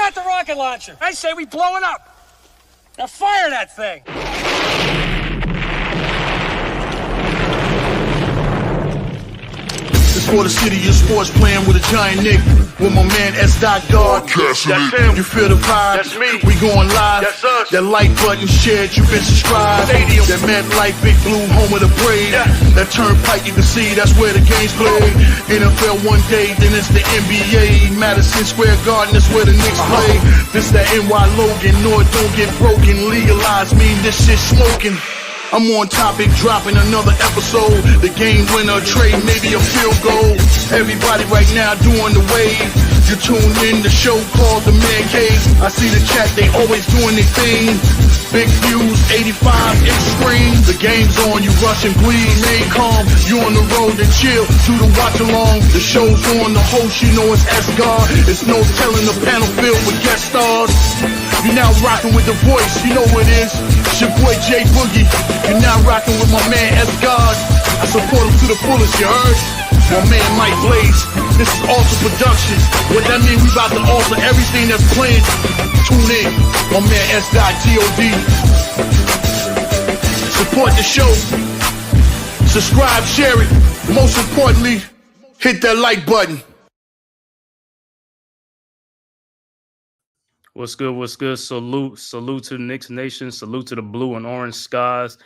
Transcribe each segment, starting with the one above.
got the rocket launcher. I say we blow it up. Now fire that thing. It's for the city of sports, playing with a giant Nick. With my man S. God. That's him. You feel the vibe? That's me. We going live. That's us. That like button shared, you been subscribed. Stadium. That MetLife, Big Blue, home of the Braves. Yeah. That turnpike, you can see that's where the game's played. NFL one day, then it's the NBA. Madison Square Garden, that's where the Knicks play. This that NY Logan, no it don't get broken. Legalize, mean this shit smoking. I'm on topic, dropping another episode. The game winner, trade, maybe a field goal. Everybody right now doing the wave. You tune in the show called The Man Cave. I see the chat, they always doing their thing. Big views, 85 inch screen. The game's on, you rush and bleed. Remain calm, you on the road and chill. Do the watch along. The show's on, the host, you know it's S-God. It's no telling the panel filled with guest stars. You now rocking with the voice, you know what it is. It's your boy J Boogie. You're now rocking with my man S-God. I support him to the fullest, you heard? My man Mike Blaze. This is Alter Productions. What that mean, we about to alter everything that's playing. Tune in. My man S.G.O.D. Support the show. Subscribe, share it. Most importantly, hit that like button. What's good? What's good? Salute to the Knicks Nation. Salute to the blue and orange skies.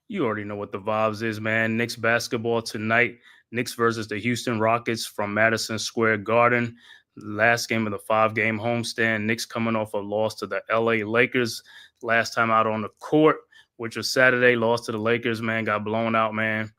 You already know what the vibes is, man. Knicks basketball tonight. Knicks versus the Houston Rockets from Madison Square Garden. Last game of the 5-game homestand. Knicks coming off a loss to the LA Lakers last time out on the court, which was Saturday. Lost to the Lakers, man. Got blown out, man.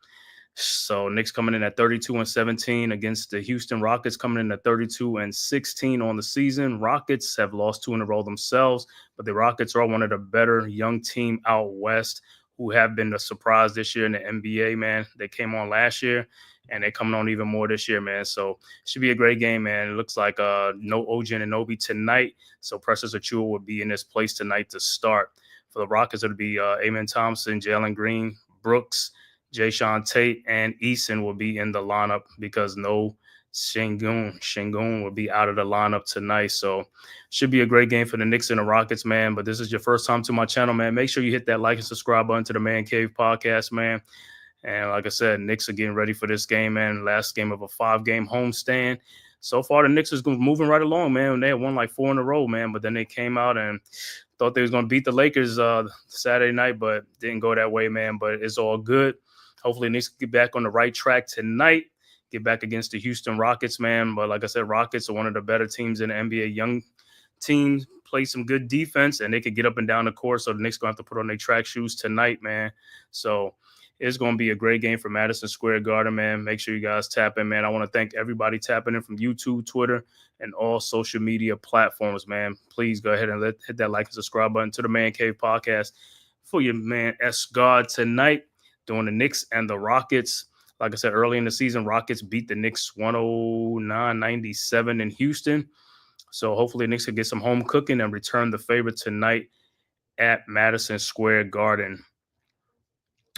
So Knicks coming in at 32-17 against the Houston Rockets, coming in at 32-16 on the season. Rockets have lost 2 in a row themselves, but the Rockets are one of the better young team out west who have been a surprise this year in the NBA, man. They came on last year, and they're coming on even more this year, man. So it should be a great game, man. It looks like no OG Anunoby tonight, so Precious Achiuwa will be in this place tonight to start. For the Rockets, it'll be Amen Thompson, Jalen Green, Brooks, Jayshawn Tate, and Eason will be in the lineup because no Şengün will be out of the lineup tonight. So should be a great game for the Knicks and the Rockets, man. But this is your first time to my channel, man. Make sure you hit that like and subscribe button to the Man Cave Podcast, man. And like I said, Knicks are getting ready for this game, man. Last game of a 5-game homestand. So far, the Knicks is moving right along, man. They had won like 4 in a row, man. But then they came out and thought they was going to beat the Lakers Saturday night, but didn't go that way, man. But it's all good. Hopefully, Knicks get back on the right track tonight, get back against the Houston Rockets, man. But like I said, Rockets are one of the better teams in the NBA. Young teams play some good defense, and they could get up and down the court. So the Knicks going to have to put on their track shoes tonight, man. So it's going to be a great game for Madison Square Garden, man. Make sure you guys tap in, man. I want to thank everybody tapping in from YouTube, Twitter, and all social media platforms, man. Please go ahead and hit that like and subscribe button to the Man Cave Podcast for your man S-God tonight doing the Knicks and the Rockets. Like I said, early in the season, Rockets beat the Knicks 109-97 in Houston. So hopefully the Knicks can get some home cooking and return the favor tonight at Madison Square Garden.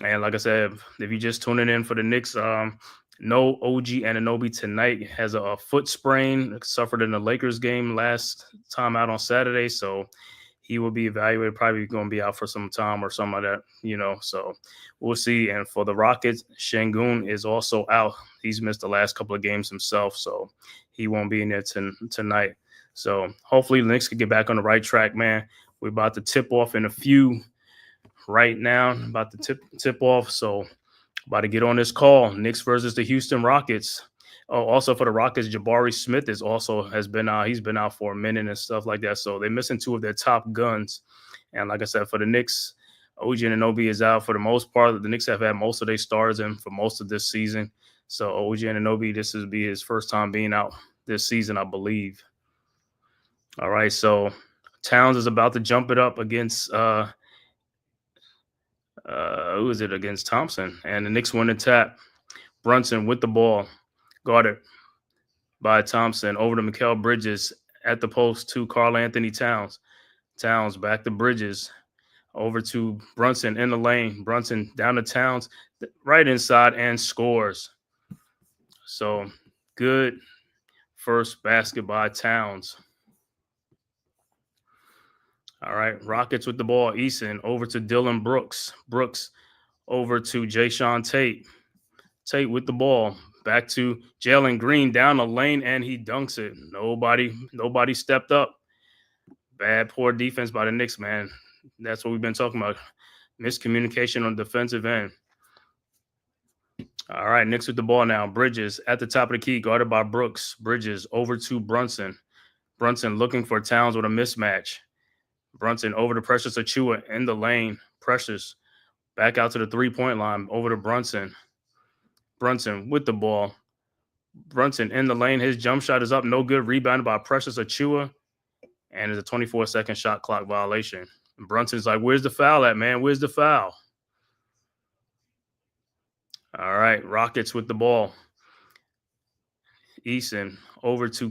And like I said, if you're just tuning in for the Knicks, no OG Anunoby tonight. Has a foot sprain, suffered in the Lakers game last time out on Saturday. So he will be evaluated, probably going to be out for some time or something like that, you know. So we'll see. And for the Rockets, Şengün is also out. He's missed the last couple of games himself, so he won't be in there tonight. So hopefully the Knicks can get back on the right track, man. We're about to tip off in a few right now, about to tip off. So about to get on this call. Knicks versus the Houston Rockets. Oh, also for the Rockets, Jabari Smith has been out. He's been out for a minute and stuff like that. So they're missing 2 of their top guns. And like I said, for the Knicks, OG Anunoby is out for the most part. The Knicks have had most of their stars in for most of this season. So OG Anunoby, this will be his first time being out this season, I believe. All right, so Towns is about to jump it up against who is it? Against Thompson. And the Knicks win the tap. Brunson with the ball. Guarded by Thompson over to Mikal Bridges at the post to Karl Anthony Towns. Towns back to Bridges over to Brunson in the lane. Brunson down to Towns right inside and scores. So good first basket by Towns. All right, Rockets with the ball. Eason over to Dylan Brooks. Brooks over to Jayshawn Tate. Tate with the ball. Back to Jalen Green down the lane, and he dunks it. Nobody stepped up. Bad, poor defense by the Knicks, man. That's what we've been talking about. Miscommunication on the defensive end. All right, Knicks with the ball now. Bridges at the top of the key, guarded by Brooks. Bridges over to Brunson. Brunson looking for Towns with a mismatch. Brunson over to Precious Achua in the lane. Precious back out to the three-point line. Over to Brunson. Brunson with the ball. Brunson in the lane. His jump shot is up. No good. Rebounded by Precious Achua. And it's a 24-second shot clock violation. And Brunson's like, where's the foul at, man? Where's the foul? All right, Rockets with the ball. Eason over to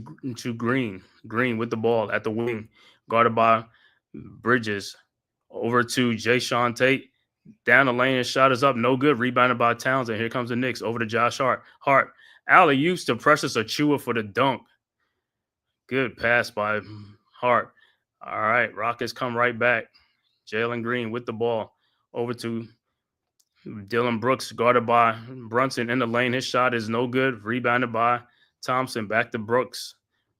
Green. Green with the ball at the wing. Guarded by Bridges. Over to Jayshawn Tate. Down the lane, his shot is up. No good. Rebounded by Towns. And here comes the Knicks. Over to Josh Hart. Hart. Alley-oops to Precious Achua for the dunk. Good pass by Hart. All right, Rockets come right back. Jalen Green with the ball. Over to Dylan Brooks, guarded by Brunson in the lane. His shot is no good. Rebounded by Thompson. Back to Brooks.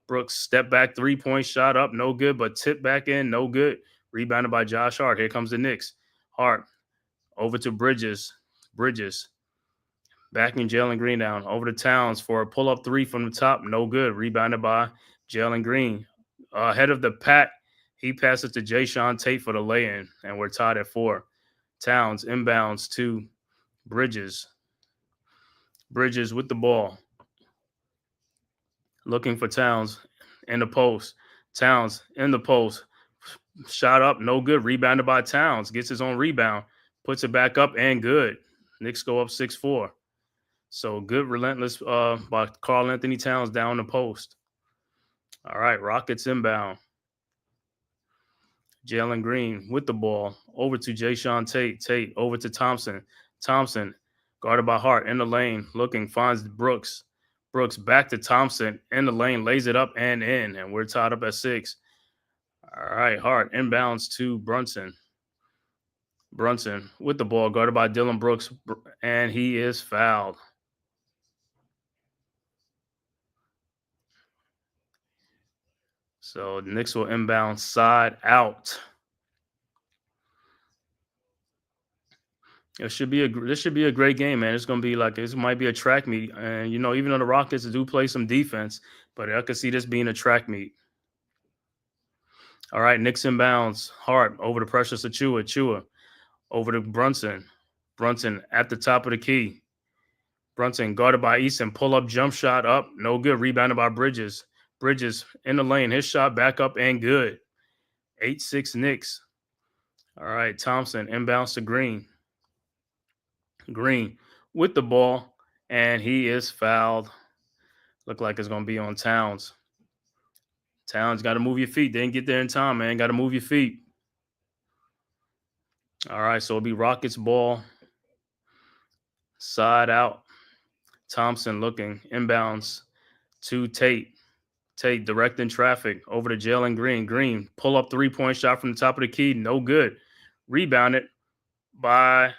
Brooks step back three-point shot up. No good, but tip back in. No good. Rebounded by Josh Hart. Here comes the Knicks. Hart over to Bridges. Bridges backing Jalen Green down. Over to Towns for a pull-up three from the top. No good. Rebounded by Jalen Green. Ahead of the pack, he passes to Jayshawn Tate for the lay-in, and we're tied at 4. Towns inbounds to Bridges. Bridges with the ball. Looking for Towns in the post. Towns in the post. Shot up, no good. Rebounded by Towns. Gets his own rebound. Puts it back up and good. Knicks go up 6-4. So good relentless by Karl Anthony Towns down the post. All right, Rockets inbound. Jalen Green with the ball. Over to Jayshawn Tate. Tate over to Thompson. Thompson guarded by Hart in the lane. Looking, finds Brooks. Brooks back to Thompson in the lane. Lays it up and in. And we're tied up at 6. All right, Hart inbounds to Brunson. Brunson with the ball. Guarded by Dylan Brooks. And he is fouled. So the Knicks will inbound side out. This should be a great game, man. It's gonna be like this might be a track meet, and even though the Rockets do play some defense, but I could see this being a track meet. All right, Knicks inbounds. Hart over to Precious Achua. Achua over to Brunson. Brunson at the top of the key. Brunson guarded by Eason. Pull up jump shot up, no good. Rebounded by Bridges. Bridges in the lane. His shot back up and good. 8-6 Knicks. All right, Thompson inbounds to Green. Green with the ball, and he is fouled. Look like it's going to be on Towns. Towns got to move your feet. Didn't get there in time, man. Got to move your feet. All right, so it'll be Rockets ball. Side out. Thompson looking. Inbounds to Tate. Tate directing traffic over to Jalen Green. Green pull up three-point shot from the top of the key. No good. Rebounded by,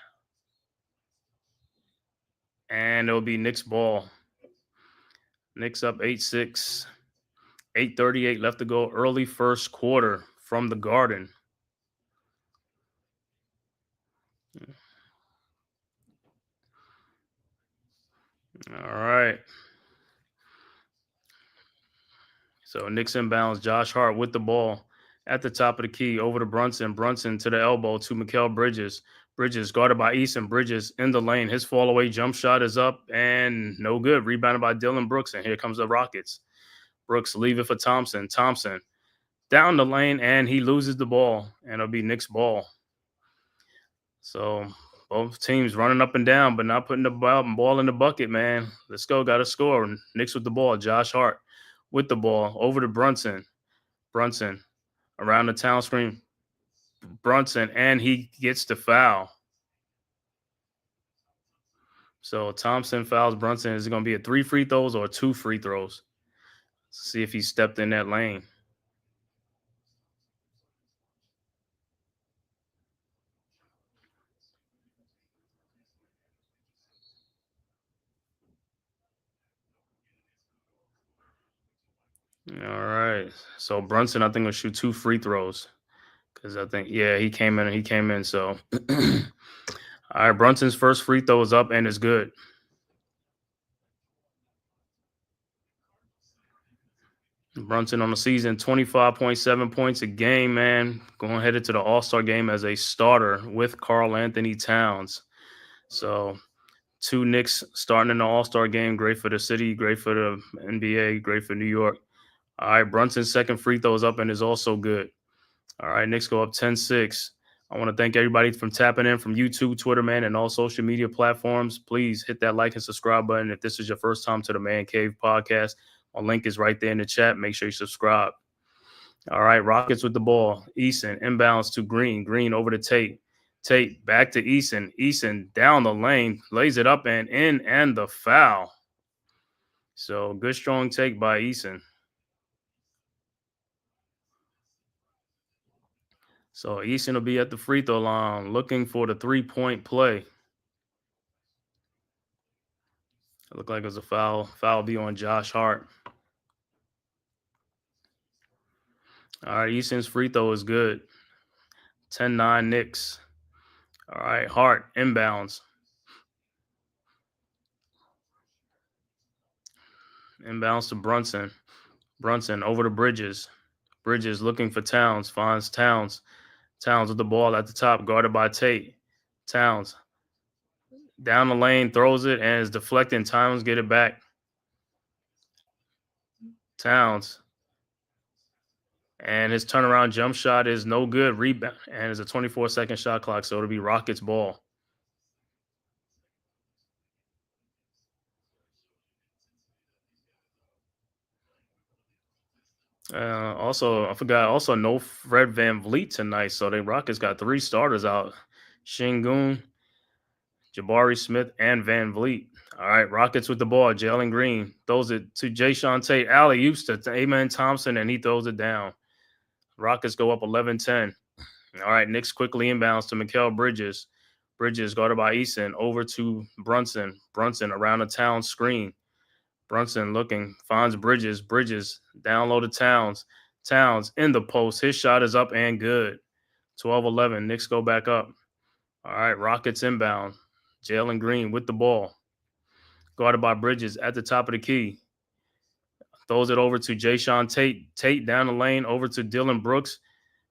and it'll be Knicks ball. Knicks up 8-6. 8:38 left to go. Early first quarter from the Garden. All right. So Knicks inbounds. Josh Hart with the ball at the top of the key over to Brunson. Brunson to the elbow to Mikal Bridges. Bridges guarded by Eason. Bridges in the lane. His fall away jump shot is up and no good. Rebounded by Dylan Brooks. And here comes the Rockets. Brooks leave it for Thompson. Thompson down the lane and he loses the ball. And it'll be Knicks ball. So both teams running up and down, but not putting the ball in the bucket, man. Let's go. Got to score. Knicks with the ball. Josh Hart with the ball over to Brunson. Brunson around the town screen. Brunson, and he gets the foul. So Thompson fouls Brunson. Is it going to be a 3 free throws or 2 free throws? Let's see if he stepped in that lane. right. So Brunson, I think, will shoot 2 free throws. Because I think, yeah, he came in. So, all right, Brunson's first free throw is up and is good. Brunson on the season, 25.7 points a game, man. Going headed to the All-Star game as a starter with Karl Anthony Towns. So, 2 Knicks starting in the All-Star game. Great for the city, great for the NBA, great for New York. All right, Brunson's second free throw is up and is also good. All right, Knicks go up 10-6. I want to thank everybody from tapping in from YouTube, Twitter, man, and all social media platforms. Please hit that like and subscribe button. If this is your first time to the Man Cave podcast, my link is right there in the chat. Make sure you subscribe. All right, Rockets with the ball. Eason inbounds to Green. Green over to Tate. Tate back to Eason. Eason down the lane, lays it up and in, and the foul. So good, strong take by Eason. So Eason will be at the free throw line looking for the 3-point play. It looked like it was a foul. Foul will be on Josh Hart. All right, Eason's free throw is good. 10-9 Knicks. All right, Hart inbounds. Inbounds to Brunson. Brunson over to Bridges. Bridges looking for Towns. Finds Towns. Towns with the ball at the top, guarded by Tate. Towns down the lane, throws it, and is deflecting. Towns get it back. Towns. And his turnaround jump shot is no good. Rebound. And it's a 24-second shot clock, so it'll be Rockets ball. I forgot, also no Fred VanVleet tonight, so the Rockets got 3 starters out. Şengün, Jabari Smith, and VanVleet. All right, Rockets with the ball. Jalen Green throws it to Jayshawn Tate. Alley-oops to Amen Thompson, and he throws it down. Rockets go up 11-10. All right, Knicks quickly inbounds to Mikal Bridges. Bridges guarded by Eason over to Brunson. Brunson around the Towns screen. Brunson looking, finds Bridges. Bridges down low to Towns. Towns in the post. His shot is up and good. 12-11. Knicks go back up. All right, Rockets inbound. Jalen Green with the ball. Guarded by Bridges at the top of the key. Throws it over to Jayshawn Tate. Tate down the lane over to Dylan Brooks,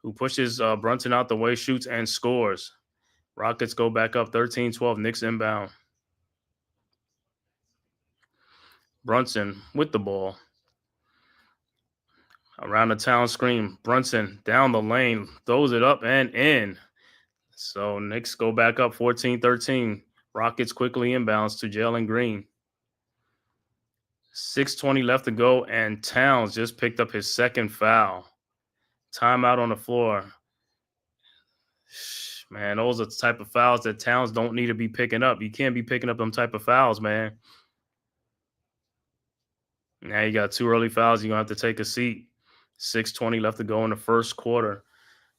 who pushes Brunson out the way, shoots, and scores. Rockets go back up 13-12. Knicks inbound. Brunson with the ball. Around the town screen. Brunson down the lane. Throws it up and in. So Knicks go back up 14-13. Rockets quickly inbounds to Jalen Green. 6:20 left to go, and Towns just picked up his second foul. Timeout on the floor. Man, those are the type of fouls that Towns don't need to be picking up. You can't be picking up them type of fouls, man. Now you got 2 early fouls. You're going to have to take a seat. 6:20 left to go in the first quarter.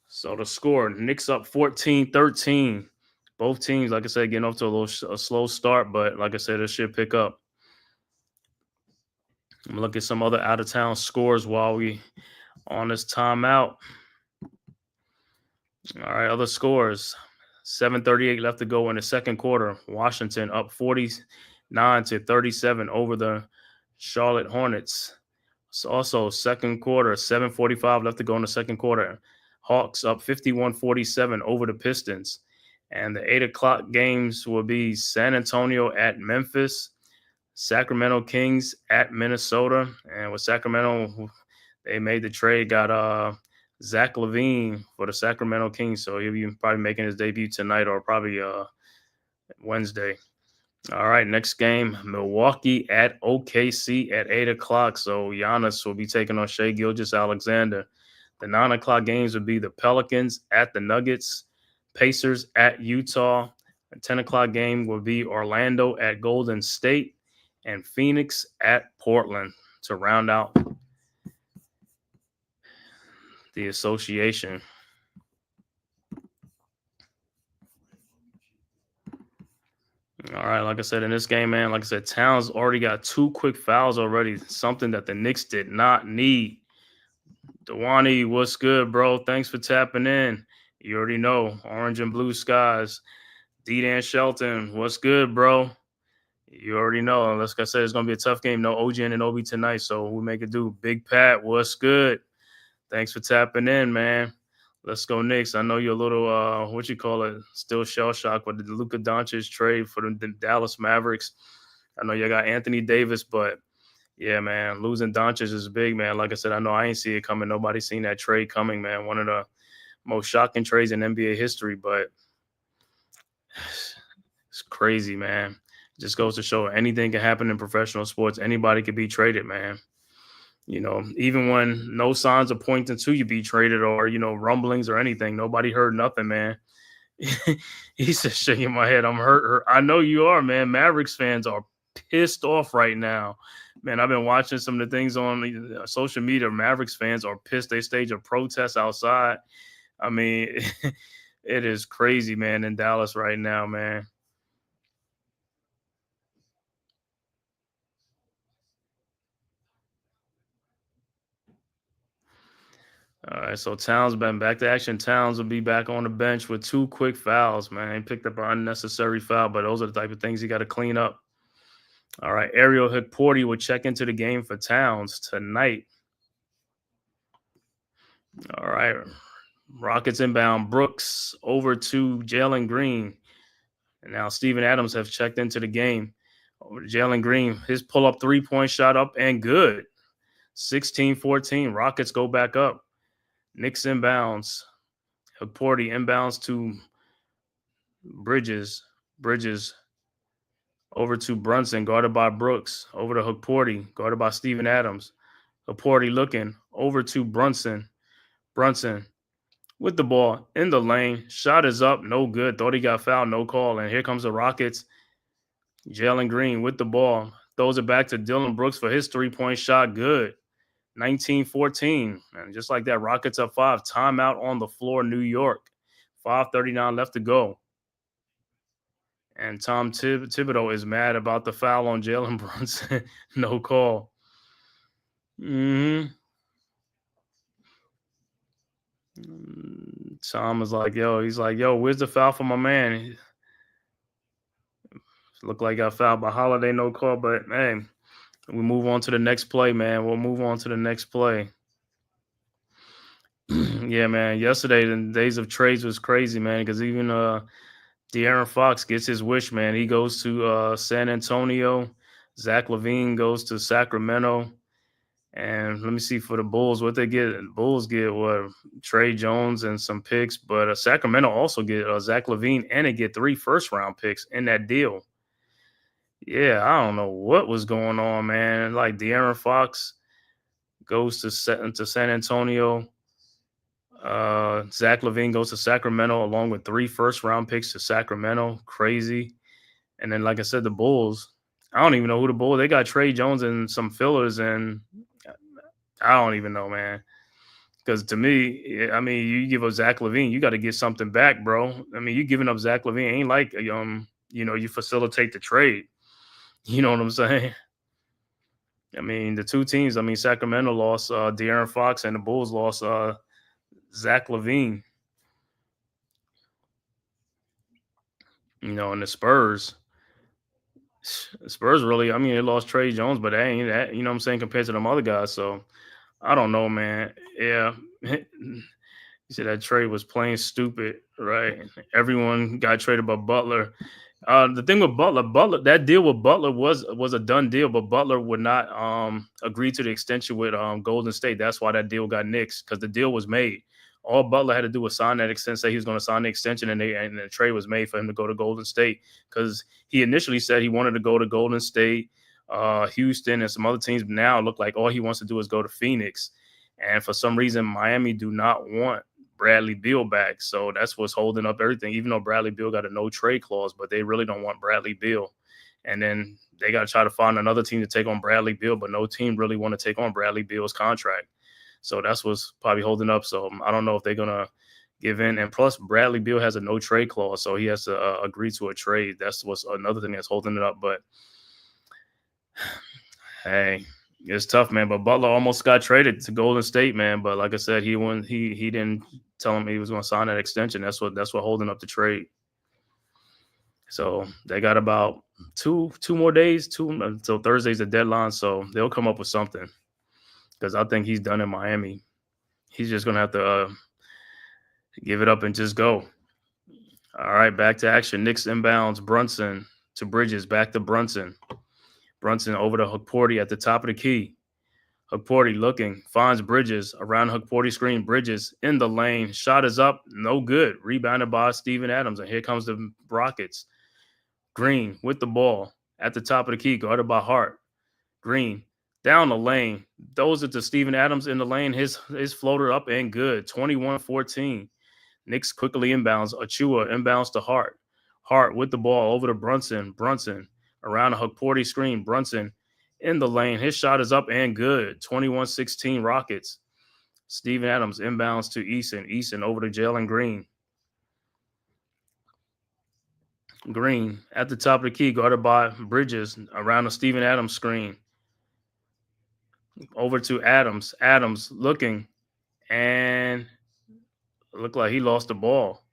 So the score, Knicks up 14-13. Both teams, like I said, getting off to a slow start, but like I said, it should pick up. I'm going to look at some other out-of-town scores while we on this timeout. All right, other scores. 7:38 left to go in the second quarter. Washington up 49-37 over the Charlotte Hornets. So also, second quarter, 7:45 left to go in the second quarter. Hawks up 51-47 over the Pistons. And the 8 o'clock games will be San Antonio at Memphis, Sacramento Kings at Minnesota. And with Sacramento, they made the trade, got Zach LaVine for the Sacramento Kings. So he'll be probably making his debut tonight or probably Wednesday. All right, next game, Milwaukee at OKC at 8 o'clock. So Giannis will be taking on Shai Gilgeous-Alexander. The 9 o'clock games would be the Pelicans at the Nuggets, Pacers at Utah. The 10 o'clock game will be Orlando at Golden State and Phoenix at Portland to round out the association. All right, like I said, in this game, man, like I said, Towns already got 2 quick fouls already, something that the Knicks did not need. Dewani, what's good, bro? Thanks for tapping in. You already know, orange and blue skies. D-Dan Shelton, what's good, bro? You already know. Like I said, it's going to be a tough game. No OG and Obi tonight, so we'll make it do. Big Pat, what's good? Thanks for tapping in, man. Let's go Knicks. I know you're a little, still shell-shocked with the Luka Doncic trade for the Dallas Mavericks. I know you got Anthony Davis, but yeah, man, losing Doncic is big, man. Like I said, I know I ain't see it coming. Nobody seen that trade coming, man. One of the most shocking trades in NBA history, but it's crazy, man. It just goes to show anything can happen in professional sports. Anybody could be traded, man. Even when no signs are pointing to you be traded or, rumblings or anything, nobody heard nothing, man. He said, shaking my head, I'm hurt. I know you are, man. Mavericks fans are pissed off right now. Man, I've been watching some of the things on social media. Mavericks fans are pissed. They stage a protest outside. I mean, it is crazy, man, in Dallas right now, man. All right, so Towns been back to action. Towns will be back on the bench with 2 quick fouls, man. He picked up an unnecessary foul, but those are the type of things you got to clean up. All right, Ariel Hikporti will check into the game for Towns tonight. All right, Rockets inbound. Brooks over to Jalen Green. And now Steven Adams have checked into the game. Over to Jalen Green. His pull-up three-point shot up and good. 16-14. Rockets go back up. Knicks inbounds. Hikporti inbounds to Bridges. Bridges over to Brunson, guarded by Brooks. Over to Hikporti, guarded by Steven Adams. Hikporti looking over to Brunson. Brunson with the ball in the lane. Shot is up, no good. Thought he got fouled, no call. And here comes the Rockets. Jalen Green with the ball. Throws it back to Dylan Brooks for his three-point shot. Good. 19-14. And just like that, Rockets up 5. Timeout on the floor, New York. 5:39 left to go. And Tom Thibodeau is mad about the foul on Jalen Brunson. No call. Tom is like, he's like, where's the foul for my man? Looked like I got fouled by Holiday, no call. But, hey, we move on to the next play, man. We'll move on to the next play. Yeah, man. Yesterday, the days of trades was crazy, man, because even De'Aaron Fox gets his wish, man. He goes to San Antonio. Zach LaVine goes to Sacramento. And let me see for the Bulls what they get. The Bulls get Trey Jones and some picks, but Sacramento also get Zach LaVine, and they get 3 first-round picks in that deal. Yeah, I don't know what was going on, man. Like De'Aaron Fox goes to San Antonio. Zach LaVine goes to Sacramento along with 3 first-round picks to Sacramento. Crazy. And then, like I said, the Bulls. I don't even know who the Bulls. They got Trey Jones and some fillers, and I don't even know, man. Because to me, I mean, you give up Zach LaVine, you got to get something back, bro. I mean, you giving up Zach LaVine ain't like you facilitate the trade. You know what I'm saying? I mean, the two teams. I mean, Sacramento lost De'Aaron Fox, and the Bulls lost Zach LaVine. And the Spurs really, I mean, they lost Trey Jones, but they ain't that, you know what I'm saying, compared to them other guys. So I don't know, man. Yeah. You said that trade was plain stupid, right? Everyone got traded but Butler. The thing with Butler, that deal with Butler was a done deal, but Butler would not agree to the extension with Golden State. That's why that deal got nixed, because the deal was made. All Butler had to do was sign that extension, say he was going to sign the extension, and the trade was made for him to go to Golden State, because he initially said he wanted to go to Golden State, Houston, and some other teams. Now it look like all he wants to do is go to Phoenix. And for some reason, Miami do not want Bradley Beal back. So that's what's holding up everything, even though Bradley Beal got a no trade clause, but they really don't want Bradley Beal. And then they got to try to find another team to take on Bradley Beal, but no team really want to take on Bradley Beal's contract. So that's what's probably holding up. So I don't know if they're going to give in. And plus, Bradley Beal has a no trade clause, so he has to agree to a trade. That's what's another thing that's holding it up. But hey, It's tough, man. But Butler almost got traded to Golden State, man. But like I said, he didn't tell him he was going to sign that extension. That's what holding up the trade. So they got about two more days, until Thursday's the deadline. So they'll come up with something because I think he's done in Miami. He's just gonna have to give it up and just go. All right, back to action. Knicks inbounds. Brunson to Bridges. Back to Brunson. Brunson over to Hukporti at the top of the key. Hukporti looking, finds Bridges around Hukporti screen. Bridges in the lane. Shot is up. No good. Rebounded by Steven Adams. And here comes the Rockets. Green with the ball at the top of the key. Guarded by Hart. Green down the lane. Those it to Steven Adams in the lane. His floater up and good. 21-14. Knicks quickly inbounds. Achua inbounds to Hart. Hart with the ball over to Brunson. Brunson around a Hukporti screen. Brunson in the lane. His shot is up and good. 21-16 Rockets. Steven Adams inbounds to Eason. Eason over to Jalen Green. Green at the top of the key, guarded by Bridges around the Steven Adams screen. Over to Adams. Adams looking, and looked like he lost the ball.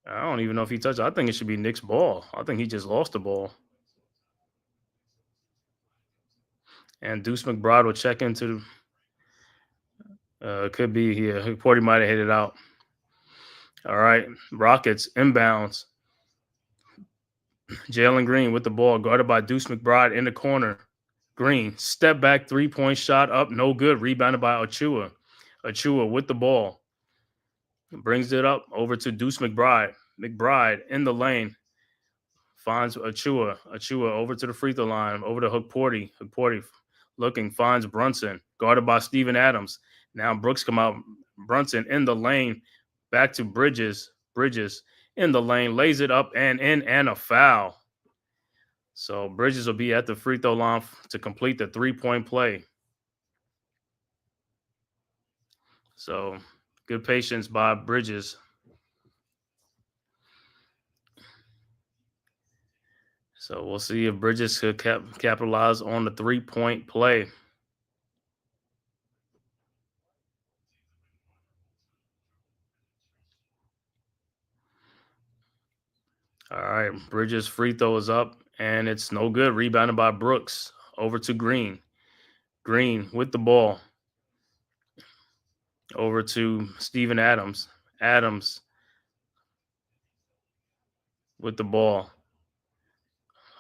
I don't even know if he touched it. I think it should be Nick's ball. I think he just lost the ball. And Deuce McBride will check into could be here. Porty might have hit it out. All right. Rockets inbounds. Jalen Green with the ball, guarded by Deuce McBride in the corner. Green, step back, 3-point shot up, no good. Rebounded by Achua. Achua with the ball. Brings it up over to Deuce McBride. McBride in the lane. Finds Achua. Achua over to the free throw line. Over to Hukporti. Hukporti looking, finds Brunson. Guarded by Steven Adams. Now Brooks come out. Brunson in the lane. Back to Bridges. Bridges in the lane. Lays it up and in, and a foul. So Bridges will be at the free throw line to complete the 3-point play. So good patience by Bridges. So we'll see if Bridges could capitalize on the 3-point play. All right, Bridges' free throw is up, and it's no good. Rebounded by Brooks. Over to Green. Green with the ball. Over to Steven Adams. Adams with the ball.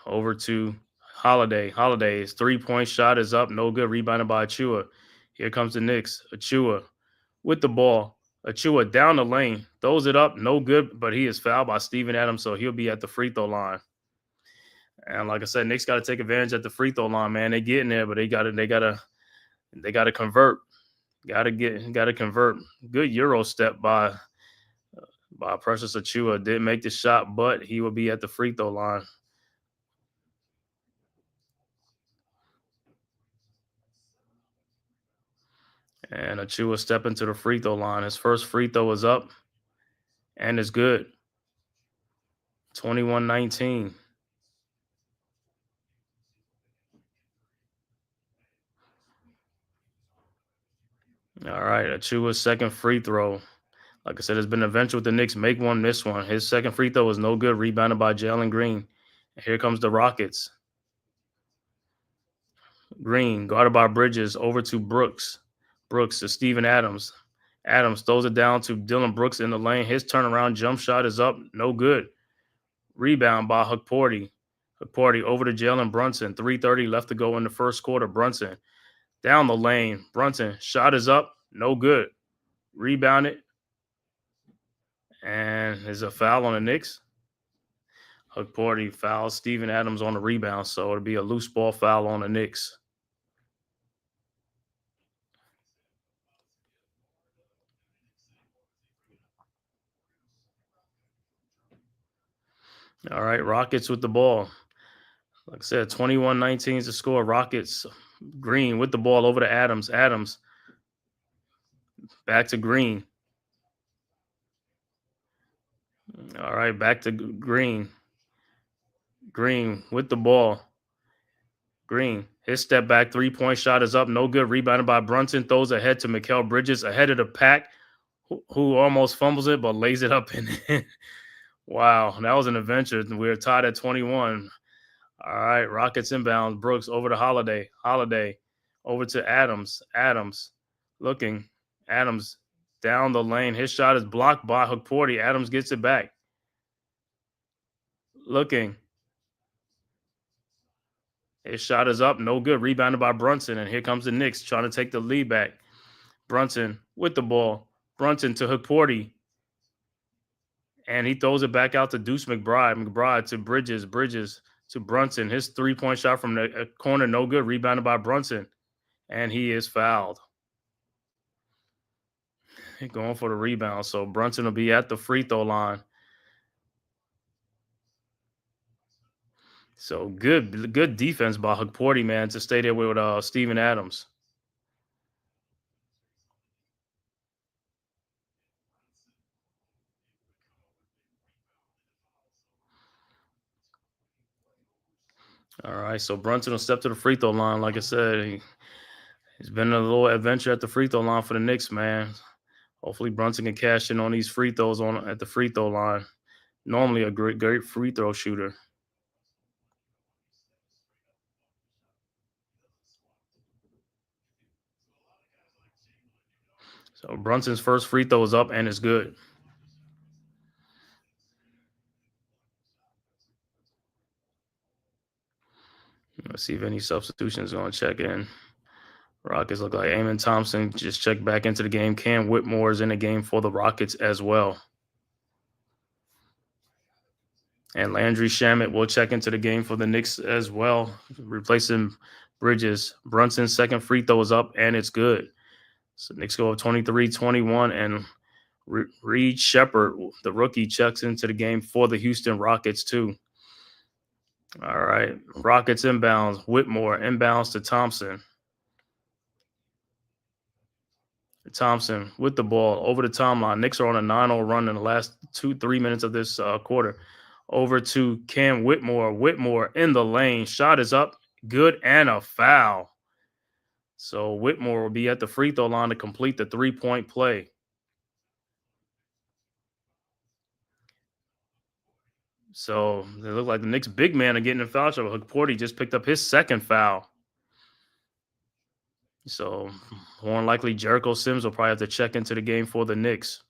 Over to Holiday. Holiday's 3-point shot is up. No good. Rebounded by Achua. Here comes the Knicks. Achua with the ball. Achua down the lane. Throws it up. No good, but he is fouled by Steven Adams, so he'll be at the free throw line. And like I said, Knicks got to take advantage at the free throw line, man. They get in there, but they gotta convert. Gotta convert. Good Euro step by Precious Achua. Didn't make the shot, but he will be at the free throw line. And Achua stepping to the free throw line. His first free throw is up, and it's good. 21-19. All right, Achua's second free throw. Like I said, it's been an adventure with the Knicks. Make one, miss one. His second free throw was no good. Rebounded by Jalen Green. And here comes the Rockets. Green, guarded by Bridges, over to Brooks. Brooks to Steven Adams. Adams throws it down to Dylan Brooks in the lane. His turnaround jump shot is up. No good. Rebound by Hukporti. Hukporti over to Jalen Brunson. 3:30 left to go in the first quarter. Brunson down the lane. Brunson shot is up. No good. Rebounded. And there's a foul on the Knicks. Hukporti fouls Steven Adams on the rebound, so it'll be a loose ball foul on the Knicks. All right, Rockets with the ball. Like I said, 21-19 is the score. Rockets. Green with the ball over to Adams. Adams back to Green. All right, back to Green. Green with the ball. Green. His step back 3-point shot is up. No good. Rebounded by Brunson. Throws ahead to Mikal Bridges ahead of the pack, who almost fumbles it but lays it up in. Wow, that was an adventure. We're tied at 21. All right, Rockets inbound. Brooks over to Holiday. Holiday over to Adams. Adams looking. Adams down the lane. His shot is blocked by Hukporti. Adams gets it back. Looking. His shot is up. No good. Rebounded by Brunson. And here comes the Knicks trying to take the lead back. Brunson with the ball. Brunson to Hukporti. And he throws it back out to Deuce McBride. McBride to Bridges. Bridges to Brunson. His 3-point shot from the corner, no good. Rebounded by Brunson. And he is fouled. Going for the rebound. So Brunson will be at the free throw line. So good defense by Hukporti, man, to stay there with Steven Adams. All right, so Brunson will step to the free throw line. Like I said, he's been a little adventure at the free throw line for the Knicks, man. Hopefully Brunson can cash in on these free throws at the free throw line. Normally a great free throw shooter. So Brunson's first free throw is up and it's good. Let's see if any substitutions are going to check in. Rockets look like Amen Thompson just checked back into the game. Cam Whitmore is in the game for the Rockets as well. And Landry Shamet will check into the game for the Knicks as well, replacing Bridges. Brunson's second free throw is up, and it's good. So Knicks go up 23-21, and Reed Shepard, the rookie, checks into the game for the Houston Rockets too. All right, Rockets inbounds. Whitmore inbounds to Thompson. Thompson with the ball over the timeline. Knicks are on a 9-0 run in the last 2-3 minutes of this quarter. Over to Cam Whitmore. Whitmore in the lane. Shot is up. Good and a foul. So Whitmore will be at the free throw line to complete the 3-point play. So they look like the Knicks big man are getting in foul trouble. Hukporti just picked up his second foul. So more than likely Jericho Sims will probably have to check into the game for the Knicks.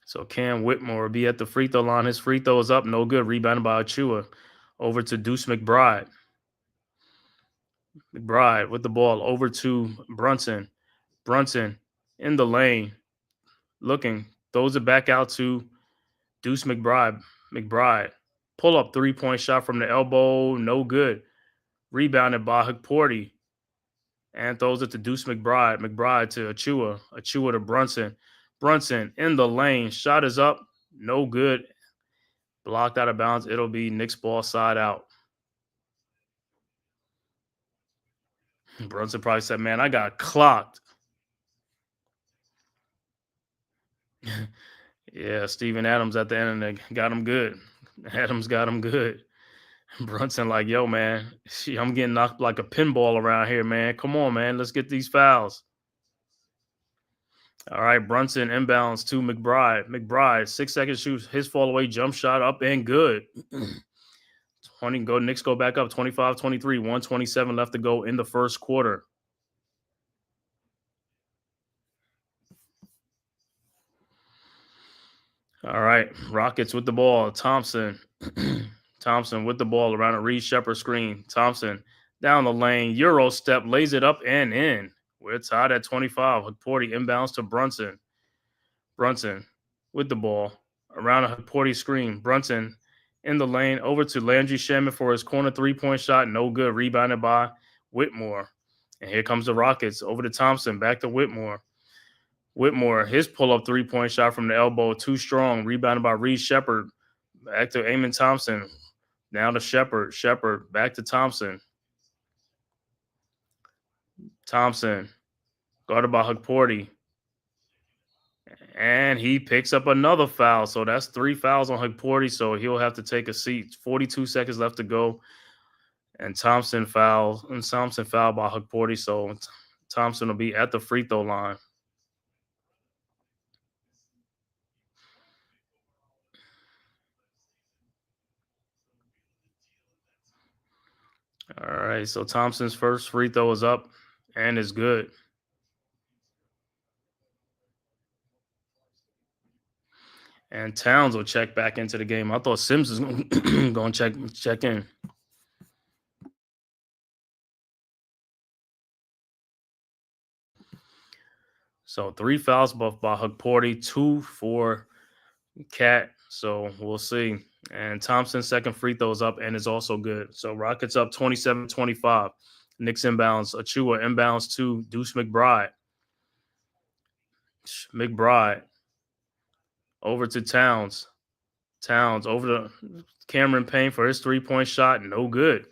So Cam Whitmore will be at the free throw line. His free throw is up. No good. Rebounded by Achua. Over to Deuce McBride. McBride with the ball. Over to Brunson. Brunson in the lane. Looking. Throws it back out to Deuce McBride. McBride. Pull up 3-point shot from the elbow. No good. Rebounded by Hukporti. And throws it to Deuce McBride. McBride to Achua. Achua to Brunson. Brunson in the lane. Shot is up. No good. Blocked out of bounds. It'll be Knicks ball side out. Brunson probably said, man, I got clocked. Yeah, Steven Adams at the end and got him good. Adams got him good. Brunson like, yo, man, I'm getting knocked like a pinball around here, man. Come on, man. Let's get these fouls. All right, Brunson inbounds to McBride. McBride, 6-second shoot, his fall away jump shot up and good. 20 go. Knicks go back up 25-23, 127 left to go in the first quarter. All right, Rockets with the ball. Thompson. Thompson with the ball around a Reed Shepard screen. Thompson down the lane. Euro step, lays it up and in. We're tied at 25. Hukporti inbounds to Brunson. Brunson with the ball around a Hukporti screen. Brunson in the lane over to Landry Shamet for his corner 3-point shot. No good. Rebounded by Whitmore. And here comes the Rockets over to Thompson. Back to Whitmore. Whitmore, his pull-up 3-point shot from the elbow, too strong. Rebounded by Reed Shepard. Back to Amen Thompson. Now to Shepard. Shepard back to Thompson. Thompson guarded by Hukporti. And he picks up another foul. So that's 3 fouls on Hagporty. So he'll have to take a seat. 42 seconds left to go. And Thompson fouled by Hagporty. So Thompson will be at the free throw line. All right. So Thompson's first free throw is up and is good. And Towns will check back into the game. I thought Sims was going to check in. So 3 fouls by Hagporty, 2 for Cat. So we'll see. And Thompson's second free throw is up and is also good. So Rockets up 27-25. Knicks inbounds. Achua inbounds to Deuce McBride. McBride over to Towns. Towns over to Cameron Payne for his 3-point shot. No good.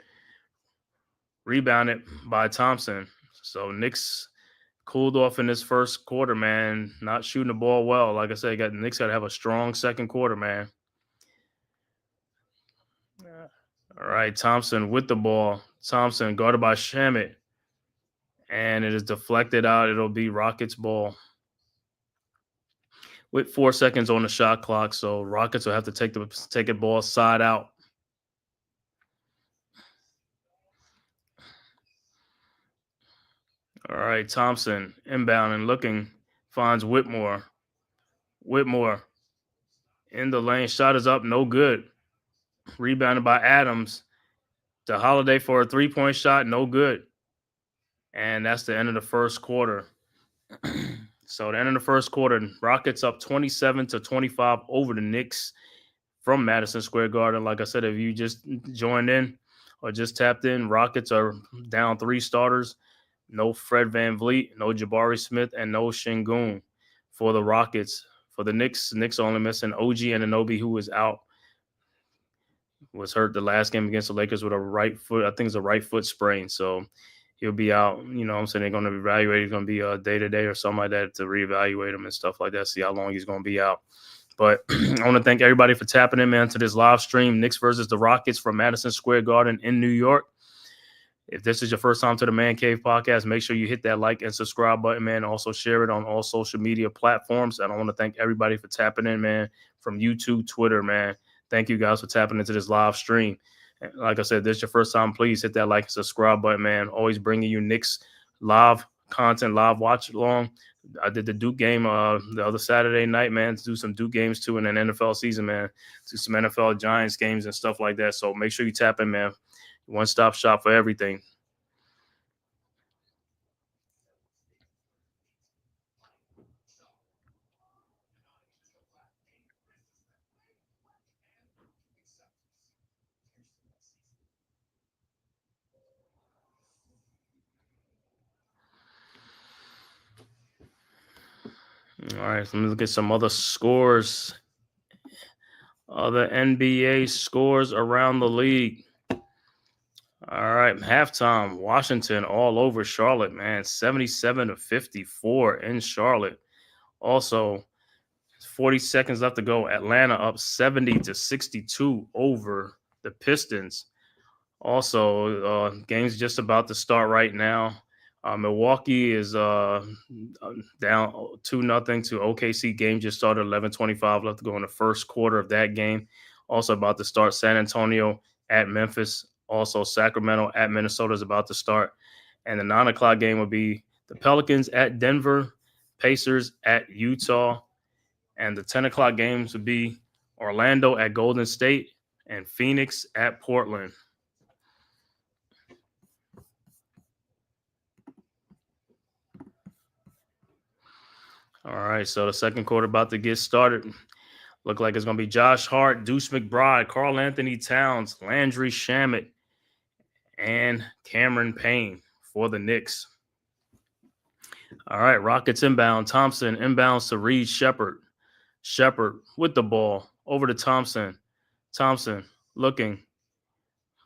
Rebounded by Thompson. So Knicks cooled off in this first quarter, man. Not shooting the ball well. Like I said, Knicks got to have a strong second quarter, man. All right, Thompson with the ball. Thompson guarded by Shamet. And it is deflected out. It'll be Rockets ball. With 4 seconds on the shot clock, so Rockets will have to take the ball side out. All right, Thompson inbound and looking, finds Whitmore. Whitmore in the lane, shot is up, no good. Rebounded by Adams. To Holiday for a 3-point shot, no good. And that's the end of the first quarter. So the end of the first quarter, Rockets up 27-25 over the Knicks from Madison Square Garden. Like I said, if you just joined in or just tapped in, Rockets are down 3 starters. No Fred VanVleet, no Jabari Smith, and no Şengün for the Rockets. For the Knicks are only missing OG Anunoby, who was out. Was hurt the last game against the Lakers with a right foot. I think it's a right foot sprain. So he'll be out. You know what I'm saying? They're going to evaluate. He's going to be a day-to-day or something like that to reevaluate him and stuff like that, see how long he's going to be out. But I want to thank everybody for tapping in, man, to this live stream, Knicks versus the Rockets from Madison Square Garden in New York. If this is your first time to the Man Cave podcast, make sure you hit that like and subscribe button, man. Also share it on all social media platforms. And I want to thank everybody for tapping in, man, from YouTube, Twitter, man. Thank you guys for tapping into this live stream. And like I said, if this is your first time, please hit that like and subscribe button, man. Always bringing you Knicks live content, live watch along. I did the Duke game the other Saturday night, man, to do some Duke games too in an NFL season, man. Do some NFL Giants games and stuff like that. So make sure you tap in, man. One-stop shop for everything. All right, so let me look at some other scores. Other NBA scores around the league. All right, halftime, Washington all over Charlotte, man. 77-54 in Charlotte. Also, 40 seconds left to go. Atlanta up 70-62 over the Pistons. Also, game's just about to start right now. Milwaukee is down 2-0 to OKC. Game just started, 11:25 left to go in the first quarter of that game. Also about to start, San Antonio at Memphis. Also, Sacramento at Minnesota is about to start. And the 9 o'clock game will be the Pelicans at Denver, Pacers at Utah. And the 10 o'clock games would be Orlando at Golden State and Phoenix at Portland. All right, so the second quarter about to get started. Look like it's going to be Josh Hart, Deuce McBride, Karl Anthony Towns, Landry Shamet, and Cameron Payne for the Knicks. All right, Rockets inbound. Thompson inbounds to Reed Shepherd. Shepherd with the ball over to Thompson. Thompson looking.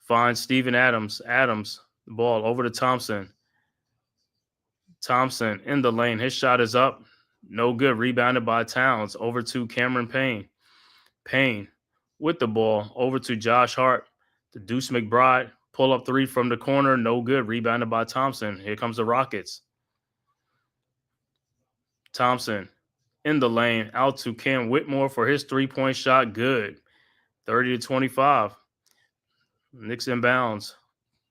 Finds Steven Adams. Adams, the ball over to Thompson. Thompson in the lane. His shot is up. No good. Rebounded by Towns. Over to Cameron Payne. Payne with the ball. Over to Josh Hart. To Deuce McBride. Pull up three from the corner. No good. Rebounded by Thompson. Here comes the Rockets. Thompson in the lane. Out to Cam Whitmore for his 3-point shot. Good. 30-25. Knicks inbounds.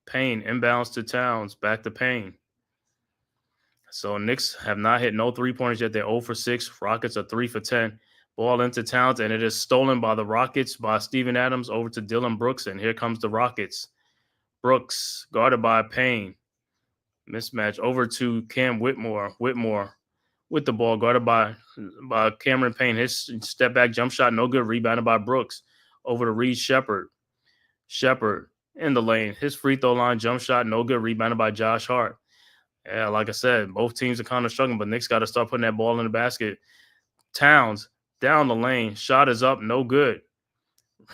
Payne inbounds to Towns. Back to Payne. So Knicks have not hit no 3-pointers yet. They're 0 for 6. Rockets are 3 for 10. Ball into Towns, and it is stolen by the Rockets by Steven Adams over to Dylan Brooks, and here comes the Rockets. Brooks guarded by Payne. Mismatch over to Cam Whitmore. Whitmore with the ball guarded by Cameron Payne. His step back jump shot, no good. Rebounded by Brooks. Over to Reed Shepard. Shepard in the lane. His free throw line jump shot, no good. Rebounded by Josh Hart. Yeah, like I said, both teams are kind of struggling, but Knicks got to start putting that ball in the basket. Towns down the lane. Shot is up, no good.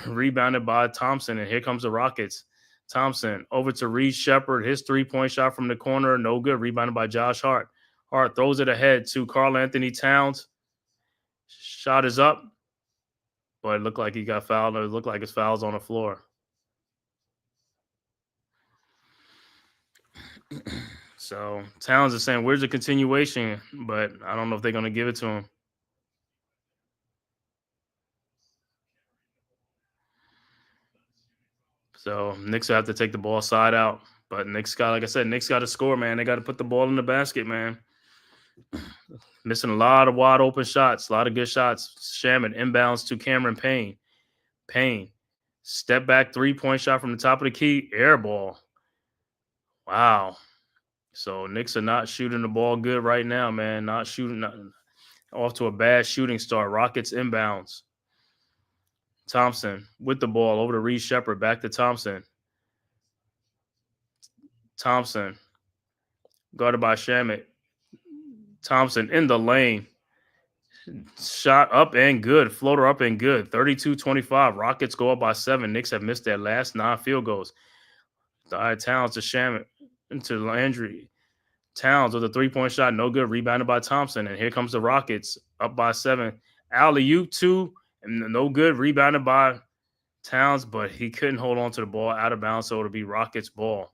Rebounded by Thompson, and here comes the Rockets. Thompson over to Reed Shepard. His 3-point shot from the corner, no good. Rebounded by Josh Hart. Hart throws it ahead to Karl Anthony Towns. Shot is up, but it looked like he got fouled. It looked like his foul's on the floor. So Towns is saying, where's the continuation? But I don't know if they're going to give it to him. So Knicks have to take the ball side out. But Knicks got, like I said, Knicks got to score, man. They got to put the ball in the basket, man. Missing a lot of wide open shots, a lot of good shots. Shaman inbounds to Cameron Payne. Payne, step back 3-point shot from the top of the key, air ball. Wow. So Knicks are not shooting the ball good right now, man. Not shooting, off to a bad shooting start. Rockets inbounds. Thompson with the ball over to Reed Shepard. Back to Thompson. Thompson guarded by Shamit. Thompson in the lane. Shot up and good. Floater up and good. 32-25. Rockets go up by 7. Knicks have missed their last 9 field goals. All right, Towns to Shamit. Into Landry. Towns with a 3-point shot. No good. Rebounded by Thompson. And here comes the Rockets. Up by 7. Alley-oop 2. And no good. Rebounded by Towns. But he couldn't hold on to the ball out of bounds. So it'll be Rockets ball.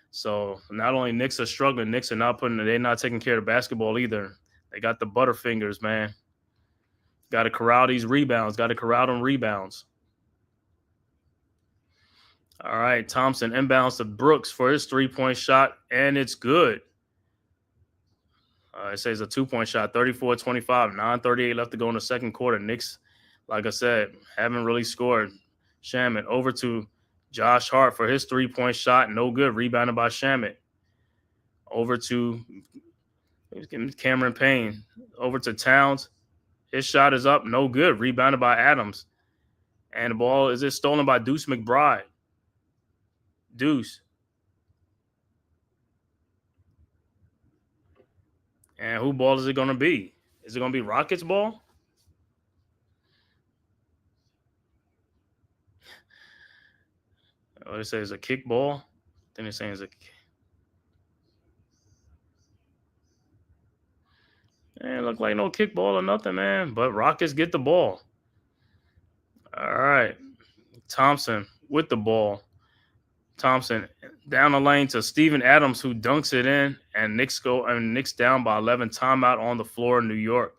So not only Knicks are struggling, Knicks are not they're not taking care of the basketball either. They got the butterfingers, man. Got to corral these rebounds. Got to corral them rebounds. All right, Thompson inbounds to Brooks for his 3-point shot, and it's good. It says a 2-point shot, 34-25, 9:38 left to go in the second quarter. Knicks, like I said, haven't really scored. Shamit over to Josh Hart for his 3-point shot, no good. Rebounded by Shamit. Over to Cameron Payne. Over to Towns. His shot is up, no good. Rebounded by Adams. And the ball is stolen by Deuce McBride. Deuce. And who ball is it going to be? Is it going to be Rockets ball? Oh, they say it's a kick ball. Then they're saying it's a. It look like no kick ball or nothing, man. But Rockets get the ball. All right. Thompson with the ball. Thompson down the lane to Steven Adams, who dunks it in, and Knicks down by 11. Timeout on the floor in New York.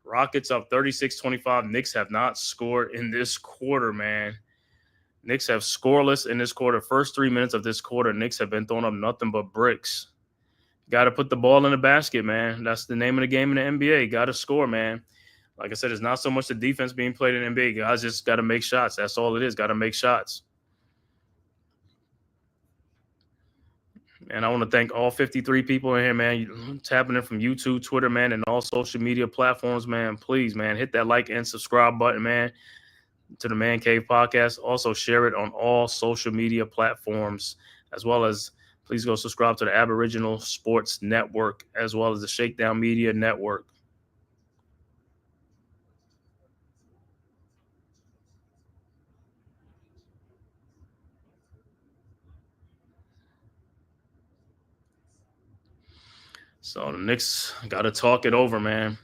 Rockets up 36-25. Knicks have not scored in this quarter, man. Knicks have scoreless in this quarter. First 3 minutes of this quarter, Knicks have been throwing up nothing but bricks. Got to put the ball in the basket, man. That's the name of the game in the NBA. Got to score, man. Like I said, it's not so much the defense being played in the NBA. Guys just got to make shots. That's all it is. Got to make shots. And I want to thank all 53 people in here, man. Tapping in from YouTube, Twitter, man, and all social media platforms, man. Please, man, hit that like and subscribe button, man, to the Man Cave Podcast. Also share it on all social media platforms, as well as please go subscribe to the Aboriginal Sports Network, as well as the Shakedown Media Network. So the Knicks got to talk it over, man.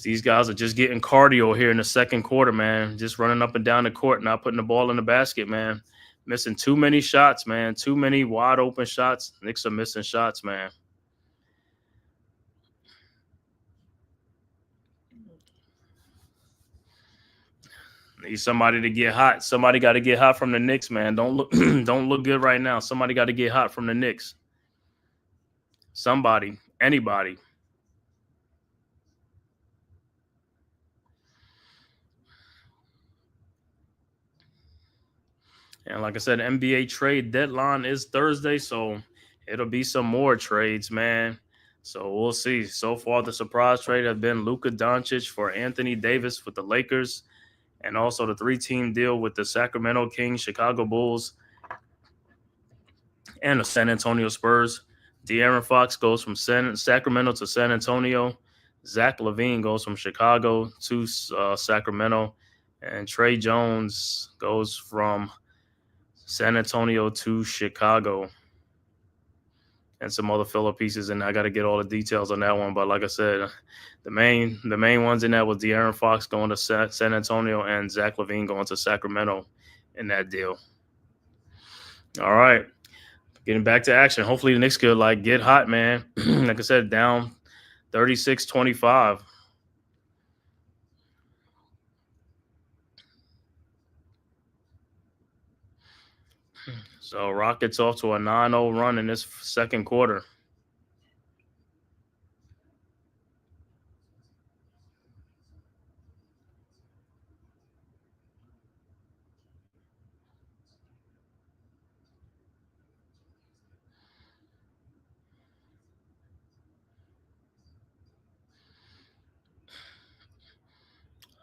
These guys are just getting cardio here in the second quarter, man. Just running up and down the court, not putting the ball in the basket, man. Missing too many shots, man. Too many wide open shots. Knicks are missing shots, man. Need somebody to get hot. Somebody got to get hot from the Knicks, man. Don't look don't look good right now. Somebody got to get hot from the Knicks. Somebody, anybody. And like I said, NBA trade deadline is Thursday, so it'll be some more trades, man. So we'll see. So far, the surprise trade has been Luka Doncic for Anthony Davis with the Lakers, and also the 3-team deal with the Sacramento Kings, Chicago Bulls, and the San Antonio Spurs. De'Aaron Fox goes from Sacramento to San Antonio. Zach LaVine goes from Chicago to Sacramento, and Trey Jones goes from San Antonio to Chicago, and some other filler pieces. And I got to get all the details on that one. But like I said, the main ones in that was De'Aaron Fox going to San Antonio and Zach LaVine going to Sacramento in that deal. All right, getting back to action. Hopefully the Knicks could get hot, man. Like I said, down 36-25. So Rockets off to a 9-0 run in this second quarter.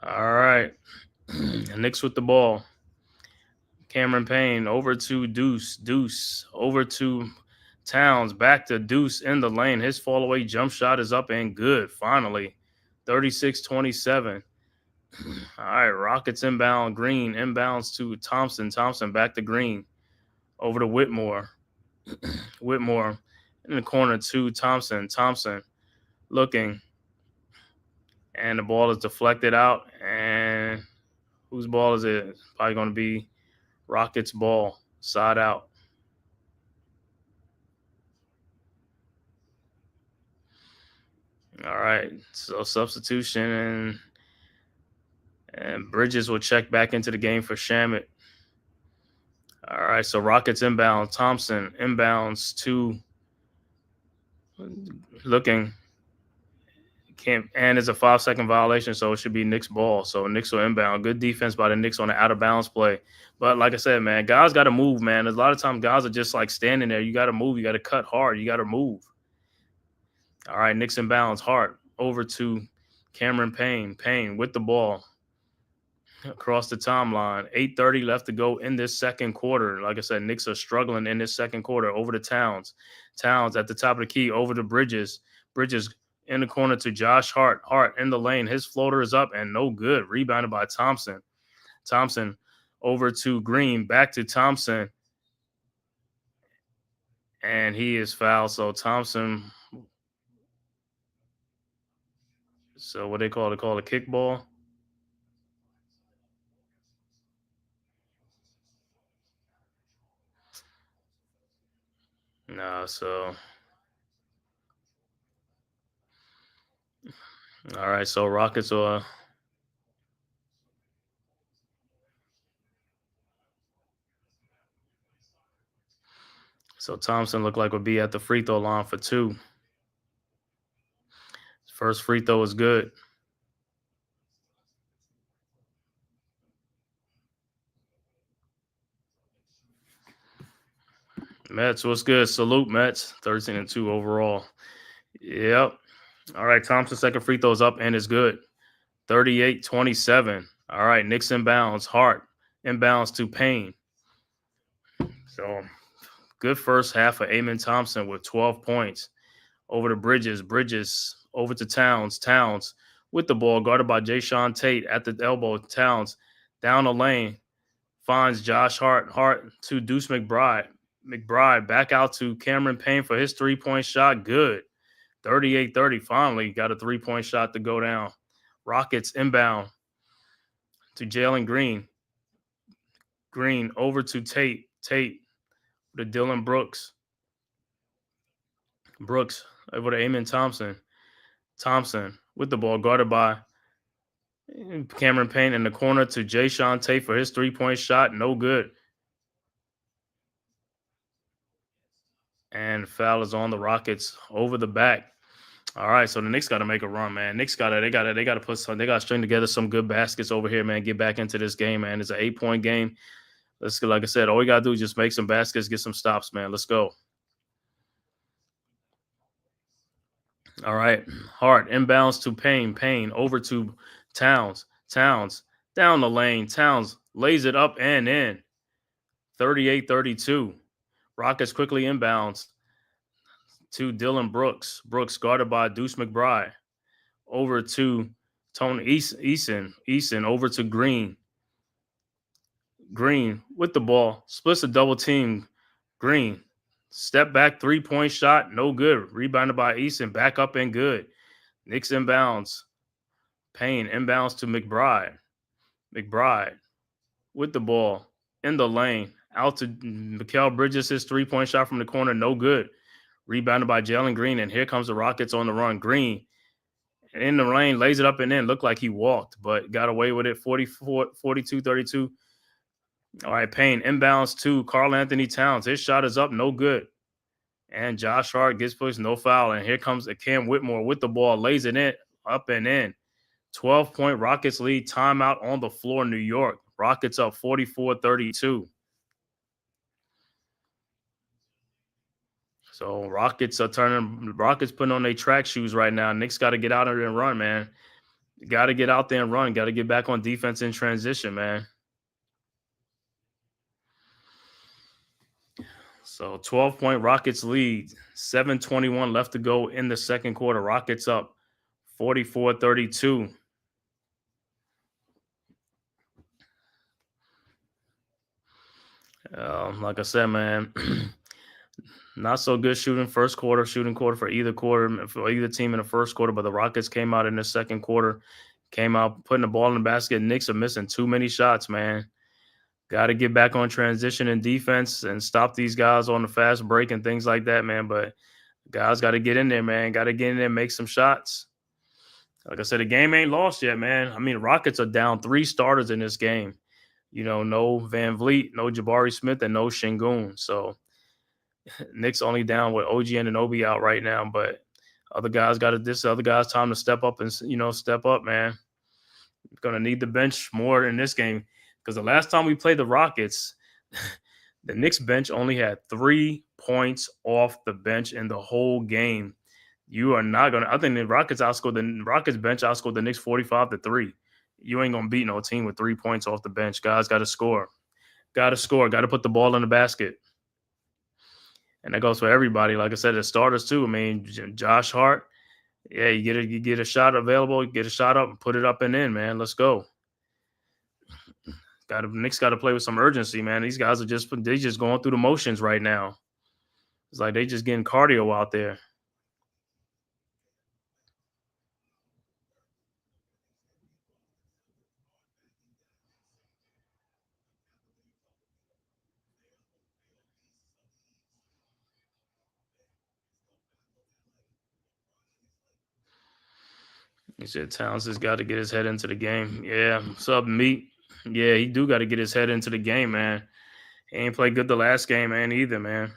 All right. Knicks with the ball. Cameron Payne over to Deuce, over to Towns, back to Deuce in the lane. His fall away jump shot is up and good, finally. 36-27. All right, Rockets inbound. Green inbounds to Thompson. Thompson back to Green. Over to Whitmore. Whitmore in the corner to Thompson. Thompson looking. And the ball is deflected out. And whose ball is it? It's probably going to be Rockets ball, side out. All right, so substitution, and Bridges will check back into the game for Shamet. All right, so Rockets inbound. Thompson inbounds to looking. And it's a 5-second violation, so it should be Knicks ball. So Knicks will inbound. Good defense by the Knicks on the out of bounds play. But like I said, man, guys got to move, man. There's a lot of times guys are just standing there. You got to move. You got to cut hard. You got to move. All right, Knicks inbounds. Hart over to Cameron Payne. Payne with the ball across the timeline. 8:30 left to go in this second quarter. Like I said, Knicks are struggling in this second quarter. Over to Towns. Towns at the top of the key. Over to Bridges. Bridges in the corner to Josh Hart. Hart in the lane. His floater is up and no good. Rebounded by Thompson. Thompson over to Green. Back to Thompson. And he is fouled. So Thompson. So what they call it? They call it a kickball. No, so. All right, so Rockets are. So Thompson looked like would be at the free throw line for 2. First free throw is good. Mets, what's good? Salute, Mets. 13-2 overall. Yep. All right, Thompson's second free throw is up and is good. 38-27. All right, Knicks inbounds. Hart inbounds to Payne. So good first half for Amen Thompson with 12 points. Over to Bridges. Bridges over to Towns. Towns with the ball, guarded by Jayshawn Tate at the elbow. Towns down the lane. Finds Josh Hart. Hart to Deuce McBride. McBride back out to Cameron Payne for his 3-point shot. Good. 38-30. Finally got a 3-point shot to go down. Rockets inbound to Jalen Green. Green over to Tate. Tate to Dylan Brooks. Brooks over to Amen Thompson. Thompson with the ball guarded by Cameron Payne in the corner to Jay Sean Tate for his 3-point shot. No good. And foul is on the Rockets over the back. All right, so the Knicks got to make a run, man. Knicks got to put some. They got to string together some good baskets over here, man. Get back into this game, man. It's an 8-point game. Let's go. Like I said, all we got to do is just make some baskets, get some stops, man. Let's go. All right, Hart inbounds to Payne. Payne over to Towns. Towns down the lane. Towns lays it up and in. 38-32. Rockets quickly inbounds to Dylan Brooks. Brooks guarded by Deuce McBride. Over to Tony Eason. Eason over to Green. Green with the ball. Splits a double team. Green. Step back 3-point shot. No good. Rebounded by Eason. Back up and good. Knicks inbounds. Payne inbounds to McBride. McBride with the ball in the lane. Out to Mikal Bridges. His 3-point shot from the corner. No good. Rebounded by Jalen Green. And here comes the Rockets on the run. Green in the lane, lays it up and in. Looked like he walked, but got away with it. 42-32. All right, Payne inbounds to Karl Anthony Towns. His shot is up, no good. And Josh Hart gets pushed, no foul. And here comes Cam Whitmore with the ball, lays it in, up and in. 12-point Rockets lead. Timeout on the floor, New York. Rockets up 44-32. So Rockets putting on their track shoes right now. Knicks got to get out there and run, man. Got to get out there and run. Got to get back on defense in transition, man. So 12-point Rockets lead. 7:21 left to go in the second quarter. Rockets up 44-32. Like I said, man, not so good shooting quarter for either team in the first quarter, but the Rockets came out in the second quarter, came out putting the ball in the basket. Knicks are missing too many shots, man. Got to get back on transition and defense and stop these guys on the fast break and things like that, man. But guys got to get in there, man. Got to get in there and make some shots. Like I said, the game ain't lost yet, man. I mean, Rockets are down 3 starters in this game. You know, no Van Vliet, no Jabari Smith, and no Şengün. So Knicks only down with OG Anunoby out right now, but other guys other guys time to step up and, step up, man. Going to need the bench more in this game because the last time we played the Rockets, the Knicks bench only had 3 points off the bench in the whole game. You are not going to – I think the Rockets bench outscored the Knicks 45-3. You ain't going to beat no team with 3 points off the bench. Guys got to score. Got to put the ball in the basket. And that goes for everybody. Like I said, the starters too. I mean, Josh Hart, yeah, you get a shot available, get a shot up and put it up and in, man. Let's go. Knicks got to play with some urgency, man. These guys are just going through the motions right now. It's like they just getting cardio out there. He said Towns has got to get his head into the game. Yeah, what's up, Meat? Yeah, he do got to get his head into the game, man. He ain't played good the last game, man, either, man.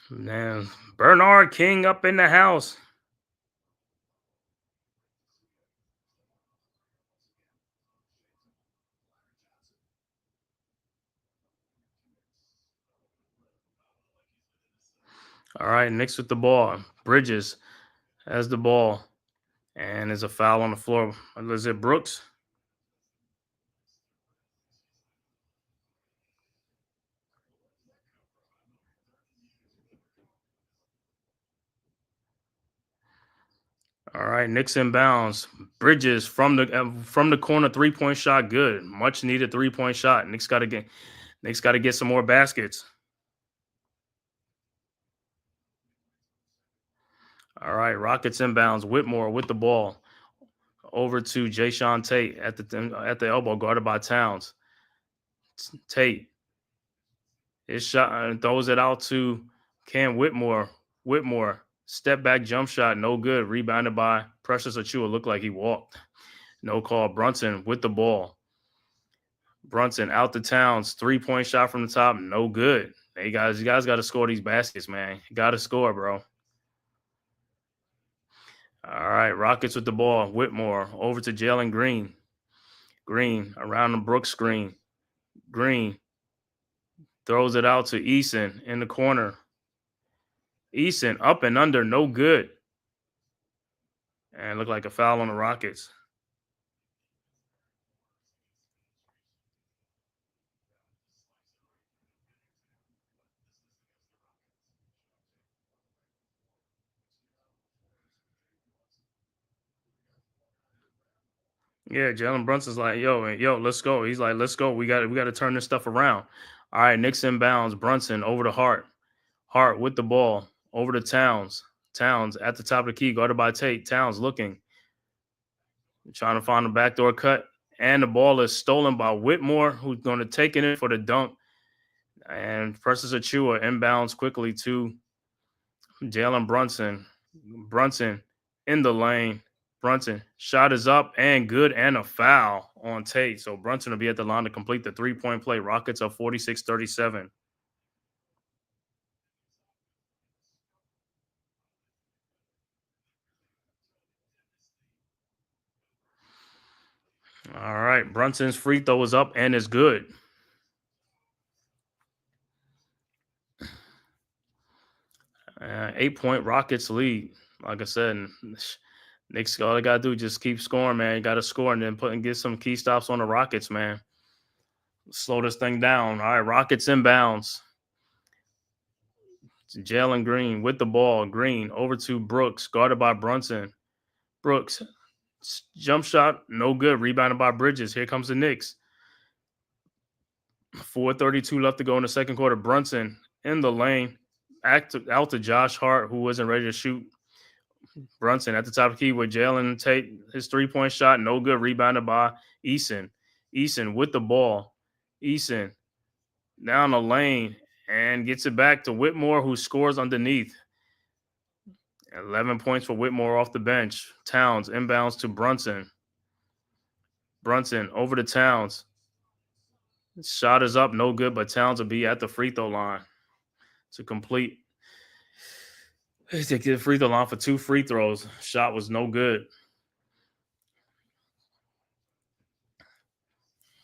Man, Bernard King up in the house. All right, Knicks with the ball. Bridges has the ball. And there's a foul on the floor. Is it Brooks? All right, Knicks inbounds. Bridges from the corner, 3-point shot, good. Much needed 3-point shot. Knicks got to get some more baskets. All right, Rockets inbounds. Whitmore with the ball over to Jayshawn Tate at the elbow, guarded by Towns. Tate, his shot throws it out to Cam Whitmore. Whitmore, step back jump shot, no good. Rebounded by Precious Achua. Looked like he walked. No call. Brunson with the ball. Brunson out to Towns. 3-point shot from the top, no good. Hey you guys got to score these baskets, man. You got to score, bro. All right, Rockets with the ball. Whitmore over to Jalen Green. Green around the Brooks screen. Green throws it out to Eason in the corner. Eason up and under, no good. And looked like a foul on the Rockets. Yeah, Jalen Brunson's like, yo, let's go. He's like, let's go. We got to turn this stuff around. All right, Knicks inbounds. Brunson over to Hart. Hart with the ball over to Towns. Towns at the top of the key, guarded by Tate. Towns looking, trying to find a backdoor cut, and the ball is stolen by Whitmore, who's going to take it in for the dunk. And Precious Achua inbounds quickly to Jalen Brunson. Brunson in the lane. Brunson shot is up and good, and a foul on Tate. So Brunson will be at the line to complete the 3-point play. Rockets up 46-37. All right, Brunson's free throw is up and is good. Uh, 8-point Rockets lead. Like I said, Knicks, all they got to do is just keep scoring, man. You got to score and then get some key stops on the Rockets, man. Slow this thing down. All right, Rockets inbounds. Jalen Green with the ball. Green over to Brooks, guarded by Brunson. Brooks, jump shot, no good. Rebounded by Bridges. Here comes the Knicks. 4:32 left to go in the second quarter. Brunson in the lane. Out to Josh Hart, who wasn't ready to shoot. Brunson at the top of the key with Jalen Tate. His 3-point shot, no good. Rebounded by Eason. Eason with the ball. Eason down the lane and gets it back to Whitmore, who scores underneath. 11 points for Whitmore off the bench. Towns inbounds to Brunson. Brunson over to Towns. Shot is up, no good, but Towns will be at the free throw line to complete. To get the free throw line for 2 free throws. Shot was no good.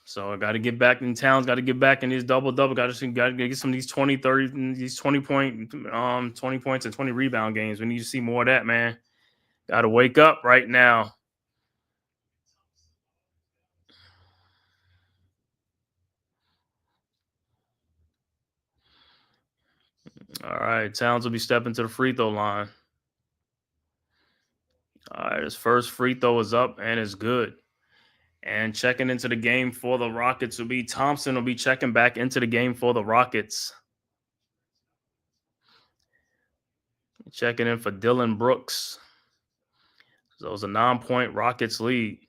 So I got to get back in Towns. Got to get back in these double-double. Got to get some of these 20, 30, these 20 points and 20 rebound games. We need to see more of that, man. Got to wake up right now. All right, Towns will be stepping to the free throw line. All right, his first free throw is up and is good. And checking into the game for the Rockets will be Thompson. Will be checking back into the game for the Rockets. Checking in for Dylan Brooks. So it was a 9-point Rockets lead.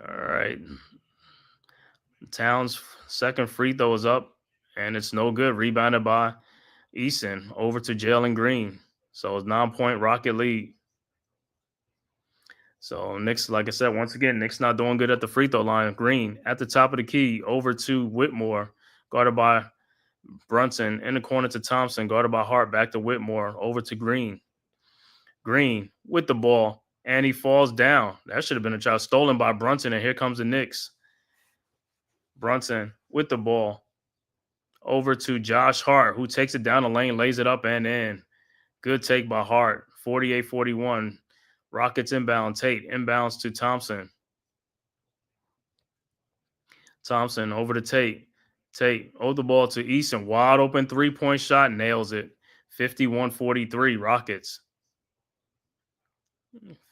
All right. Towns' second free throw is up, and it's no good. Rebounded by Eason over to Jalen Green. So it's 9-point Rocket lead. So Knicks, like I said, once again, Knicks not doing good at the free throw line. Green at the top of the key over to Whitmore, guarded by Brunson. In the corner to Thompson, guarded by Hart. Back to Whitmore, over to Green. Green with the ball, and he falls down. That should have been a shot stolen by Brunson, and here comes the Knicks. Brunson with the ball over to Josh Hart, who takes it down the lane, lays it up and in. Good take by Hart. 48-41. Rockets inbound. Tate inbounds to Thompson. Thompson over to Tate. Tate over the ball to Easton. Wide open three-point shot. Nails it. 51-43. Rockets.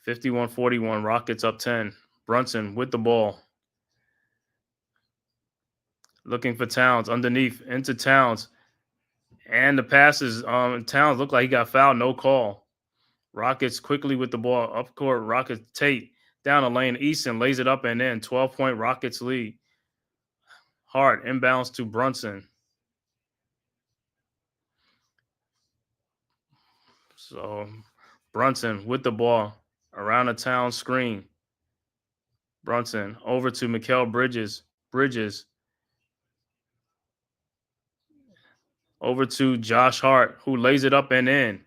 51-41. Rockets up 10. Brunson with the ball. Looking for Towns. Underneath. Into Towns. And the passes. Towns looked like he got fouled. No call. Rockets quickly with the ball. Up court. Rockets. Tate. Down the lane. Easton lays it up and in. 12-point Rockets lead. Hart inbounds to Brunson. So Brunson with the ball around the town screen. Brunson over to Mikal Bridges. Bridges over to Josh Hart, who lays it up and in.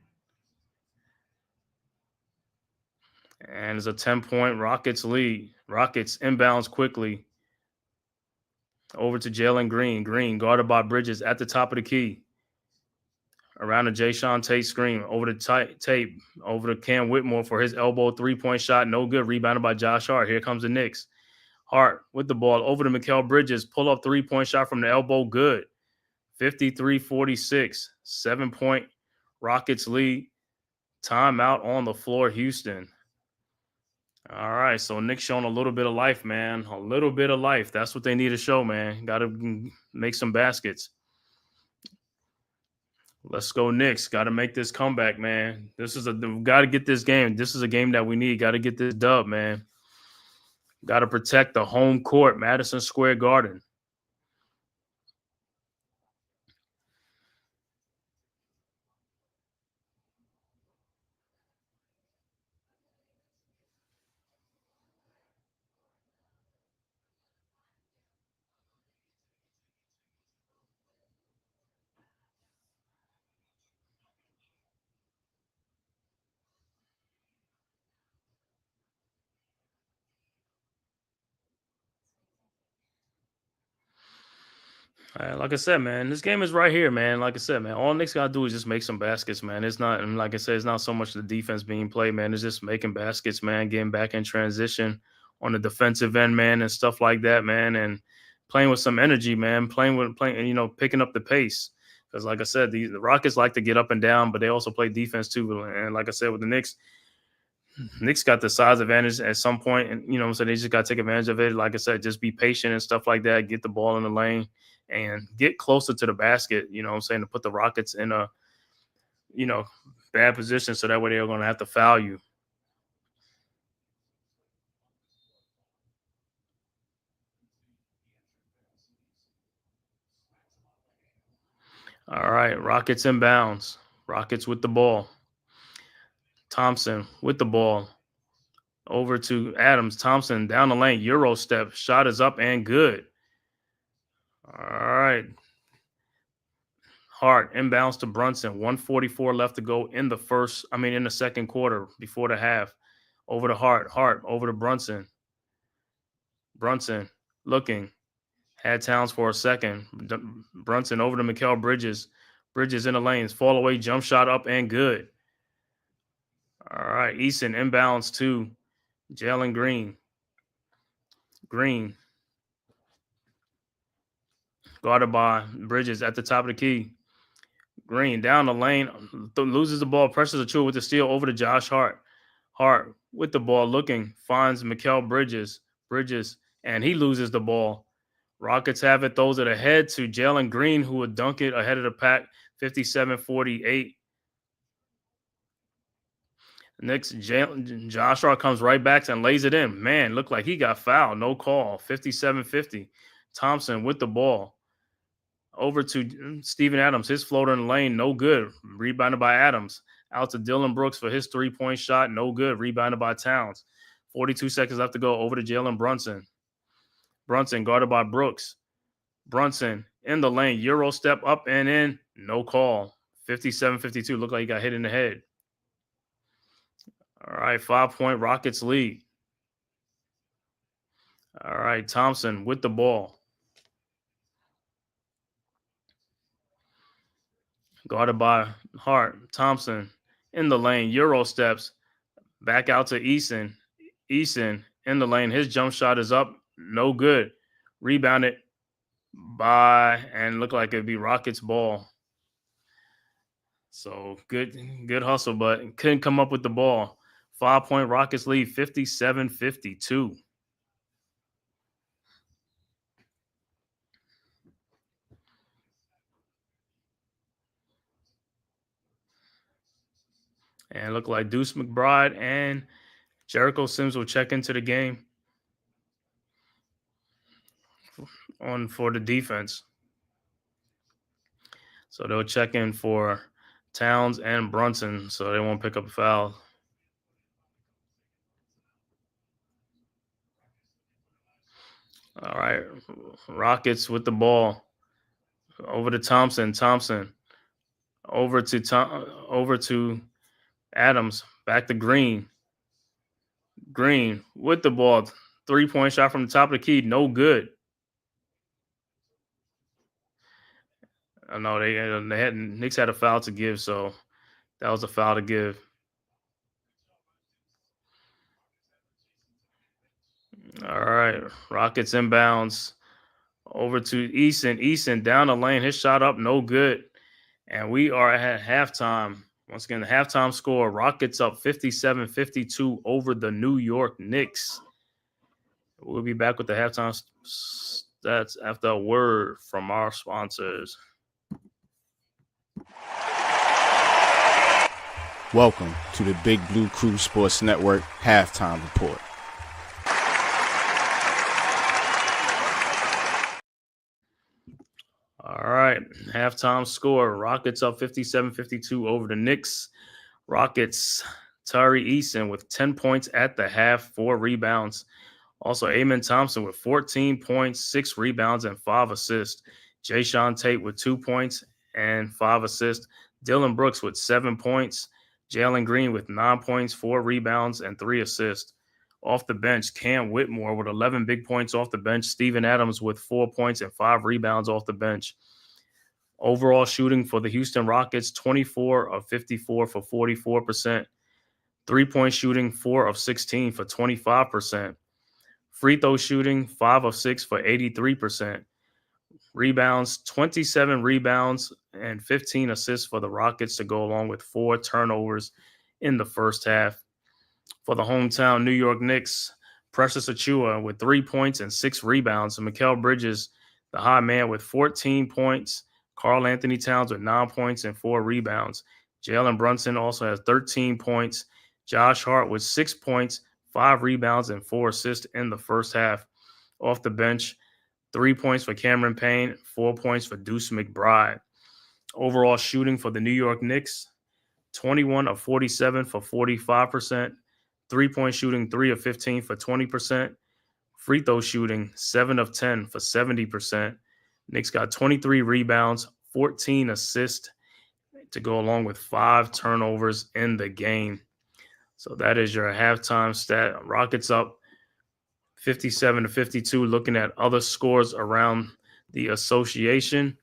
And it's a 10-point Rockets lead. Rockets inbounds quickly. Over to Jalen Green. Green guarded by Bridges at the top of the key. Around the Jayshawn Tate screen. Over to Tate. Over to Cam Whitmore for his elbow three-point shot. No good. Rebounded by Josh Hart. Here comes the Knicks. Hart with the ball. Over to Mikal Bridges. Pull-up three-point shot from the elbow. Good. 53-46. 7-point Rockets lead. Timeout on the floor, Houston. All right, so Knicks showing a little bit of life, man. A little bit of life. That's what they need to show, man. Got to make some baskets. Let's go Knicks. Got to make this comeback, man. Got to get this game. This is a game that we need. Got to get this dub, man. Got to protect the home court, Madison Square Garden. Like I said, man, this game is right here, man. Like I said, man, all Knicks got to do is just make some baskets, man. It's not, and like I said, it's not so much the defense being played, man. It's just making baskets, man, getting back in transition on the defensive end, man, and stuff like that, man, and playing with some energy, man, playing, picking up the pace. Because, like I said, the Rockets like to get up and down, but they also play defense too. And like I said, with the Knicks got the size advantage at some point, and so they just got to take advantage of it. Like I said, just be patient and stuff like that. Get the ball in the lane and get closer to the basket. To put the Rockets in a bad position, so that way they're going to have to foul you. All right, Rockets inbounds. Rockets with the ball. Thompson with the ball. Over to Adams. Thompson down the lane. Euro step. Shot is up and good. All right. Hart inbounds to Brunson. 1:44 left to go in the second quarter before the half. Over to Hart. Hart over to Brunson. Brunson looking. Had Towns for a second. Brunson over to Mikal Bridges. Bridges in the lanes. Fall away. Jump shot up and good. All right. Easton inbounds to Jalen Green. Green. Guarded by Bridges at the top of the key. Green down the lane. Loses the ball. Presses a two with the steal over to Josh Hart. Hart with the ball looking. Finds Mikal Bridges. Bridges. And he loses the ball. Rockets have it. Throws it ahead to Jalen Green, who would dunk it ahead of the pack. 57-48. Next, Josh Hart comes right back and lays it in. Man, looked like he got fouled. No call. 57-50. Thompson with the ball. Over to Steven Adams. His floater in the lane. No good. Rebounded by Adams. Out to Dylan Brooks for his three-point shot. No good. Rebounded by Towns. 42 seconds left to go. Over to Jalen Brunson. Brunson guarded by Brooks. Brunson in the lane. Euro step up and in. No call. 57-52. Looked like he got hit in the head. All right. 5-point Rockets lead. All right. Thompson with the ball. guarded by Hart. Thompson in the lane. Euro steps back out to Eason. Eason in the lane. His jump shot is up. No good. Rebounded by, and looked like it'd be Rockets ball. So good hustle, but couldn't come up with the ball. 5-point Rockets lead 57-52. And it looked like Deuce McBride and Jericho Sims will check into the game for the defense. So they'll check in for Towns and Brunson, so they won't pick up a foul. All right, Rockets with the ball. Over to Thompson. Thompson over to Adams. Back to Green. Green with the ball. 3-point shot from the top of the key. No good. I know Knicks had a foul to give, so that was a foul to give. All right, Rockets inbounds over to Eason. Eason down the lane. His shot up, no good. And we are at halftime. Once again, the halftime score, Rockets up 57-52 over the New York Knicks. We'll be back with the halftime stats after a word from our sponsors. Welcome to the Big Blue Crew Sports Network Halftime Report. All right, halftime score, Rockets up 57-52 over the Knicks. Rockets, Tari Eason with 10 points at the half, 4 rebounds. Also, Amen Thompson with 14 points, 6 rebounds, and 5 assists. Jayshawn Tate with 2 points and 5 assists. Dylan Brooks with 7 points. Jalen Green with 9 points, 4 rebounds, and 3 assists. Off the bench, Cam Whitmore with 11 big points off the bench. Steven Adams with 4 points and 5 rebounds off the bench. Overall shooting for the Houston Rockets, 24 of 54 for 44%. 3-point shooting, 4 of 16 for 25%. Free throw shooting, 5 of 6 for 83%. Rebounds, 27 rebounds and 15 assists for the Rockets to go along with 4 turnovers in the first half. For the hometown New York Knicks, Precious Achiuwa with 3 points and 6 rebounds. And Mikal Bridges, the high man, with 14 points. Karl Anthony Towns with 9 points and 4 rebounds. Jalen Brunson also has 13 points. Josh Hart with 6 points, 5 rebounds, and 4 assists in the first half. Off the bench, 3 points for Cameron Payne, 4 points for Deuce McBride. Overall shooting for the New York Knicks, 21 of 47 for 45%. 3-point shooting, 3 of 15 for 20%. Free throw shooting, 7 of 10 for 70%. Knicks got 23 rebounds, 14 assists to go along with 5 turnovers in the game. So that is your halftime stat. Rockets up 57-52. Looking at other scores around the association.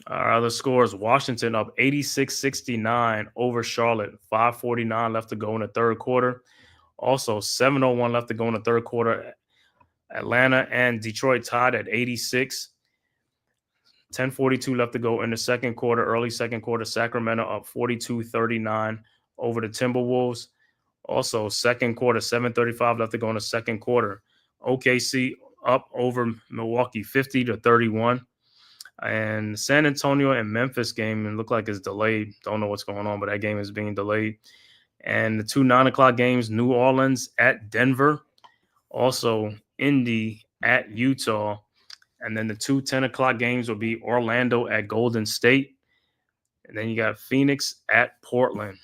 Our other scores, Washington up 86-69 over Charlotte. 5:49 left to go in the third quarter. Also, 7:01 left to go in the third quarter. Atlanta and Detroit tied at 86. 10:42 left to go in the second quarter. Early second quarter, Sacramento up 42-39 over the Timberwolves. Also, second quarter, 7:35 left to go in the second quarter. OKC up over Milwaukee 50-31. And San Antonio and Memphis game, it looked like it's delayed. Don't know what's going on, but that game is being delayed. And the 2 9:00 games, New Orleans at Denver. Also, Indy at Utah. And then the 2 10:00 games will be Orlando at Golden State. And then you got Phoenix at Portland.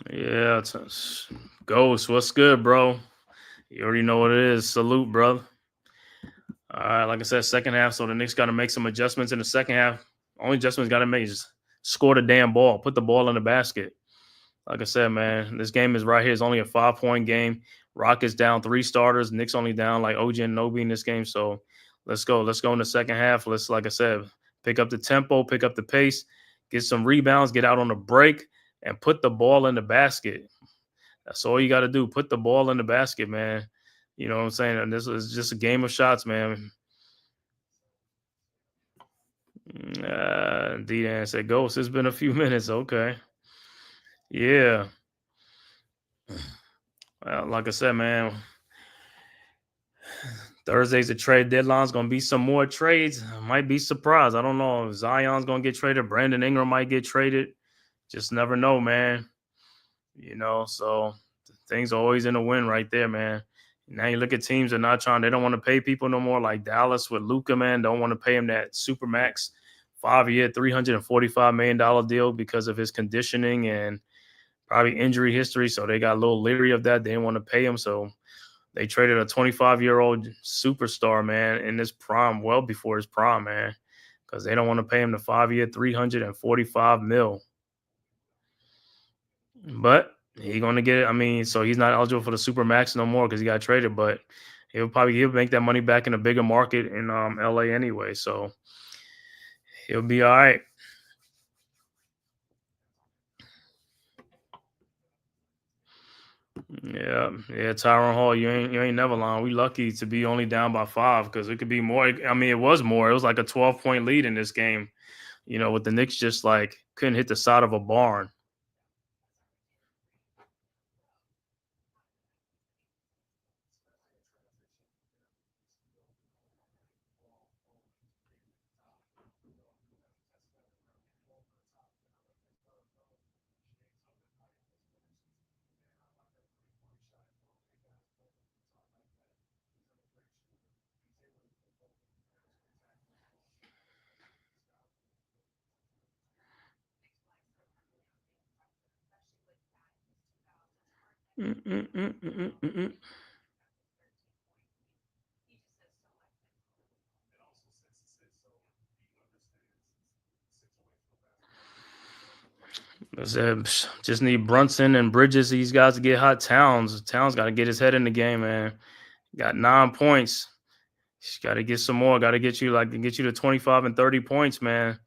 Yeah, it's Ghost. What's good, bro? You already know what it is. Salute, brother. All right, like I said, second half, so the Knicks got to make some adjustments in the second half. Only adjustments got to make is score the damn ball. Put the ball in the basket. Like I said, man, this game is right here. It's only a 5-point game. Rockets down 3 starters. Knicks only down like OG and Nobi in this game. So let's go. Let's go in the second half. Let's, like I said, pick up the tempo, pick up the pace, get some rebounds, get out on the break, and put the ball in the basket. That's all you got to do. Put the ball in the basket, man. You know what I'm saying? And this is just a game of shots, man. D-Dan said, Ghost, it's been a few minutes. Okay. Yeah. Well, like I said, man, Thursday's a trade deadline. It's going to be some more trades. I might be surprised. I don't know if Zion's going to get traded. Brandon Ingram might get traded. Just never know, man. You know, so things are always in the wind right there, man. Now you look at teams that are not trying. They don't want to pay people no more, like Dallas with Luka, man. Don't want to pay him that Supermax 5-year, $345 million deal because of his conditioning and probably injury history. So they got a little leery of that. They didn't want to pay him. So they traded a 25-year-old superstar, man, in his prime, well before his prime, man, because they don't want to pay him the 5-year, $345 million. But he's going to get it. I mean, so he's not eligible for the Supermax no more because he got traded, but he'll make that money back in a bigger market in LA anyway. So he'll be all right. Yeah, Tyron Hall, you ain't never lying. We lucky to be only down by 5 because it could be more. I mean, it was more. It was like a 12-point lead in this game, you know, with the Knicks just like couldn't hit the side of a barn. Just need Brunson and Bridges. These guys to get hot. Towns got to get his head in the game, man. Got 9 points. He's got to get some more. Got to get you to 25 and 30 points, man.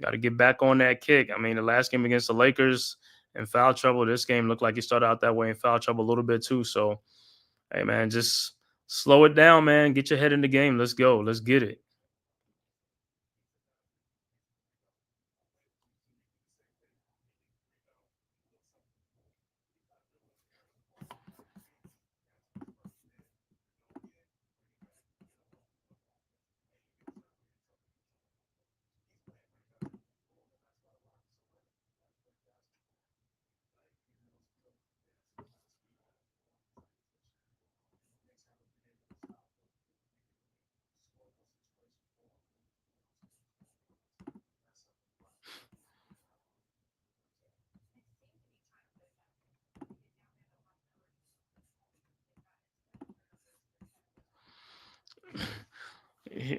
Got to get back on that kick. I mean, the last game against the Lakers in foul trouble. This game looked like he started out that way in foul trouble a little bit too. So, hey, man, just slow it down, man. Get your head in the game. Let's go. Let's get it.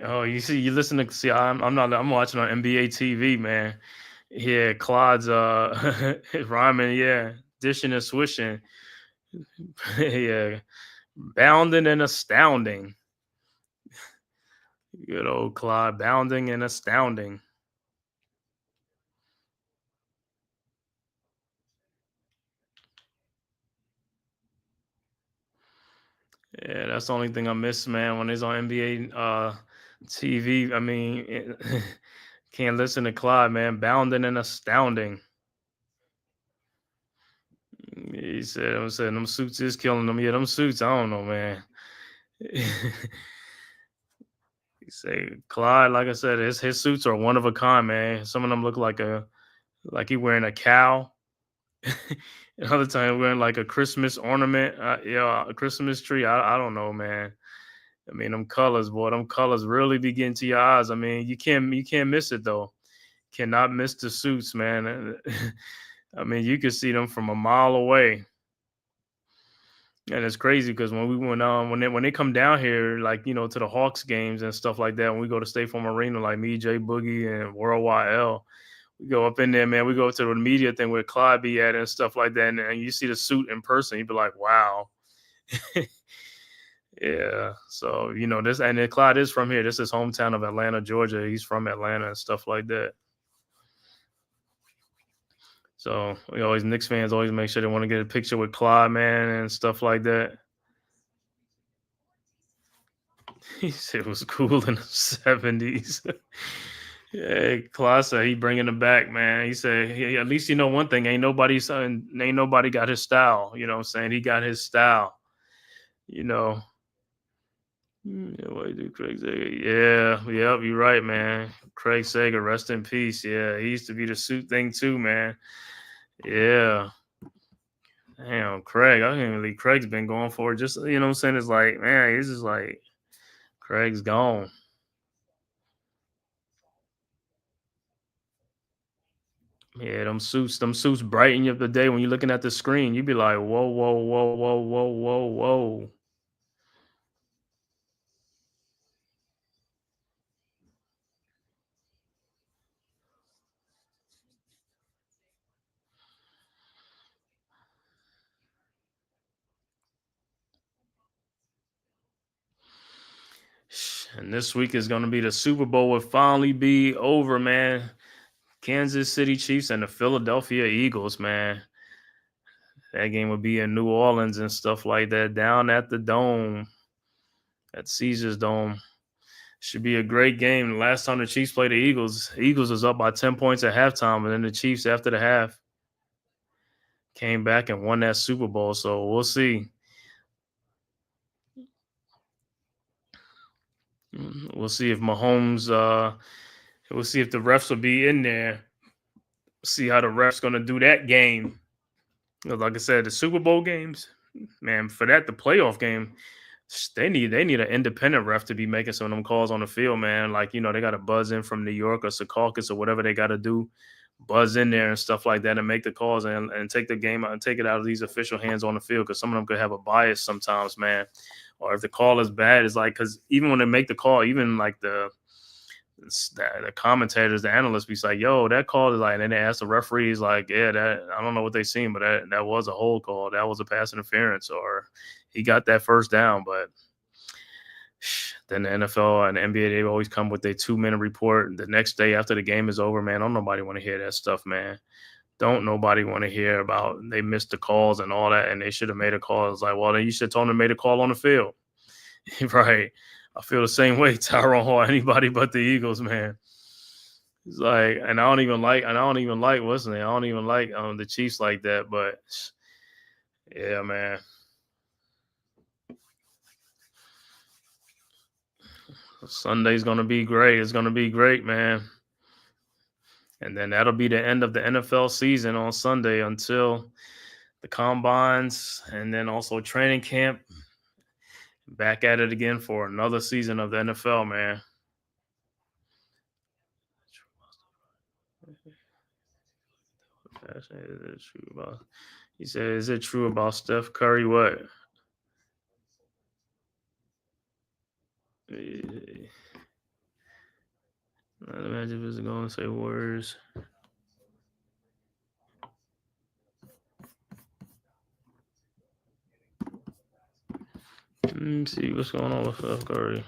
Oh, you listen to see. I'm watching on NBA TV, man. Yeah, Claude's rhyming, yeah, dishing and swishing, yeah, bounding and astounding. Good old Claude, bounding and astounding. Yeah, that's the only thing I miss, man. When it's on NBA TV, I mean, can't listen to Clyde, man. Bounding and astounding. He said, "I'm saying them suits is killing them." Yeah, them suits. I don't know, man. He say Clyde, like I said, his suits are one of a kind, man. Some of them look like he wearing a cow. Another time wearing like a Christmas ornament, a Christmas tree. I don't know, man. I mean, them colors, boy, them colors really be getting to your eyes. I mean, you can't miss it though. Cannot miss the suits, man. I mean, you can see them from a mile away. And it's crazy because when we went when they come down here, like, you know, to the Hawks games and stuff like that, when we go to State Farm Arena, like me, Jay Boogie, and Worldwide L, we go up in there, man. We go to the media thing where Clyde be at and stuff like that, and you see the suit in person, you'd be like, wow. Yeah. So, this, and then Clyde is from here. This is hometown of Atlanta, Georgia. He's from Atlanta and stuff like that. So Knicks fans always make sure they want to get a picture with Clyde, man, and stuff like that. He said it was cool in the 70s. Yeah, Clyde said he bringing it back, man. He said, at least one thing, ain't nobody got his style. You know what I'm saying? He got his style. Yeah, what do Craig Sager? Yeah, yep, you're right, man. Craig Sager, rest in peace. Yeah, he used to be the suit thing too, man. Yeah. Damn, Craig. I can't believe Craig's been going for it. Just, what I'm saying? It's like, man, he's just like, Craig's gone. Yeah, them suits brighten you up the day when you're looking at the screen. You be like, whoa, whoa, whoa, whoa, whoa, whoa, whoa. And this week is going to be the Super Bowl will finally be over, man. Kansas City Chiefs and the Philadelphia Eagles, man. That game will be in New Orleans and stuff like that, down at the Dome, at Caesars Dome. Should be a great game. The last time the Chiefs played the Eagles was up by 10 points at halftime, and then the Chiefs, after the half, came back and won that Super Bowl. So we'll see. We'll see if Mahomes, we'll see if the refs will be in there. See how the refs going to do that game. Like I said, the Super Bowl games, man, for that, the playoff game, they need an independent ref to be making some of them calls on the field, man. Like, they got to buzz in from New York or Secaucus or whatever they got to do, buzz in there and stuff like that and make the calls and take the game out and take it out of these official hands on the field, because some of them could have a bias sometimes, man. Or if the call is bad, it's like, because even when they make the call, even like the commentators, the analysts be like, yo, that call is like, and then they ask the referees like, yeah, that, I don't know what they seen, but that was a hold call. That was a pass interference, or he got that first down. But then the NFL and the NBA, they always come with their 2-minute report the next day after the game is over, man. Don't nobody want to hear that stuff, man. Don't nobody want to hear about they missed the calls and all that, and they should have made a call. It's like, well, then you should have told them to make a call on the field. Right. I feel the same way, Tyrone Hall, anybody but the Eagles, man. It's like, and I don't even like what's the name? I don't even like the Chiefs like that, but yeah, man. Sunday's gonna be great. It's gonna be great, man. And then that'll be the end of the NFL season on Sunday until the combines, and then also training camp. Back at it again for another season of the NFL, man. He said, is it true about Steph Curry? What? I'd imagine if it's going to say words. Let me see what's going on with Steph Curry.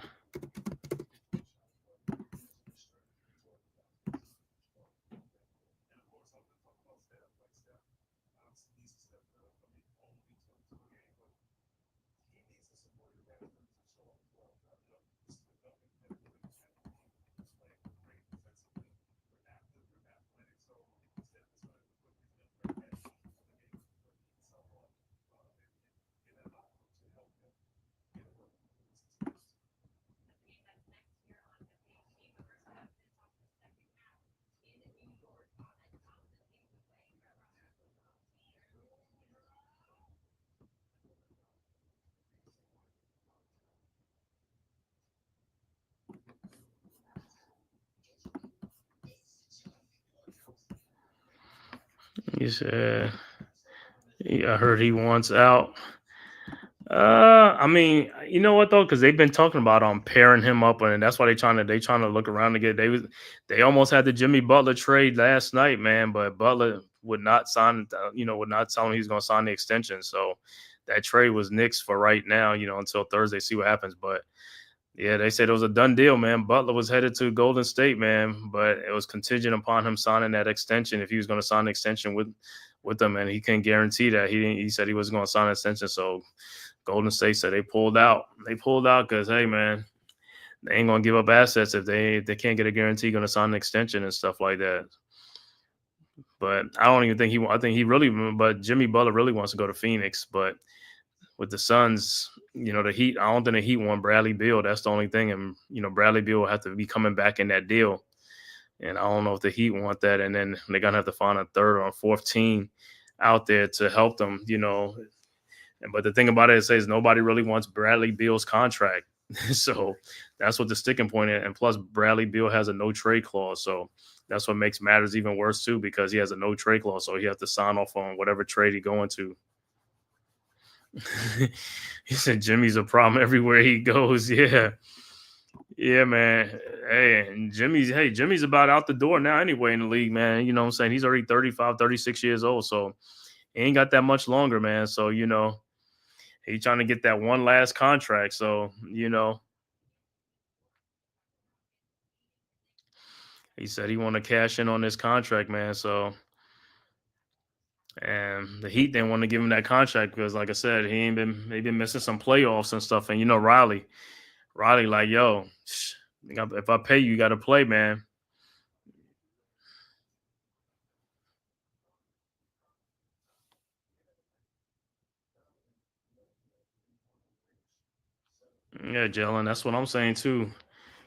He said, I heard he wants out. I mean, you know what though? Because they've been talking about pairing him up, and that's why they trying to look around to get. They almost had the Jimmy Butler trade last night, man, but Butler would not sign. Would not tell him he's going to sign the extension. So that trade was Knicks for right now, until Thursday, see what happens. But yeah, they said it was a done deal, man. Butler was headed to Golden State, man, but it was contingent upon him signing that extension. If he was going to sign an extension with them, and he couldn't guarantee that. He said he wasn't going to sign an extension. So Golden State said they pulled out. They pulled out because, hey, man, they ain't going to give up assets if they can't get a guarantee going to sign an extension and stuff like that. But I don't even think but Jimmy Butler really wants to go to Phoenix. But with the Suns, the Heat, I don't think the Heat want Bradley Beal. That's the only thing. And, Bradley Beal will have to be coming back in that deal. And I don't know if the Heat want that. And then they're going to have to find a third or a fourth team out there to help them, But the thing about it is nobody really wants Bradley Beal's contract. So that's what the sticking point is. And plus, Bradley Beal has a no trade clause. So that's what makes matters even worse, too, because he has a no trade clause. So he has to sign off on whatever trade he's going to. He said Jimmy's a problem everywhere he goes. Yeah, man. Hey, Jimmy's about out the door now anyway in the league, man. You know what I'm saying? He's already 35, 36 years old, so he ain't got that much longer, man. So, he's trying to get that one last contract. So, he said he want to cash in on this contract, man. So, and the Heat didn't want to give him that contract because, like I said, they've been missing some playoffs and stuff. And Riley, like, yo, if I pay you, you got to play, man. Yeah, Jalen, that's what I'm saying too.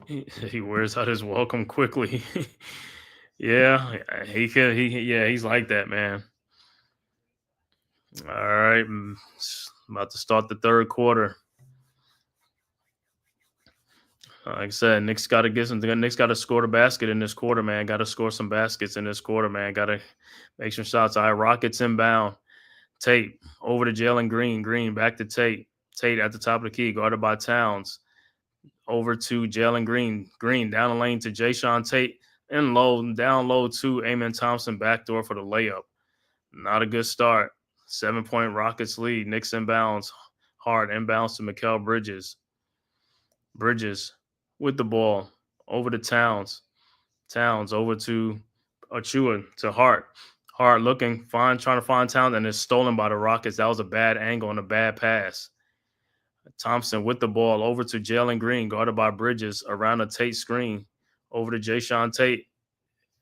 He wears out his welcome quickly. Yeah, he's like that, man. All right, about to start the third quarter. Like I said, Knicks got to score the basket in this quarter, man. Got to score some baskets in this quarter, man. Got to make some shots. All right, Rockets inbound. Tate over to Jalen Green. Green back to Tate. Tate at the top of the key, guarded by Towns. Over to Jalen Green. Green down the lane to Jayshawn Tate. And down low to Amen Thompson. Backdoor for the layup. Not a good start. 7-point Rockets lead. Knicks inbounds. Hard inbounds to Mikal Bridges. Bridges with the ball. Over to Towns. Towns over to Achua to Hart. Hart looking fine, trying to find Towns, and it's stolen by the Rockets. That was a bad angle and a bad pass. Thompson with the ball over to Jalen Green, guarded by Bridges around a Tate screen. Over to Jayshawn Tate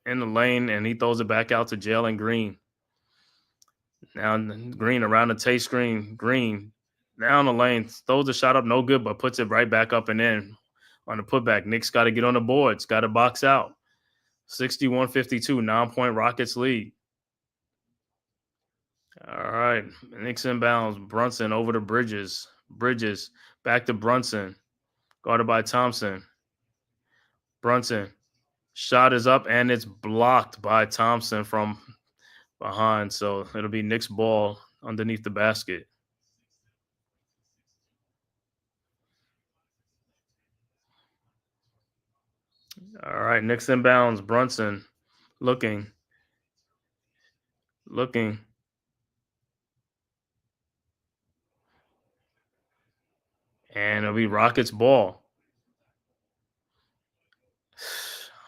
in the lane, and he throws it back out to Jalen Green. Now Green around the Tate screen. Green down the lane, throws the shot up, no good, but puts it right back up and in on the putback. Knicks got to get on the boards, got to box out. 61-52, 9-point Rockets lead. All right, Knicks inbounds. Brunson over to Bridges. Bridges back to Brunson, guarded by Thompson. Brunson, shot is up, and it's blocked by Thompson from behind. So it'll be Knicks ball underneath the basket. All right, Knicks inbounds. Brunson looking. And it'll be Rockets ball.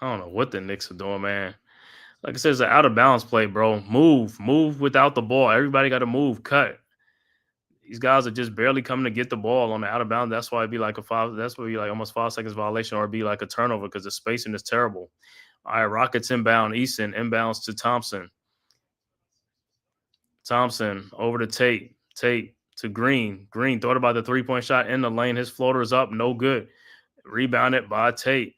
I don't know what the Knicks are doing, man. Like I said, it's an out of bounds play, bro. Move without the ball. Everybody got to move, cut. These guys are just barely coming to get the ball on the out of bounds. That's why it'd be like almost 5 seconds violation, or it'd be like a turnover because the spacing is terrible. All right, Rockets inbound. Easton inbounds to Thompson. Thompson over to Tate. Tate to Green. Green thought about the 3-point shot in the lane. His floater is up, no good. Rebounded by Tate.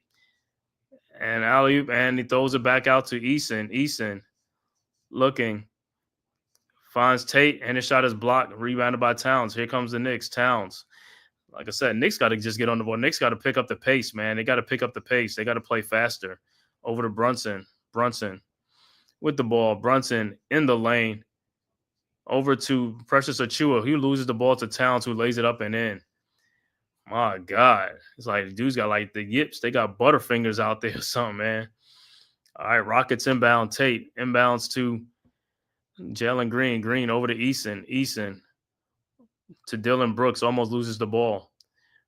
And alley-oop, and he throws it back out to Easton. Easton looking. Finds Tate, and his shot is blocked. Rebounded by Towns. Here comes the Knicks. Towns. Like I said, Knicks got to just get on the board. Knicks got to pick up the pace, man. They got to pick up the pace. They got to play faster. Over to Brunson. Brunson with the ball. Brunson in the lane. Over to Precious Achua. He loses the ball to Towns, who lays it up and in. My God. It's like the dude's got like the yips. They got butterfingers out there or something, man. All right, Rockets inbound. Tate inbounds to Jalen Green. Green over to Easton. Easton to Dylan Brooks, almost loses the ball.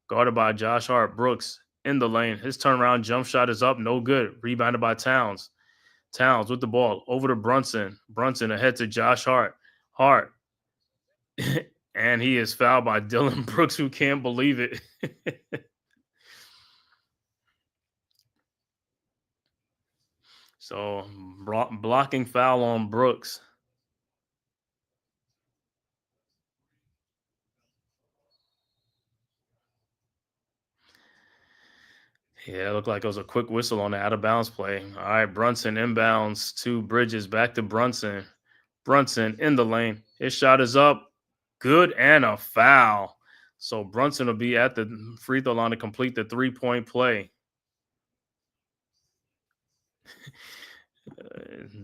Guarded by Josh Hart. Brooks in the lane. His turnaround jump shot is up. No good. Rebounded by Towns. Towns with the ball. Over to Brunson. Brunson ahead to Josh Hart. Hart. And he is fouled by Dylan Brooks, who can't believe it. So, blocking foul on Brooks. Yeah, it looked like it was a quick whistle on the out of bounds play. All right, Brunson inbounds to Bridges, back to Brunson. Brunson in the lane. His shot is up. Good, and a foul. So Brunson will be at the free throw line to complete the 3-point play.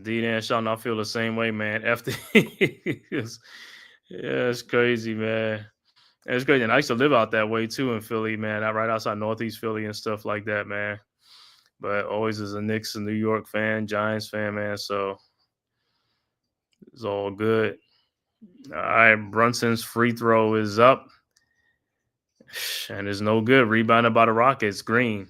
D-Dan shall not feel the same way, man. After yeah, it's crazy, man. It's crazy. And I used to live out that way too in Philly, man. Right outside Northeast Philly and stuff like that, man. But always as a Knicks and New York fan, Giants fan, man. So it's all good. All right, Brunson's free throw is up. And it's no good. Rebounded by the Rockets. Green.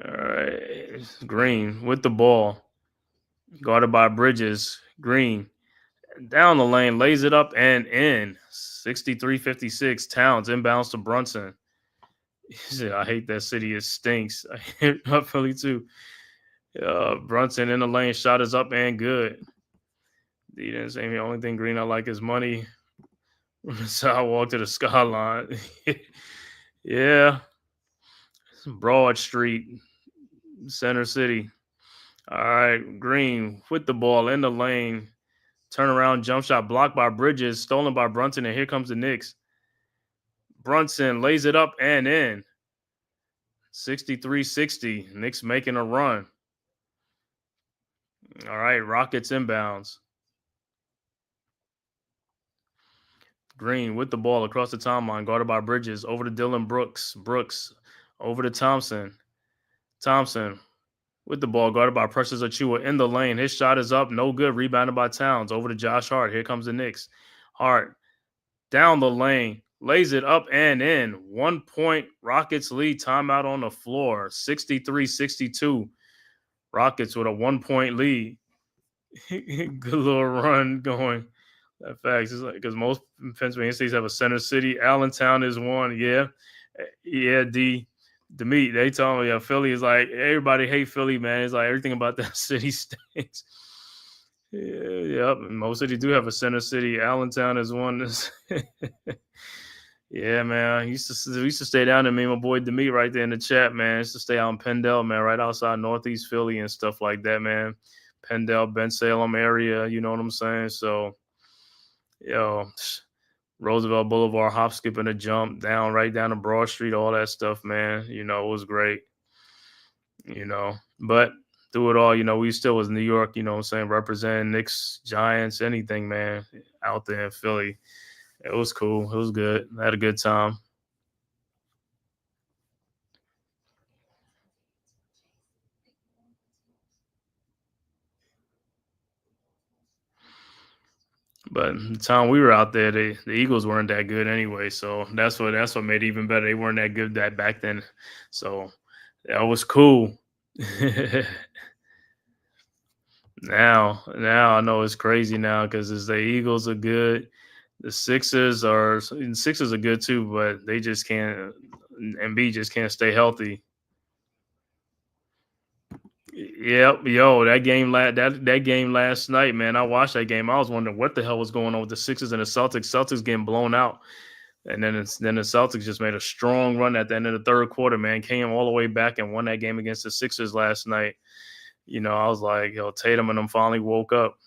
All right. Green with the ball. Guarded by Bridges. Green. Down the lane. Lays it up and in. 63-56. Towns inbounds to Brunson. He said, I hate that city. It stinks. I hate Philly too. Brunson in the lane. Shot is up and good. He didn't say the only thing Green I like is money. Sidewalk to the skyline. Yeah. Broad Street, Center City. All right. Green with the ball in the lane. Turnaround jump shot blocked by Bridges, stolen by Brunson, and here comes the Knicks. Brunson lays it up and in. 63-60. Knicks making a run. All right. Rockets inbounds. Green with the ball across the timeline, guarded by Bridges. Over to Dylan Brooks. Brooks over to Thompson. Thompson with the ball, guarded by Precious Achiuwa in the lane. His shot is up. No good. Rebounded by Towns. Over to Josh Hart. Here comes the Knicks. Hart down the lane. Lays it up and in. 1 point. Rockets lead. Timeout on the floor. 63-62. Rockets with a 1 point lead. Good little run going. That facts is like because most Pennsylvania cities have a center city. Allentown is one. Yeah. Demeet, they told me, yeah, Philly is like everybody hate Philly, man. It's like everything about that city stinks. Yep. Most cities do have a center city. Allentown is one. Yeah, man. We used to stay down there. Me and my boy Demeet right there in the chat, man. Used to stay out in Pendle, man, right outside Northeast Philly and stuff like that, man. Pendle, Bensalem area, you know what I'm saying? So, Roosevelt Boulevard, hop, skip, and a jump down right down to Broad Street, all that stuff, man. It was great. But through it all, we still was New York, you know what I'm saying, representing Knicks, Giants, anything, man, out there in Philly. It was cool. It was good. I had a good time. But the time we were out there, the Eagles weren't that good anyway. So that's what made it even better. They weren't that good back then. So that was cool. Now I know it's crazy now because the Eagles are good. The Sixers are good too, but they just can't. Embiid just can't stay healthy. Yep, that game last night, man. I watched that game. I was wondering what the hell was going on with the Sixers and the Celtics. Celtics getting blown out, and then the Celtics just made a strong run at the end of the third quarter. Man, came all the way back and won that game against the Sixers last night. I was like, Tatum and them finally woke up.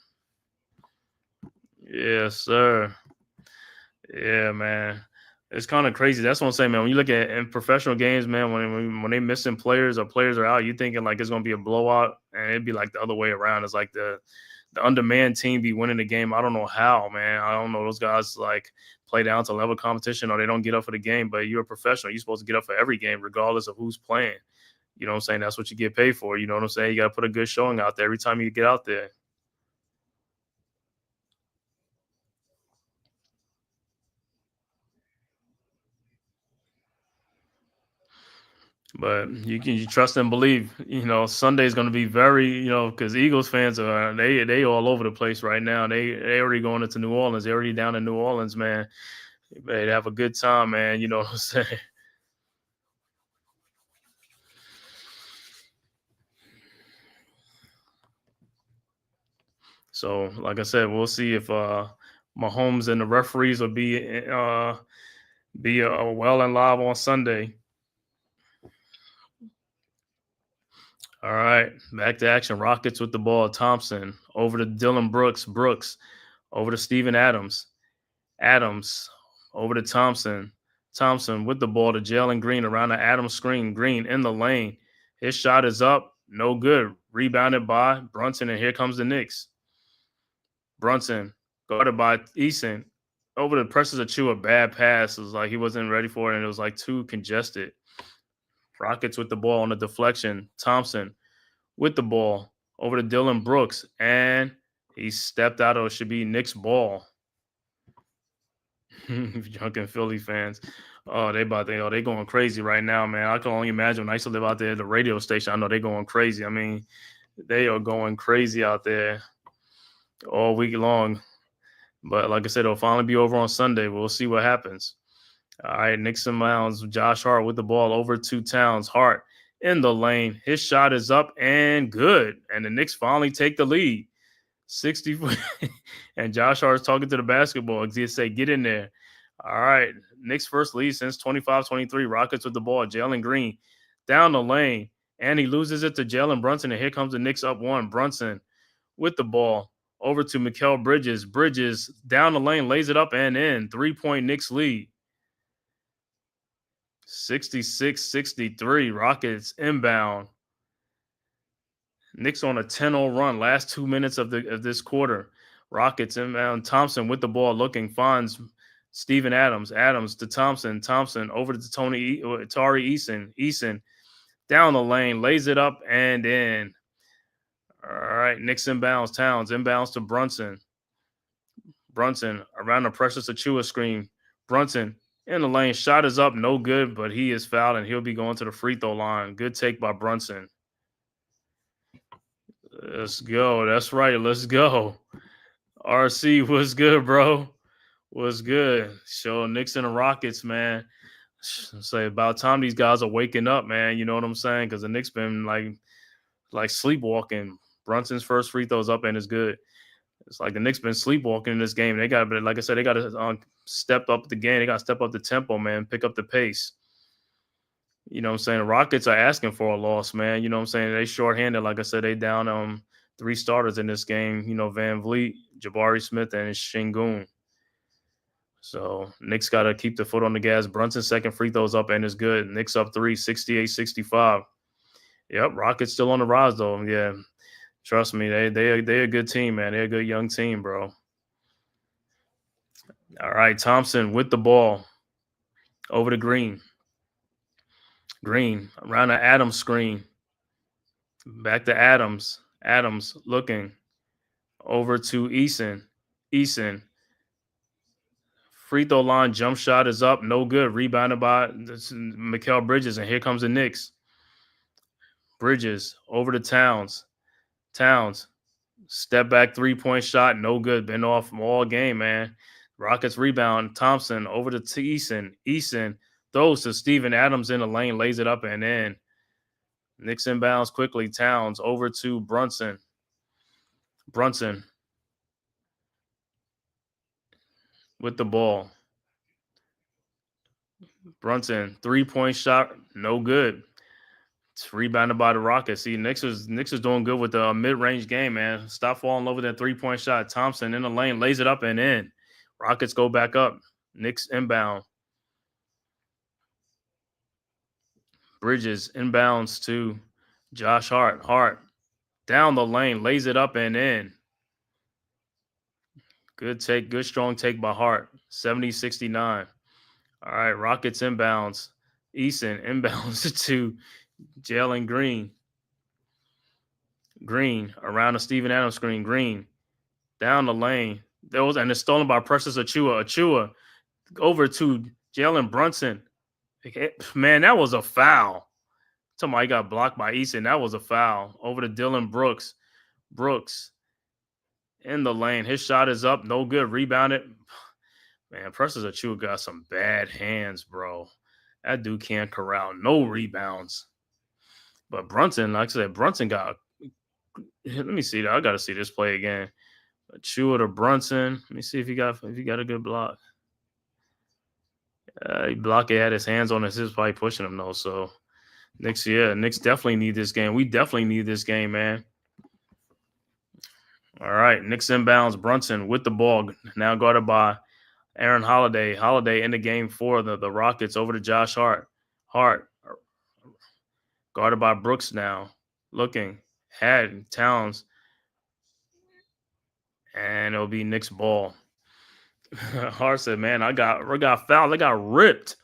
Yes, sir. Yeah, man. It's kind of crazy. That's what I'm saying, man. When you look at in professional games, man, when they missing players or players are out, you thinking like it's gonna be a blowout, and it'd be like the other way around. It's like the undermanned team be winning the game. I don't know how, man. I don't know those guys like play down to level competition or they don't get up for the game. But you're a professional. You're supposed to get up for every game, regardless of who's playing. You know what I'm saying? That's what you get paid for. You know what I'm saying? You got to put a good showing out there every time you get out there. But you trust and believe. Sunday's going to be very, because Eagles fans are they all over the place right now. They already going into New Orleans. They're already down in New Orleans, man. They have a good time, man. You know what I'm saying? So, like I said, we'll see if Mahomes and the referees will be well and live on Sunday. All right, back to action. Rockets with the ball. Thompson over to Dylan Brooks. Brooks over to Steven Adams. Adams over to Thompson. Thompson with the ball to Jalen Green around the Adams screen. Green in the lane. His shot is up. No good. Rebounded by Brunson, and here comes the Knicks. Brunson guarded by Eason. Over the Precious Achua, bad pass. It was like he wasn't ready for it, and it was like too congested. Rockets with the ball on the deflection. Thompson with the ball over to Dylan Brooks, and he stepped out of it. Should be Knicks ball. Drunken Philly fans. Oh, they going crazy right now, man. I can only imagine when I used to live out there at the radio station. I know they're going crazy. I mean, they are going crazy out there all week long. But like I said, it'll finally be over on Sunday. We'll see what happens. All right, Knicks and Mounds. Josh Hart with the ball over to Towns. Hart in the lane. His shot is up and good. And the Knicks finally take the lead. 60. And Josh Hart is talking to the basketball. He say, get in there. All right. Knicks first lead since 25-23. Rockets with the ball. Jalen Green down the lane. And he loses it to Jalen Brunson. And here comes the Knicks up one. Brunson with the ball over to Mikal Bridges. Bridges down the lane, lays it up and in. 3-point Knicks lead. 66-63. Rockets inbound. Knicks on a 10-0 run. Last 2 minutes of this quarter. Rockets inbound. Thompson with the ball looking. Finds Steven Adams. Adams to Thompson. Thompson over to Tari Eason. Eason down the lane. Lays it up and in. All right. Knicks inbounds. Towns inbounds to Brunson. Brunson around the Precious Achua screen. Brunson in the lane. Shot is up. No good, but he is fouled, and he'll be going to the free throw line. Good take by Brunson. Let's go. That's right. Let's go. RC, what's good, bro? What's good? Show Knicks and the Rockets, man. Say about time these guys are waking up, man. You know what I'm saying? Because the Knicks been like sleepwalking. Brunson's first free throws up and is good. It's like the Knicks been sleepwalking in this game. They got, like I said, they got to step up the game. They got to step up the tempo, man. Pick up the pace. You know what I'm saying? The Rockets are asking for a loss, man. You know what I'm saying? They shorthanded. Like I said, they down 3 starters in this game. You know, Van Vliet, Jabari Smith, and Şengün. So Knicks got to keep the foot on the gas. Brunson's second free throws up and is good. Knicks up 3, 68-65. Yep, Rockets still on the rise, though. Yeah, trust me, they're a good team, man. They're a good young team, bro. All right, Thompson with the ball over to Green. Green around the Adams screen. Back to Adams. Adams looking over to Eason. Eason. Free throw line jump shot is up. No good. Rebounded by Mikal Bridges. And here comes the Knicks. Bridges over to Towns. Towns. Step back 3-point shot. No good. Been off all game, man. Rockets rebound. Thompson over to Eason. Eason throws to Steven Adams in the lane, lays it up and in. Knicks inbounds quickly. Towns over to Brunson. Brunson with the ball. Brunson, 3-point shot, no good. It's rebounded by the Rockets. See, Knicks is doing good with the mid-range game, man. Stop falling in love with that 3-point shot. Thompson in the lane, lays it up and in. Rockets go back up. Knicks inbound. Bridges inbounds to Josh Hart. Hart down the lane, lays it up and in. Good take, good strong take by Hart. 70-69. All right, Rockets inbounds. Eason inbounds to Jalen Green. Green around the Steven Adams screen. Green down the lane. And it's stolen by Precious Achua. Achua over to Jalen Brunson. Man, that was a foul. Somebody got blocked by Eason. That was a foul. Over to Dylan Brooks. Brooks in the lane. His shot is up. No good. Rebounded. Man, Precious Achiuwa got some bad hands, bro. That dude can't corral no rebounds. But Brunson, like I said, Brunson got. Let me see that. I got to see this play again. Achiuwa to Brunson. Let me see if he got a good block. He blocked it. Had his hands on his hips, probably pushing him though. So Knicks definitely need this game. We definitely need this game, man. All right, Knicks inbounds. Brunson with the ball, now guarded by Aaron Holiday. Holiday in the game for the Rockets. Over to Josh Hart. Hart guarded by Brooks now. Looking. Had Towns. And it'll be Knicks ball. Hart said, man, I got fouled. I got ripped.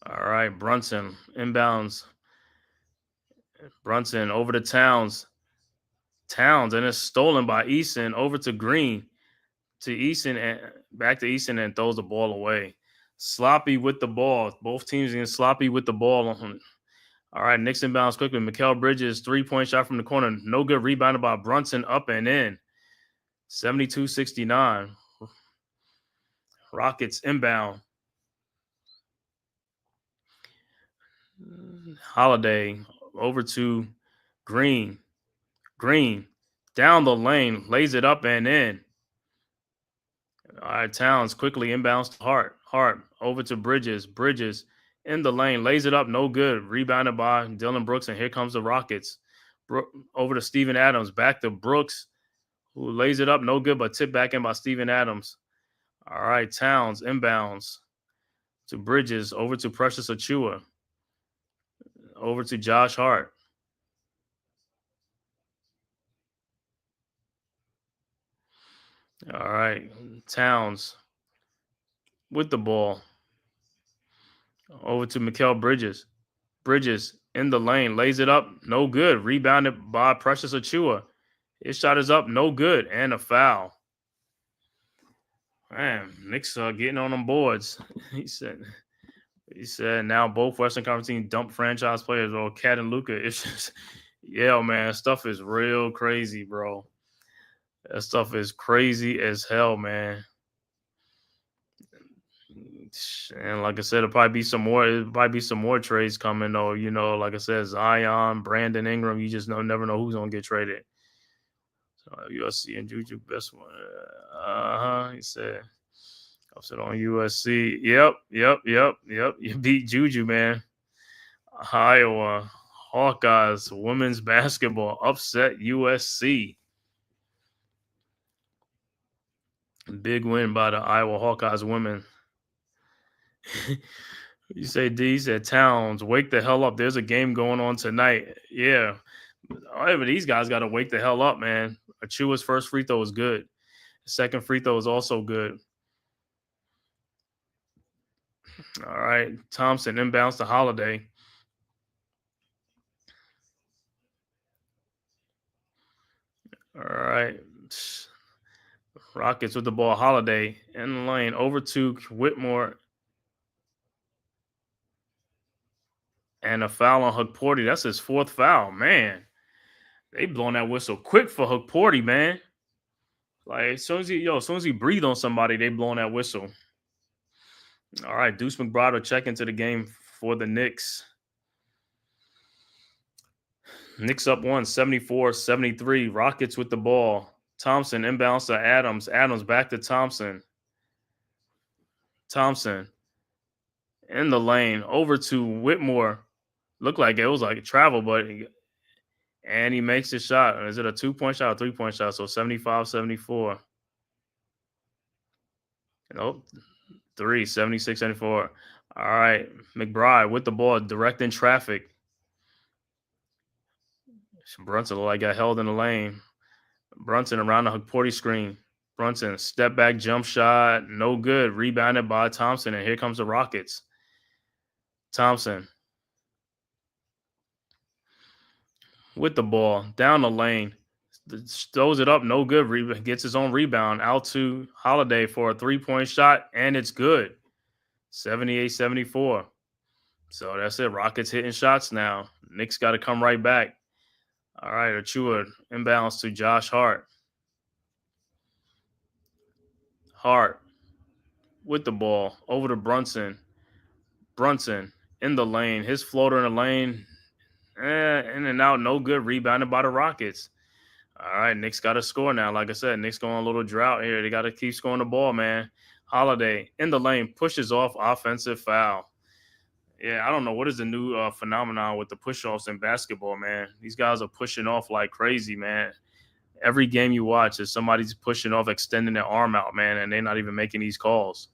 All right, Brunson inbounds. Brunson over to Towns. Towns, and it's stolen by Eason. Over to Green. To Eason and back to Eason, and throws the ball away. Sloppy with the ball. Both teams getting sloppy with the ball. All right, Knicks inbounds quickly. Mikal Bridges, 3-point shot from the corner. No good. Rebounded by Brunson, up and in. 72-69. Rockets inbound. Holiday over to Green. Green down the lane, lays it up and in. All right, Towns quickly inbounds to Hart. Hart over to Bridges. Bridges in the lane, lays it up, no good. Rebounded by Dylan Brooks, and here comes the Rockets. Over to Steven Adams. Back to Brooks, who lays it up, no good, but tipped back in by Steven Adams. All right, Towns inbounds to Bridges. Over to Precious Achiuwa. Over to Josh Hart. All right, Towns with the ball. Over to Mikal Bridges. Bridges in the lane, lays it up, no good. Rebounded by Precious Achiuwa. His shot is up, no good, and a foul. Man, Knicks getting on them boards. He said now both Western Conference teams dump franchise players, or Cat and Luka. It's just, yeah, man, stuff is real crazy, bro. That stuff is crazy as hell, man. And like I said, it'll probably be some more trades coming, though. You know, like I said, Zion, Brandon Ingram, you just never know who's gonna get traded. So USC and Juju, best one. He said, upset on USC. Yep. You beat Juju, man. Iowa Hawkeyes women's basketball upset USC. Big win by the Iowa Hawkeyes women. You say D said Towns, wake the hell up. There's a game going on tonight. Yeah. All right, but these guys got to wake the hell up, man. Achiuwa's first free throw was good. Second free throw is also good. All right. Thompson inbounds to Holiday. All right. Rockets with the ball. Holiday in the lane. Over to Whitmore. And a foul on Hukporti. That's his fourth foul. Man, they blowing that whistle quick for Hukporti, man. Like, as soon as he breathe on somebody, they blowing that whistle. All right, Deuce McBride will check into the game for the Knicks. Knicks up 74-73. Rockets with the ball. Thompson inbounds to Adams. Adams back to Thompson. Thompson in the lane. Over to Whitmore. Looked like it was like a travel, and he makes the shot. Is it a 2-point shot or 3-point shot? So 75-74. Nope. 76-74. All right. McBride with the ball, directing traffic. Brunson looked like got held in the lane. Brunson around the Hukporti screen. Brunson, step back jump shot. No good. Rebounded by Thompson, and here comes the Rockets. Thompson with the ball down the lane. throws it up, no good. Gets his own rebound out to Holiday for a 3-point shot, and it's good. 78-74. So that's it. Rockets hitting shots now. Knicks got to come right back. All right, Achua inbounds to Josh Hart. Hart with the ball over to Brunson. Brunson in the lane. His floater in the lane. In and out. No good. Rebounded by the Rockets. All right, Knicks got to score now. Like I said, Knicks going a little drought here. They got to keep scoring the ball, man. Holiday in the lane. Pushes off. Offensive foul. Yeah, I don't know. What is the new phenomenon with the push-offs in basketball, man? These guys are pushing off like crazy, man. Every game you watch is somebody's pushing off, extending their arm out, man, and they're not even making these calls.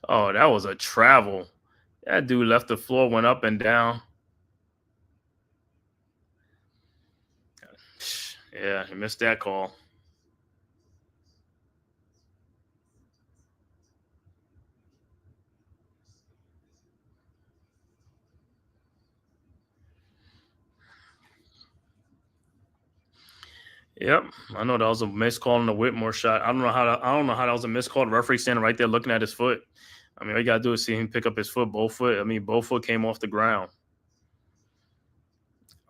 Oh, that was a travel. That dude left the floor, went up and down. Yeah, he missed that call. Yep, I know that was a missed call on the Whitmore shot. I don't know how that was a missed call. The referee standing right there looking at his foot. I mean, all you gotta do is see him pick up his foot, both foot. I mean, both foot came off the ground.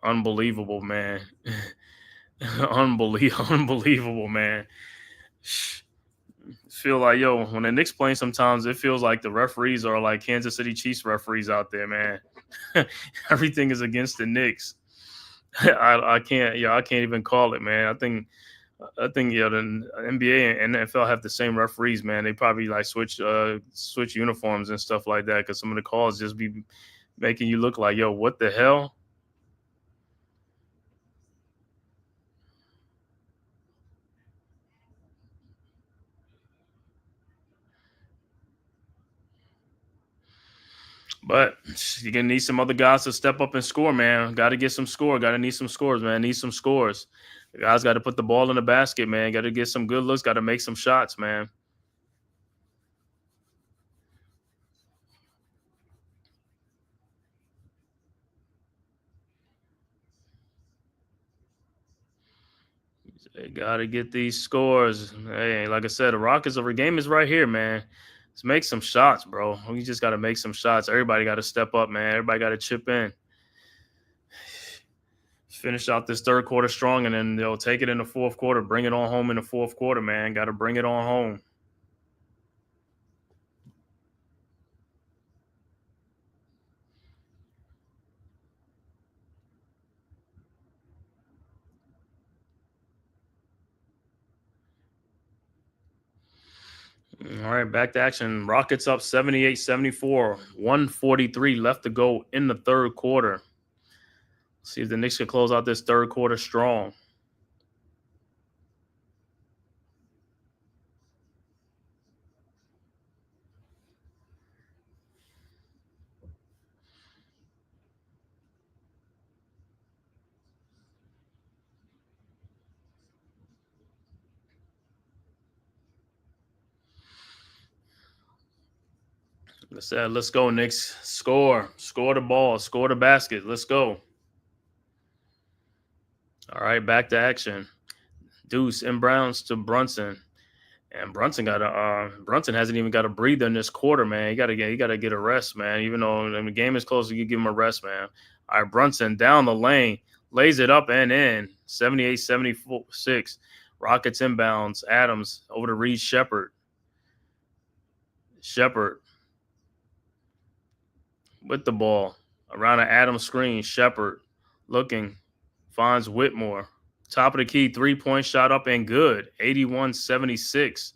Unbelievable, man. Unbelievable, man. Feel like, yo, when the Knicks playing, sometimes it feels like the referees are like Kansas City Chiefs referees out there, man. Everything is against the Knicks. I can't even call it, man. I think the NBA and NFL have the same referees, man. They probably like switch uniforms and stuff like that because some of the calls just be making you look like, yo, what the hell? But you're gonna need some other guys to step up and score, man. Got to get some score. Got to need some scores, man. Need some scores. The guys got to put the ball in the basket, man. Got to get some good looks. Got to make some shots, man. They got to get these scores. Hey, like I said, the Rockets of our game is right here, man. Let's make some shots, bro. We just got to make some shots. Everybody got to step up, man. Everybody got to chip in. Finish out this third quarter strong, and then they'll take it in the fourth quarter. Bring it on home in the fourth quarter, man. Got to bring it on home. All right, back to action. Rockets up 78-74. 1:43 left to go in the third quarter. See if the Knicks can close out this third quarter strong. Let's go, Knicks. Score the ball, score the basket. Let's go. All right, back to action. Deuce inbounds to Brunson, and Brunson hasn't even got a breather in this quarter, man. He got to get a rest, man. Even though the game is close, you give him a rest, man. All right, Brunson down the lane, lays it up and in. 78-76. Rockets inbounds. Adams over to Reed Shepherd. Shepherd with the ball around an Adams screen. Shepherd looking, finds Whitmore. Top of the key, 3-point shot up and good. 81-76.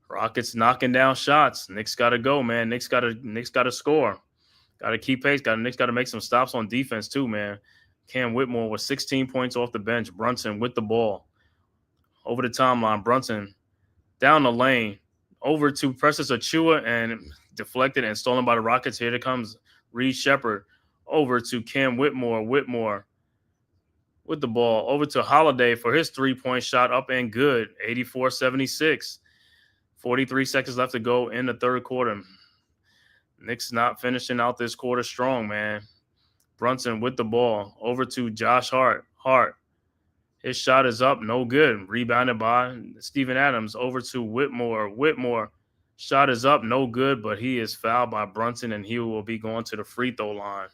Rockets knocking down shots. Knicks got to go, man. Knicks got to score. Got to keep pace. Knicks got to make some stops on defense too, man. Cam Whitmore with 16 points off the bench. Brunson with the ball. Over the timeline. Brunson down the lane. Over to Precious Achua and deflected and stolen by the Rockets. Here it comes Reed Shepherd. Over to Cam Whitmore. Whitmore with the ball. Over to Holiday for his 3-point shot up and good. 84-76. 43 seconds left to go in the third quarter. Knicks not finishing out this quarter strong, man. Brunson with the ball over to Josh Hart. His shot is up, no good. Rebounded by Steven Adams over to Whitmore. Whitmore shot is up, no good, but he is fouled by Brunson, and he will be going to the free throw line.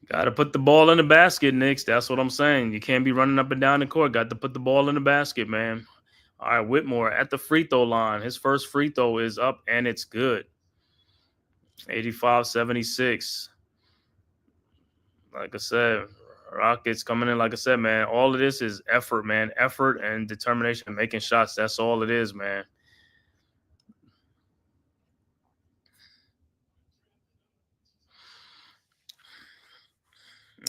Got to put the ball in the basket, Knicks. That's what I'm saying. You can't be running up and down the court. Got to put the ball in the basket, man. All right, Whitmore at the free throw line. His first free throw is up, and it's good. 85-76. Like I said, Rockets coming in, like I said, man. All of this is effort, man. Effort and determination, making shots. That's all it is, man.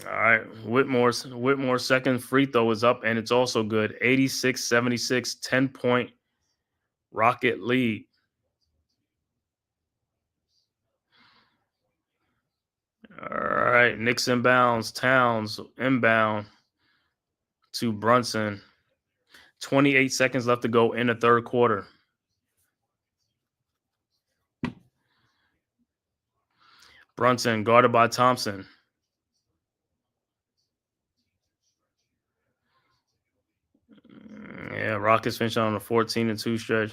All right, Whitmore's second free throw is up, and it's also good. 86-76, 10-point Rocket lead. All right, Knicks inbounds, Towns inbound to Brunson. 28 seconds left to go in the third quarter. Brunson guarded by Thompson. Yeah, Rockets finishing on a 14-2 stretch.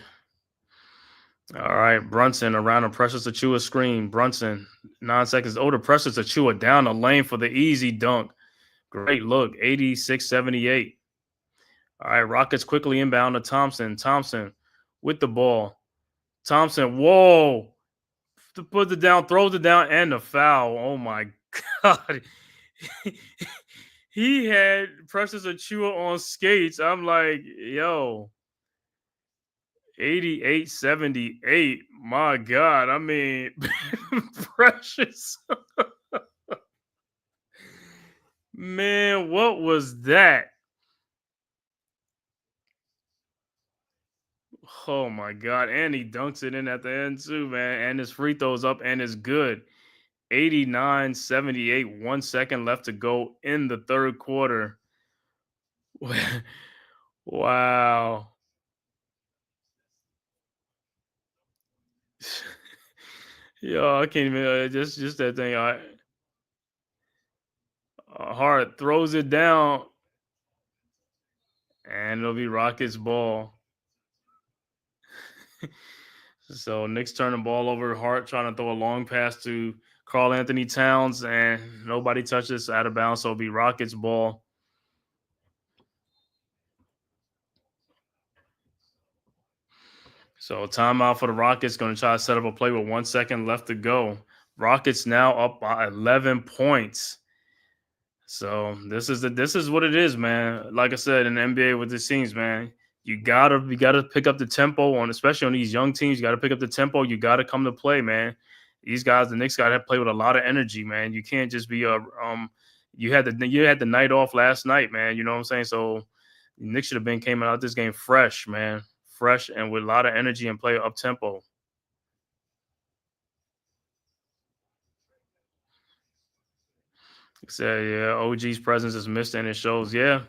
All right, Brunson around the Precious Achiuwa screen. Brunson, 9 seconds. Oh, the Precious Achiuwa down the lane for the easy dunk. Great look, 86-78. All right, Rockets quickly inbound to Thompson. Thompson with the ball. Thompson, whoa. Puts it down, throws it down, and the foul. Oh, my God. He had Precious Achiuwa on skates. I'm like, yo. 88-78. My God. I mean, Precious. Man, what was that? Oh, my God. And he dunks it in at the end, too, man. And his free throws up, and it's good. 89-78. 1 second left to go in the third quarter. Wow. Yo, I can't even just that thing. Hart throws it down, and it'll be Rockets ball. So Knicks turn the ball over. Hart trying to throw a long pass to Karl Anthony Towns, and nobody touches out of bounds. So it'll be Rockets ball. So timeout for the Rockets. Going to try to set up a play with 1 second left to go. Rockets now up by 11 points. So this is what it is, man. Like I said, in the NBA with the teams, man, you gotta pick up the tempo on, especially on these young teams. You gotta pick up the tempo. You gotta come to play, man. These guys, the Knicks, gotta play with a lot of energy, man. You can't just be You had the night off last night, man. You know what I'm saying? So the Knicks should have came out this game fresh, man, fresh and with a lot of energy and play up tempo. Said, yeah, OG's presence is missed and it shows. Yeah.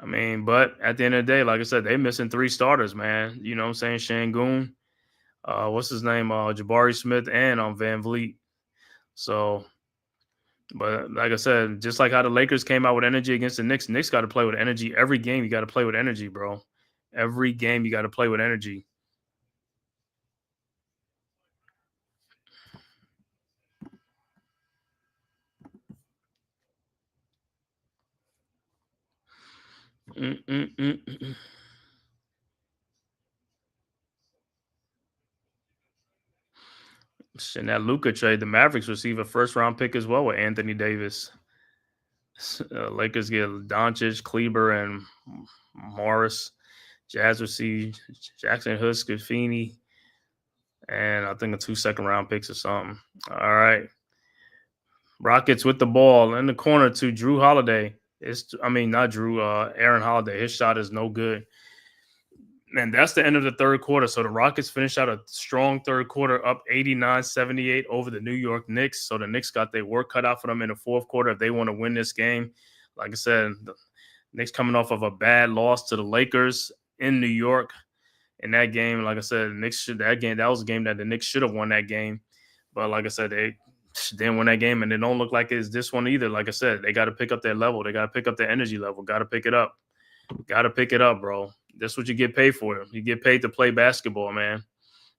I mean, but at the end of the day, like I said, they missing 3 starters, man. You know what I'm saying? Şengün, what's his name? Jabari Smith and Van Vliet. So, but like I said, just like how the Lakers came out with energy against the Knicks got to play with energy. Every game you got to play with energy, bro. Every game you got to play with energy. In that Luka trade, the Mavericks receive a first-round pick as well with Anthony Davis. Lakers get Doncic, Kleber, and Morris. Jazz receive Jackson Hood, Scafini, and I think a 2 second-round picks or something. All right. Rockets with the ball in the corner to Drew Holiday. Aaron Holiday. His shot is no good. And that's the end of the third quarter. So the Rockets finished out a strong third quarter, up 89-78 over the New York Knicks. So the Knicks got their work cut out for them in the fourth quarter if they want to win this game. Like I said, the Knicks coming off of a bad loss to the Lakers in New York. In that game, like I said, that was a game that the Knicks should have won that game. But like I said, they didn't win that game, and it don't look like it's this one either. Like I said, they got to pick up their level. They got to pick up their energy level. Got to pick it up. Got to pick it up, bro. That's what you get paid for. You get paid to play basketball, man.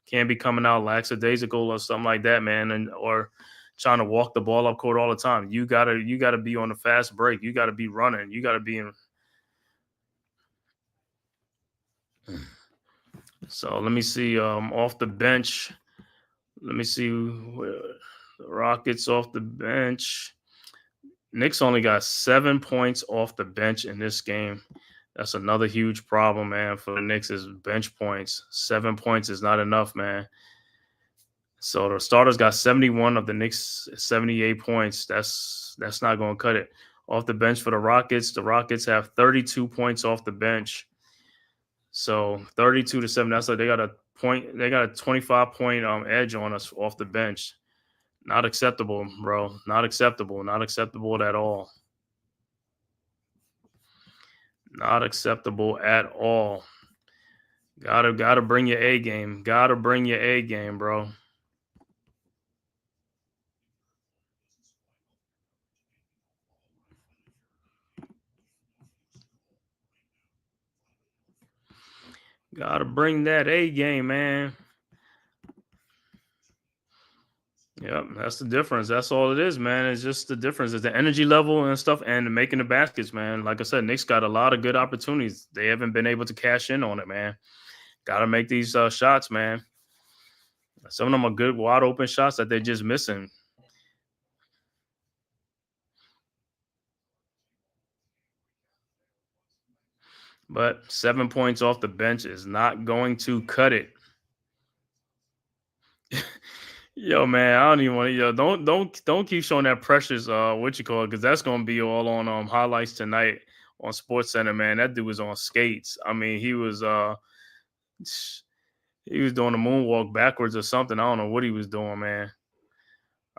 Can't be coming out lackadaisical or something like that, man, or trying to walk the ball up court all the time. You gotta be on a fast break. You gotta be running. You gotta be in. So let me see. Off the bench. Let me see the Rockets off the bench. Knicks only got 7 points off the bench in this game. That's another huge problem, man, for the Knicks is bench points. 7 points is not enough, man. So the starters got 71 of the Knicks 78 points. That's not going to cut it. Off the bench for the Rockets have 32 points off the bench. So 32-7. That's like they got a 25-point edge on us off the bench. Not acceptable, bro. Not acceptable. Not acceptable at all. Not acceptable at all. Gotta bring your A game. Gotta bring your A game, bro. Gotta bring that A game, man. Yep, that's the difference. That's all it is, man. It's just the difference. It's the energy level and stuff and making the baskets, man. Like I said, Knicks got a lot of good opportunities. They haven't been able to cash in on it, man. Got to make these shots, man. Some of them are good, wide open shots that they're just missing. But 7 points off the bench is not going to cut it. Yo, man, I don't even want to. Don't keep showing that precious. What you call it? Because that's gonna be all on highlights tonight on Sports Center, man. That dude was on skates. I mean, he was doing a moonwalk backwards or something. I don't know what he was doing, man.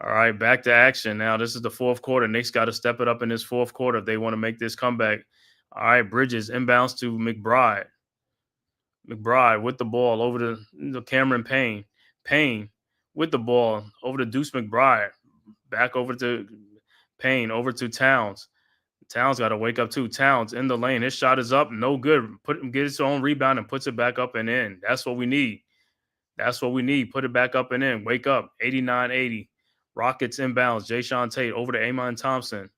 All right, back to action now. This is the fourth quarter. Knicks got to step it up in this fourth quarter if they want to make this comeback. All right, Bridges inbounds to McBride. McBride with the ball over to Cameron Payne. Payne with the ball over to Deuce McBride. Back over to Payne, over to Towns. Towns got to wake up too. Towns in the lane. His shot is up. No good. Get his own rebound and puts it back up and in. That's what we need. That's what we need. Put it back up and in. Wake up. 89-80. Rockets inbounds. Jayshawn Tate over to Amon Thompson.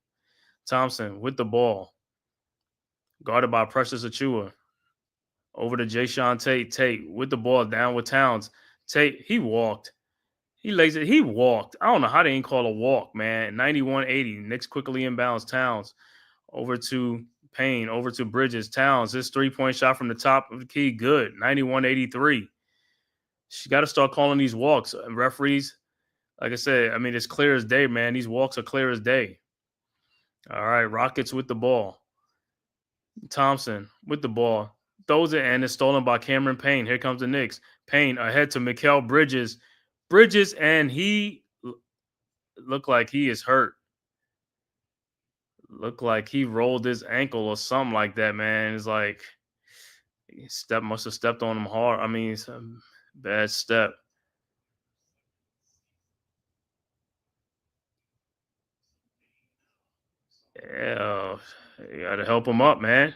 Thompson with the ball. Guarded by Precious Achiuwa. Over to Jayshawn Tate. Tate with the ball down with Towns. Tate, he walked. He lays it. He walked. I don't know how they ain't call a walk, man. 91-80. Knicks quickly inbounds Towns. Over to Payne. Over to Bridges. Towns. This 3-point shot from the top of the key. Good. 91-83. She got to start calling these walks. Referees, like I said, I mean, it's clear as day, man. These walks are clear as day. All right. Rockets with the ball. Thompson with the ball. Throws it, and it's stolen by Cameron Payne. Here comes the Knicks. Payne ahead to Mikal Bridges. Bridges, and he looked like he is hurt. Looked like he rolled his ankle or something like that, man. It's like he must have stepped on him hard. I mean, it's a bad step. Yeah, you got to help him up, man.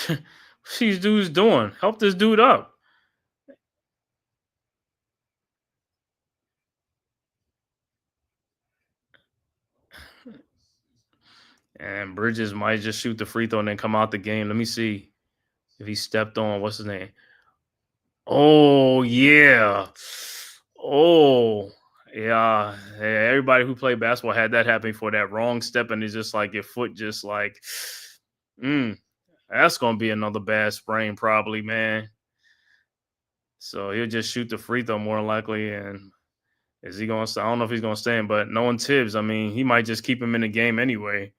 What's these dudes doing? Help this dude up. And Bridges might just shoot the free throw and then come out the game. Let me see if he stepped on. What's his name? Oh, yeah. Oh, yeah. Hey, everybody who played basketball had that happen before. That wrong step, and it's just like your foot just like, that's going to be another bad sprain probably, man. So he'll just shoot the free throw more likely, and is he going to – I don't know if he's going to stay in, but knowing Tibbs, I mean, he might just keep him in the game anyway.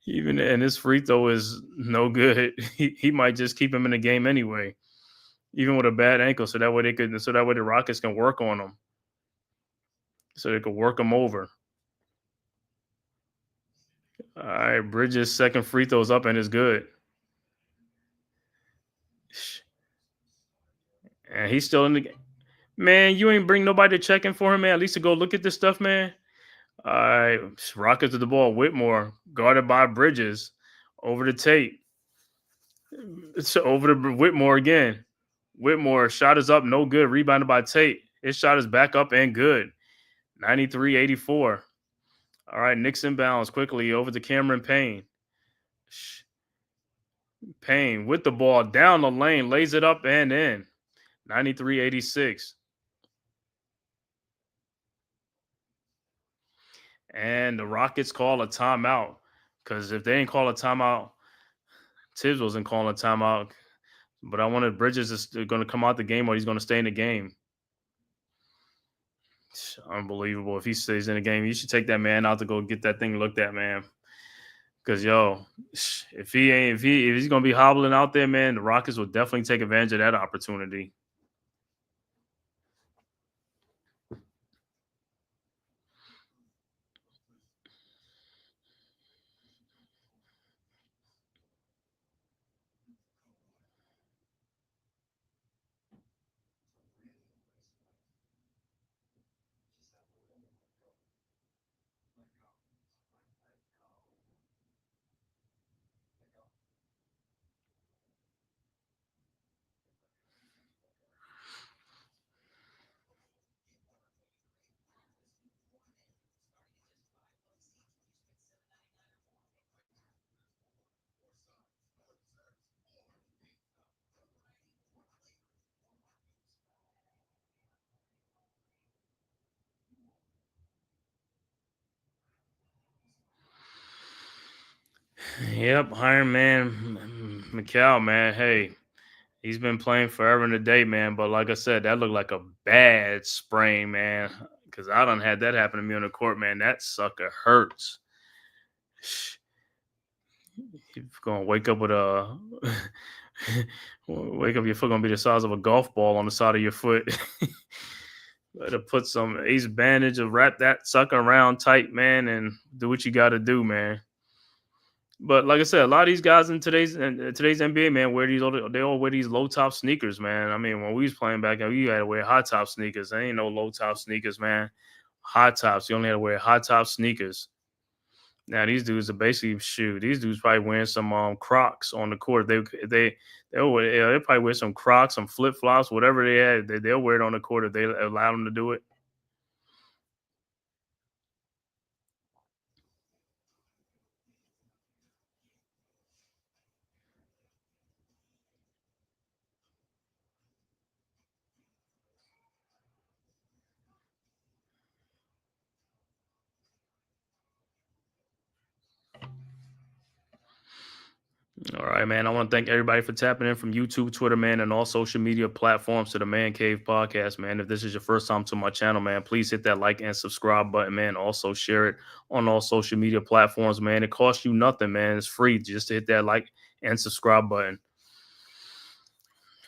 And his free throw is no good. He might just keep him in the game anyway, even with a bad ankle, so that way the Rockets can work on him, so they could work him over. All right, Bridges' second free throw's up and it's good. And he's still in the game. Man, you ain't bring nobody to check in for him, man. At least to go look at this stuff, man. All right, Rockets to the ball. Whitmore guarded by Bridges over to Tate. It's over to Whitmore again. Whitmore shot is up, no good. Rebounded by Tate. His shot is back up and good. 93-84. All right, Knicks inbounds quickly over to Cameron Payne. Payne with the ball down the lane, lays it up and in. 93-86. And the Rockets call a timeout. Because if they ain't call a timeout, Tibbs wasn't calling a timeout. But I wanted Bridges is going to come out the game or he's going to stay in the game. It's unbelievable. If he stays in the game, you should take that man out to go get that thing looked at, man. Because, if he's going to be hobbling out there, man, the Rockets will definitely take advantage of that opportunity. Yep, Iron Man McCall, man. Hey, he's been playing forever and a day, man. But like I said, that looked like a bad sprain, man. Because I done had that happen to me on the court, man. That sucker hurts. You're gonna wake up with a wake up. Your foot gonna be the size of a golf ball on the side of your foot. Better put some ace bandage or wrap that sucker around tight, man, and do what you got to do, man. But like I said, a lot of these guys in today's NBA, man, they all wear these low top sneakers, man. I mean, when we was playing back, we had to wear high top sneakers. There ain't no low top sneakers, man. High tops. You only had to wear high top sneakers. Now these dudes are basically These dudes probably wearing some Crocs on the court. They'll probably wear some Crocs, some flip flops, whatever they had. They'll wear it on the court if they allow them to do it. All right, man. I want to thank everybody for tapping in from YouTube, Twitter, man, and all social media platforms to the Man Cave Podcast, man. If this is your first time to my channel, man, please hit that like and subscribe button, man. Also share it on all social media platforms, man. It costs you nothing, man. It's free just to hit that like and subscribe button.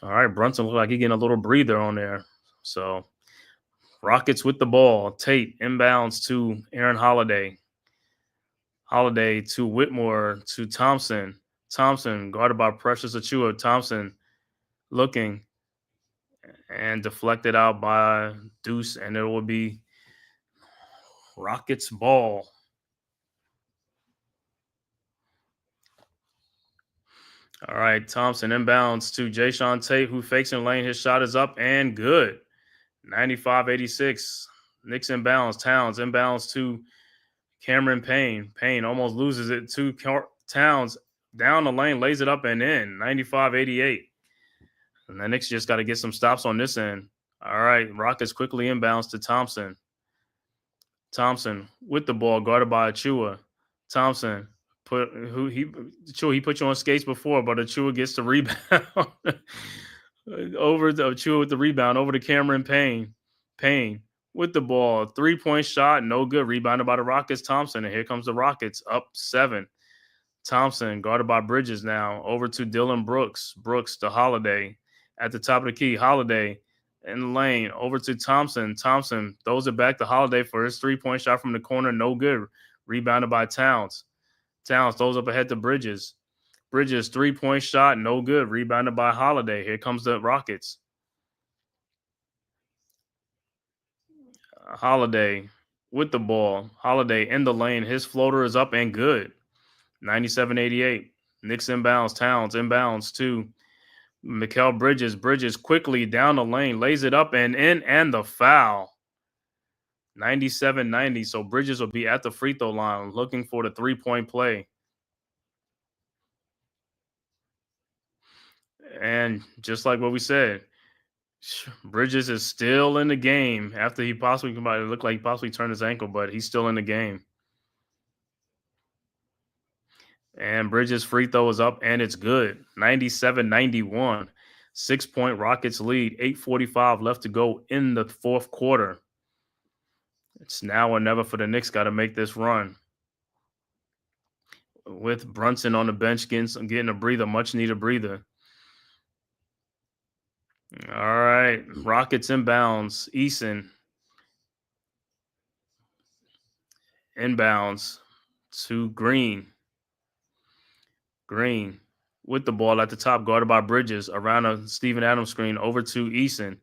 All right, Brunson looked like he's getting a little breather on there. So, Rockets with the ball. Tate inbounds to Aaron Holiday. Holiday to Whitmore to Thompson. Thompson guarded by Precious Achiuwa. Thompson looking and deflected out by Deuce, and it will be Rockets ball. All right, Thompson inbounds to Jayshawn Tate, who fakes in lane. His shot is up and good. 95-86. Knicks inbounds. Towns inbounds to Cameron Payne. Payne almost loses it to Towns. Down the lane, lays it up and in. 95-88. And the Knicks just got to get some stops on this end. All right, Rockets quickly inbounds to Thompson. Thompson with the ball, guarded by Achiuwa. Thompson he put you on skates before, but Achiuwa gets the rebound. Over to Achiuwa with the rebound, over to Cameron Payne. Payne with the ball, 3-point shot, no good. Rebounded by the Rockets. Thompson, and here comes the Rockets up 7. Thompson, guarded by Bridges now. Over to Dylan Brooks. Brooks to Holiday. At the top of the key, Holiday in the lane. Over to Thompson. Thompson throws it back to Holiday for his three-point shot from the corner. No good. Rebounded by Towns. Towns throws up ahead to Bridges. Bridges, three-point shot. No good. Rebounded by Holiday. Here comes the Rockets. Holiday with the ball. Holiday in the lane. His floater is up and good. 97-88. Knicks inbounds. Towns inbounds to Mikal Bridges. Bridges quickly down the lane. Lays it up and in, and the foul. 97-90. So Bridges will be at the free throw line looking for the three-point play. And just like what we said, Bridges is still in the game after he possibly, it looked like he possibly turned his ankle, but he's still in the game. And Bridges' free throw is up, and it's good. 97-91. 6-point Rockets lead. 8:45 left to go in the fourth quarter. It's now or never for the Knicks. Got to make this run. With Brunson on the bench getting a breather, much needed breather. All right, Rockets inbounds. Eason inbounds to Green. Green with the ball at the top, guarded by Bridges, around a Steven Adams screen, over to Eason.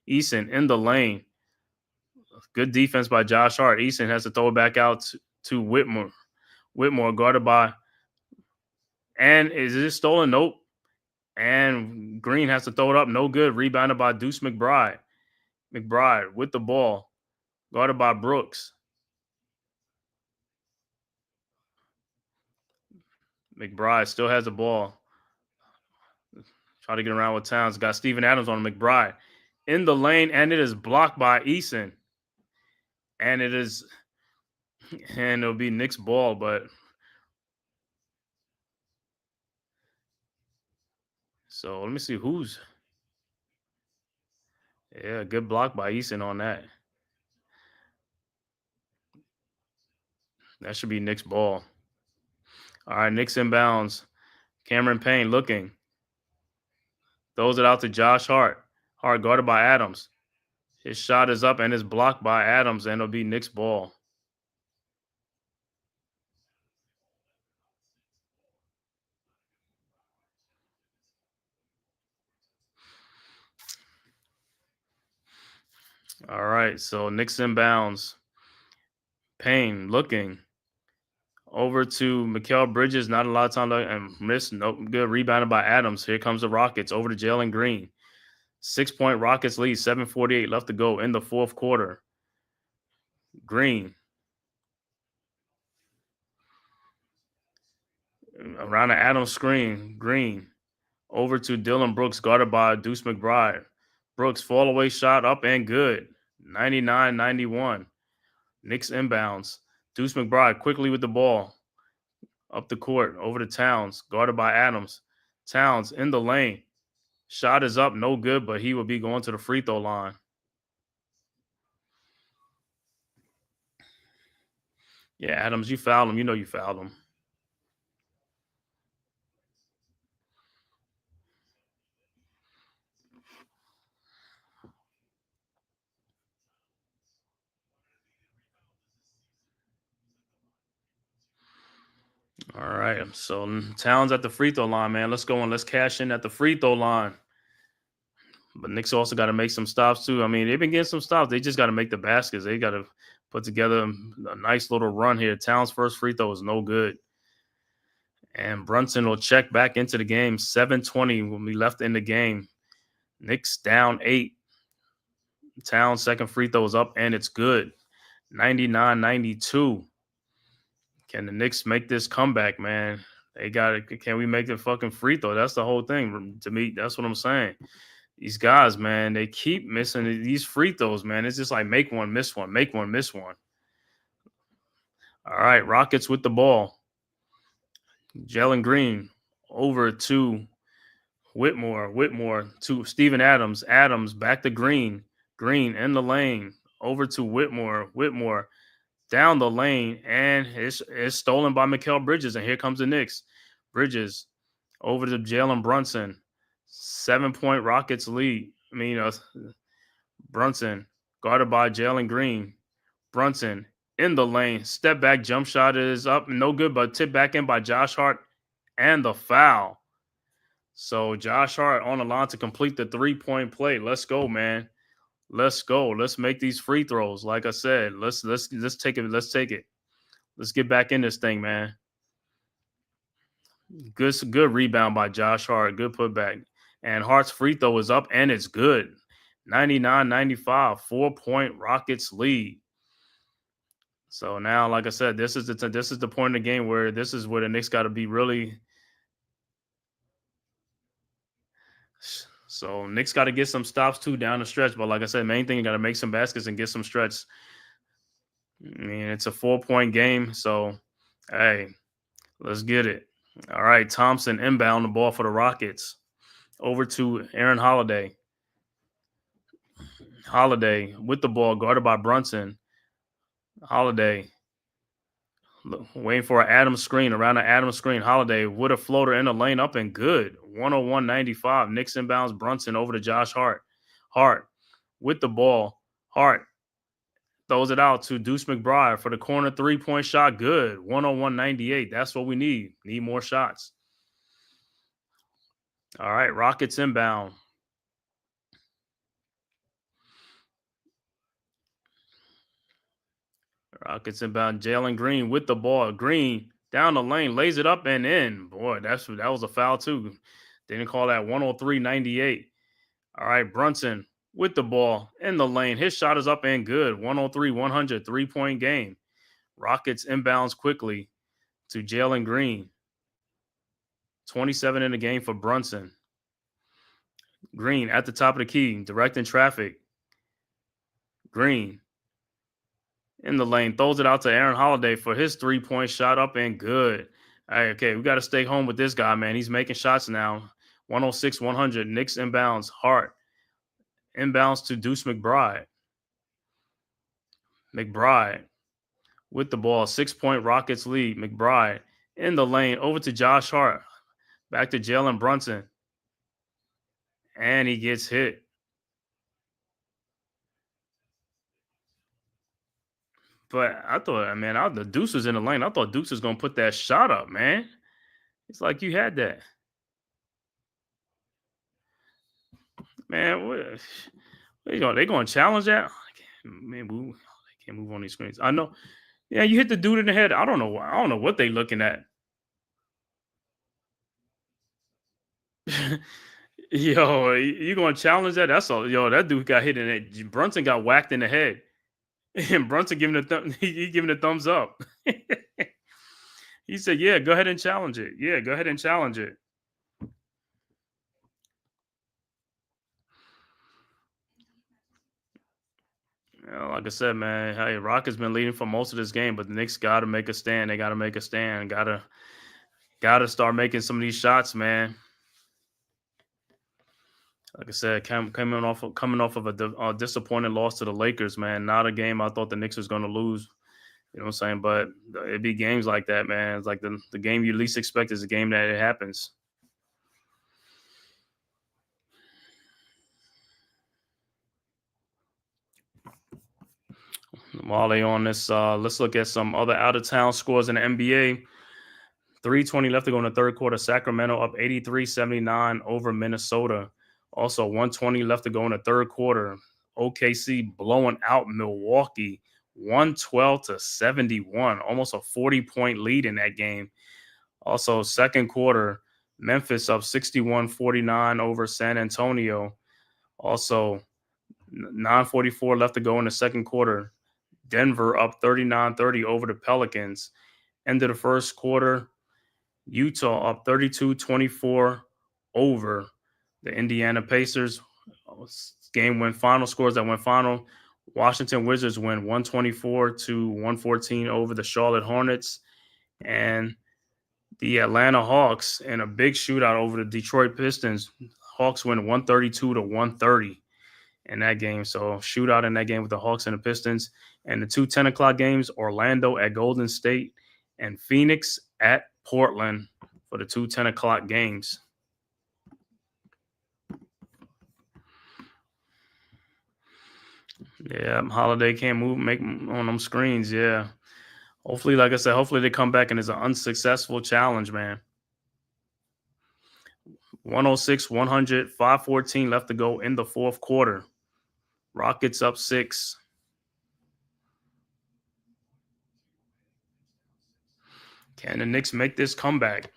Eason in the lane. Good defense by Josh Hart. Eason has to throw it back out to Whitmore. Whitmore guarded by, and is it stolen? Nope. And Green has to throw it up. No good. Rebounded by Deuce McBride. McBride with the ball, guarded by Brooks. McBride still has the ball. Try to get around with Towns. Got Steven Adams on McBride. In the lane, and it is blocked by Eason. And it'll be Knicks ball, but so let me see who's. Yeah, good block by Eason on that. That should be Knicks ball. All right, Knicks inbounds. Cameron Payne looking. Throws it out to Josh Hart. Hart guarded by Adams. His shot is up and is blocked by Adams, and it'll be Knicks ball. All right, so Knicks inbounds. Payne looking. Over to Mikal Bridges. Not a lot of time left, and missed. No good. Rebounded by Adams. Here comes the Rockets. Over to Jalen Green. 6-point Rockets lead. 7:48 left to go in the fourth quarter. Green. Around the Adams screen. Green. Over to Dylan Brooks, guarded by Deuce McBride. Brooks, fall away shot up and good. 99-91. Knicks inbounds. Deuce McBride quickly with the ball. Up the court. Over to Towns, guarded by Adams. Towns in the lane. Shot is up, no good, but he will be going to the free throw line. Yeah, Adams, you fouled him. You know you fouled him. All right, so Towns at the free throw line, man. Let's go and let's cash in at the free throw line. But Knicks also got to make some stops too. I mean, they've been getting some stops. They just got to make the baskets. They got to put together a nice little run here. Towns' first free throw is no good. And Brunson will check back into the game. 7:20 when we left in the game. Knicks down 8. Towns' second free throw is up, and it's good. 99-92. Can the Knicks make this comeback, man? They got it. Can we make the fucking free throw? That's the whole thing. To me, that's what I'm saying. These guys, man, they keep missing these free throws, man. It's just like make one, miss one, make one, miss one. All right, Rockets with the ball. Jalen Green over to Whitmore. Whitmore to Steven Adams. Adams back to Green. Green in the lane. Over to Whitmore. Whitmore down the lane, and it's stolen by Mikal Bridges, and here comes the Knicks. Bridges over to Jalen Brunson. 7-point Rockets lead. Brunson guarded by Jalen Green. Brunson in the lane. Step back jump shot is up. No good, but tipped back in by Josh Hart and the foul. So Josh Hart on the line to complete the 3-point play. Let's go, man. Let's go. Let's make these free throws. Like I said, let's take it. Let's take it. Let's get back in this thing, man. Good rebound by Josh Hart. Good putback. And Hart's free throw is up and it's good. 99-95, 4-point Rockets lead. So now, like I said, this is the point in the game where this is where the Knicks got to be really. So Knicks got to get some stops too down the stretch. But like I said, main thing, you got to make some baskets and get some stretch. I mean, it's a 4-point game. So, hey, let's get it. All right, Thompson inbound the ball for the Rockets. Over to Aaron Holiday. Holiday with the ball, guarded by Brunson. Holiday waiting for an Adams screen, around an Adams screen. Holiday with a floater in the lane, up and good. 101-95. Knicks inbounds Brunson over to Josh Hart. Hart with the ball. Hart throws it out to Deuce McBride for the corner 3-point shot. Good. 101-98. That's what we need. Need more shots. All right, Rockets inbound. Rockets inbound. Jalen Green with the ball. Green down the lane, lays it up and in. Boy, that was a foul too. Didn't call that. 103-98. All right, Brunson with the ball in the lane. His shot is up and good. 103-100, 3-point game. Rockets inbounds quickly to Jalen Green. 27 in the game for Brunson. Green at the top of the key, directing traffic. Green in the lane, throws it out to Aaron Holiday for his 3-point shot, up and good. All right, okay, we got to stay home with this guy, man. He's making shots now. 106-100. Knicks inbounds. Hart inbounds to Deuce McBride. McBride with the ball. 6-point Rockets lead. McBride in the lane, over to Josh Hart. Back to Jalen Brunson. And he gets hit. But I thought, man, the Deuce was in the lane. I thought Deuce was going to put that shot up, man. It's like you had that. Man, what they going to challenge that? Man, they can't move on these screens. I know. Yeah, you hit the dude in the head. I don't know what they looking at. Yo, you going to challenge that? That's all. Yo, that dude got hit in it. Brunson got whacked in the head. And Brunson giving he giving a thumbs up. He said, "Yeah, go ahead and challenge it. Yeah, go ahead and challenge it." You know, like I said, man, hey, Rockets been leading for most of this game, but the Knicks got to make a stand. They got to make a stand. Got to start making some of these shots, man. Like I said, coming off of a disappointing loss to the Lakers, man. Not a game I thought the Knicks was going to lose. You know what I'm saying? But it'd be games like that, man. It's like the game you least expect is a game that it happens. While they on this, let's look at some other out-of-town scores in the NBA. 3:20 left to go in the third quarter. Sacramento up 83-79 over Minnesota. Also, 1:20 left to go in the third quarter. OKC blowing out Milwaukee 112-71, almost a 40-point lead in that game. Also, second quarter, Memphis up 61-49 over San Antonio. Also, 9:44 left to go in the second quarter. Denver up 39-30 over the Pelicans. End of the first quarter, Utah up 32-24 over the Indiana Pacers. Game went final. Scores that went final. Washington Wizards win 124-114 over the Charlotte Hornets. And the Atlanta Hawks in a big shootout over the Detroit Pistons. Hawks win 132-130 in that game. So shootout in that game with the Hawks and the Pistons. And the two 10 o'clock games, Orlando at Golden State and Phoenix at Portland. for the 10 o'clock games. Yeah, Holiday can't make on them screens. Yeah. Hopefully, like I said, hopefully they come back and it's an unsuccessful challenge, man. 106, 100, 5:14 left to go in the fourth quarter. Rockets up 6. Can the Knicks make this comeback?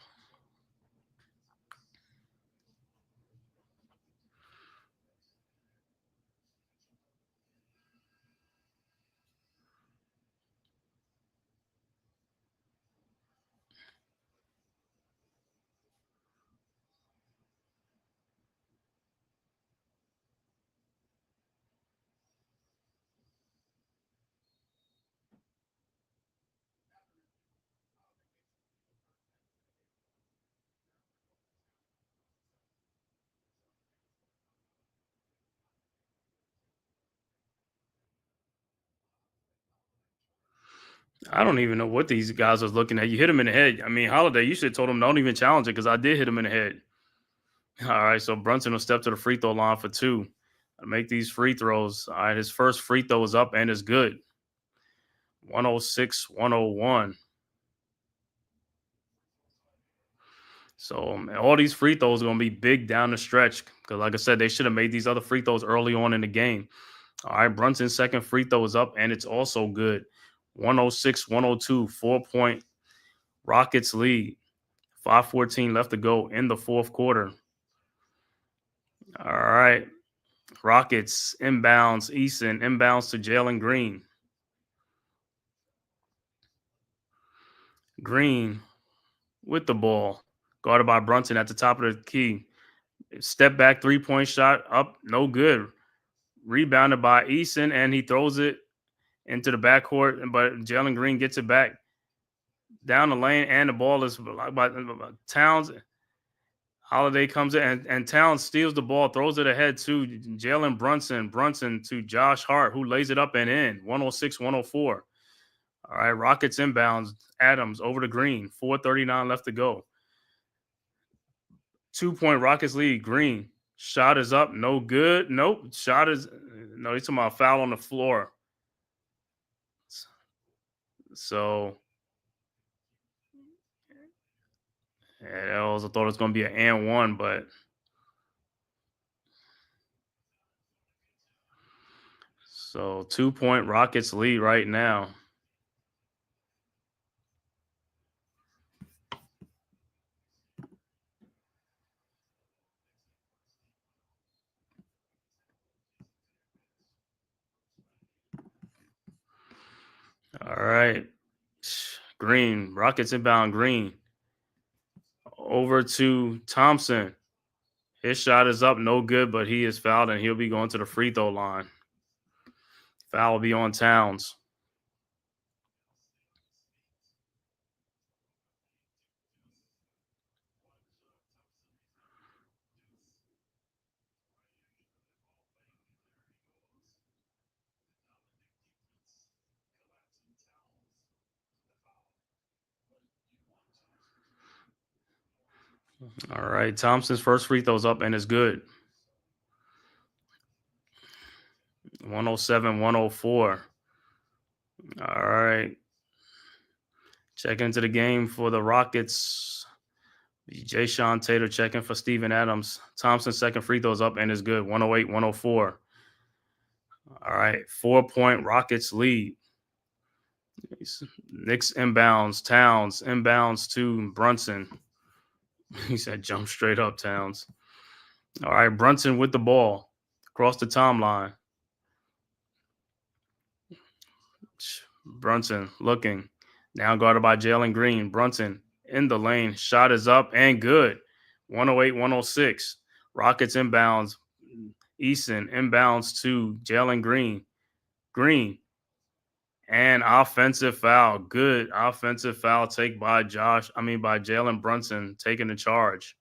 I don't even know what these guys was looking at. You hit him in the head. I mean, Holiday, you should have told him don't even challenge it because I did hit him in the head. All right, so Brunson will step to the free throw line for 2. Make these free throws. All right, his first free throw is up and is good. 106, 101. So all these free throws are going to be big down the stretch because, like I said, they should have made these other free throws early on in the game. All right, Brunson's second free throw is up and it's also good. 106, 102, 4-point Rockets lead. 5:14 left to go in the fourth quarter. All right. Rockets inbounds. Eason inbounds to Jalen Green. Green with the ball. Guarded by Brunson at the top of the key. Step back 3-point shot up. No good. Rebounded by Eason and he throws it into the backcourt. But Jalen Green gets it back down the lane and the ball is by Towns. Holiday comes in and Towns steals the ball, throws it ahead to Jalen Brunson. Brunson to Josh Hart, who lays it up and in. 106, 104. All right, Rockets inbounds. Adams over to Green. 4:39 left to go. 2-point Rockets lead. Green. Shot is up. No good. Nope. He's talking about a foul on the floor. So, I also thought it was going to be an and one, but so 2-point Rockets lead right now. All right. Green. Rockets inbound. Green. Over to Thompson. His shot is up. No good, but he is fouled, and he'll be going to the free throw line. Foul will be on Towns. All right. Thompson's first free throw's up and is good. 107, 104. All right. Check into the game for the Rockets. Jayshawn Taylor checking for Steven Adams. Thompson's second free throw's up and is good. 108, 104. All right. 4-point Rockets lead. Knicks inbounds. Towns inbounds to Brunson. He said jump straight up, Towns. All right. Brunson with the ball across the timeline. Brunson looking. Now guarded by Jalen Green. Brunson in the lane. Shot is up and good. 108, 106. Rockets inbounds. Eason inbounds to Jalen Green. Green. And offensive foul. Good offensive foul take by Jalen Brunson taking the charge.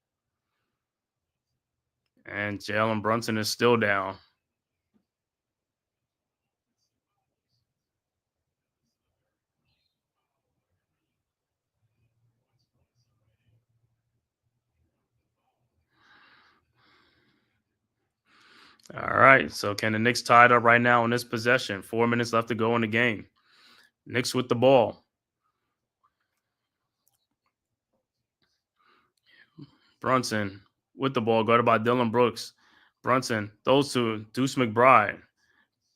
And Jalen Brunson is still down. All right. So can the Knicks tie it up right now in this possession? 4 minutes left to go in the game. Knicks with the ball. Brunson with the ball, guarded by Dylan Brooks. Brunson, those to Deuce McBride.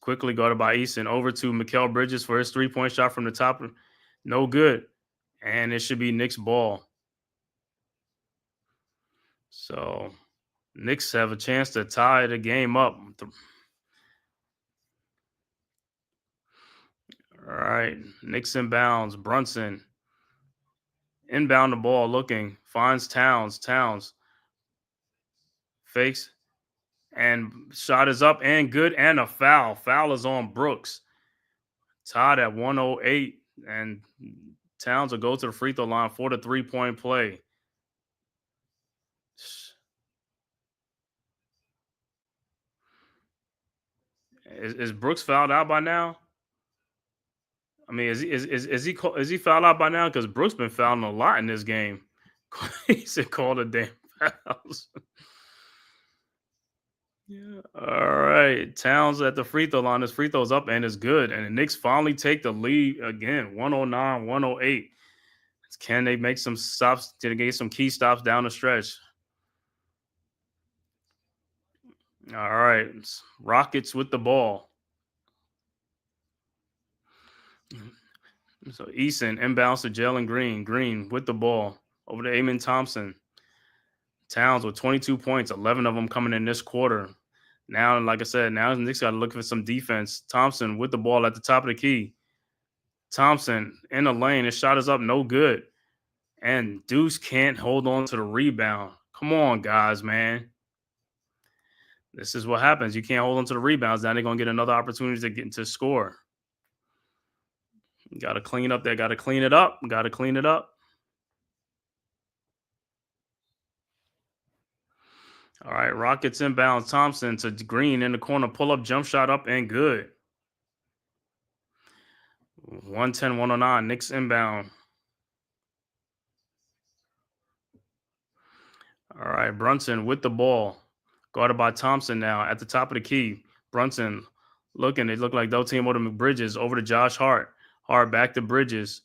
Quickly guarded by Eason. Over to Mikal Bridges for his three-point shot from the top. No good. And it should be Knicks ball. So Knicks have a chance to tie the game up. All right. Knicks inbounds. Brunson. Inbound the ball, looking. Finds Towns. Towns. Fakes. And shot is up and good. And a foul. Foul is on Brooks. Tied at 108. And Towns will go to the free throw line for the three-point play. Is Brooks fouled out by now? I mean, is he fouled out by now? Because Brooks been fouling a lot in this game. He said, "Call the damn fouls." Yeah. All right. Towns at the free throw line. His free throw's up and it's good. And the Knicks finally take the lead again, 109, 108. Can they make some stops? Did they get some key stops down the stretch? All right. Rockets with the ball. So Eason inbounds to Jalen Green. Green with the ball over to Amen Thompson. Towns with 22 points, 11 of them coming in this quarter. Now, like I said, now the Knicks got to look for some defense. Thompson with the ball at the top of the key. Thompson in the lane. His shot is up, no good. And Deuce can't hold on to the rebound. Come on, guys, man. This is what happens. You can't hold on to the rebounds. Now they're going to get another opportunity to get to score. Got to clean up there. Got to clean it up. Got to clean it up. All right, Rockets inbounds. Thompson to Green in the corner. Pull up, jump shot up and good. 110, 109. Knicks inbound. All right, Brunson with the ball. Guarded by Thompson now at the top of the key. Brunson looking. It looked like double team over to Bridges. Over to Josh Hart. Hart back to Bridges.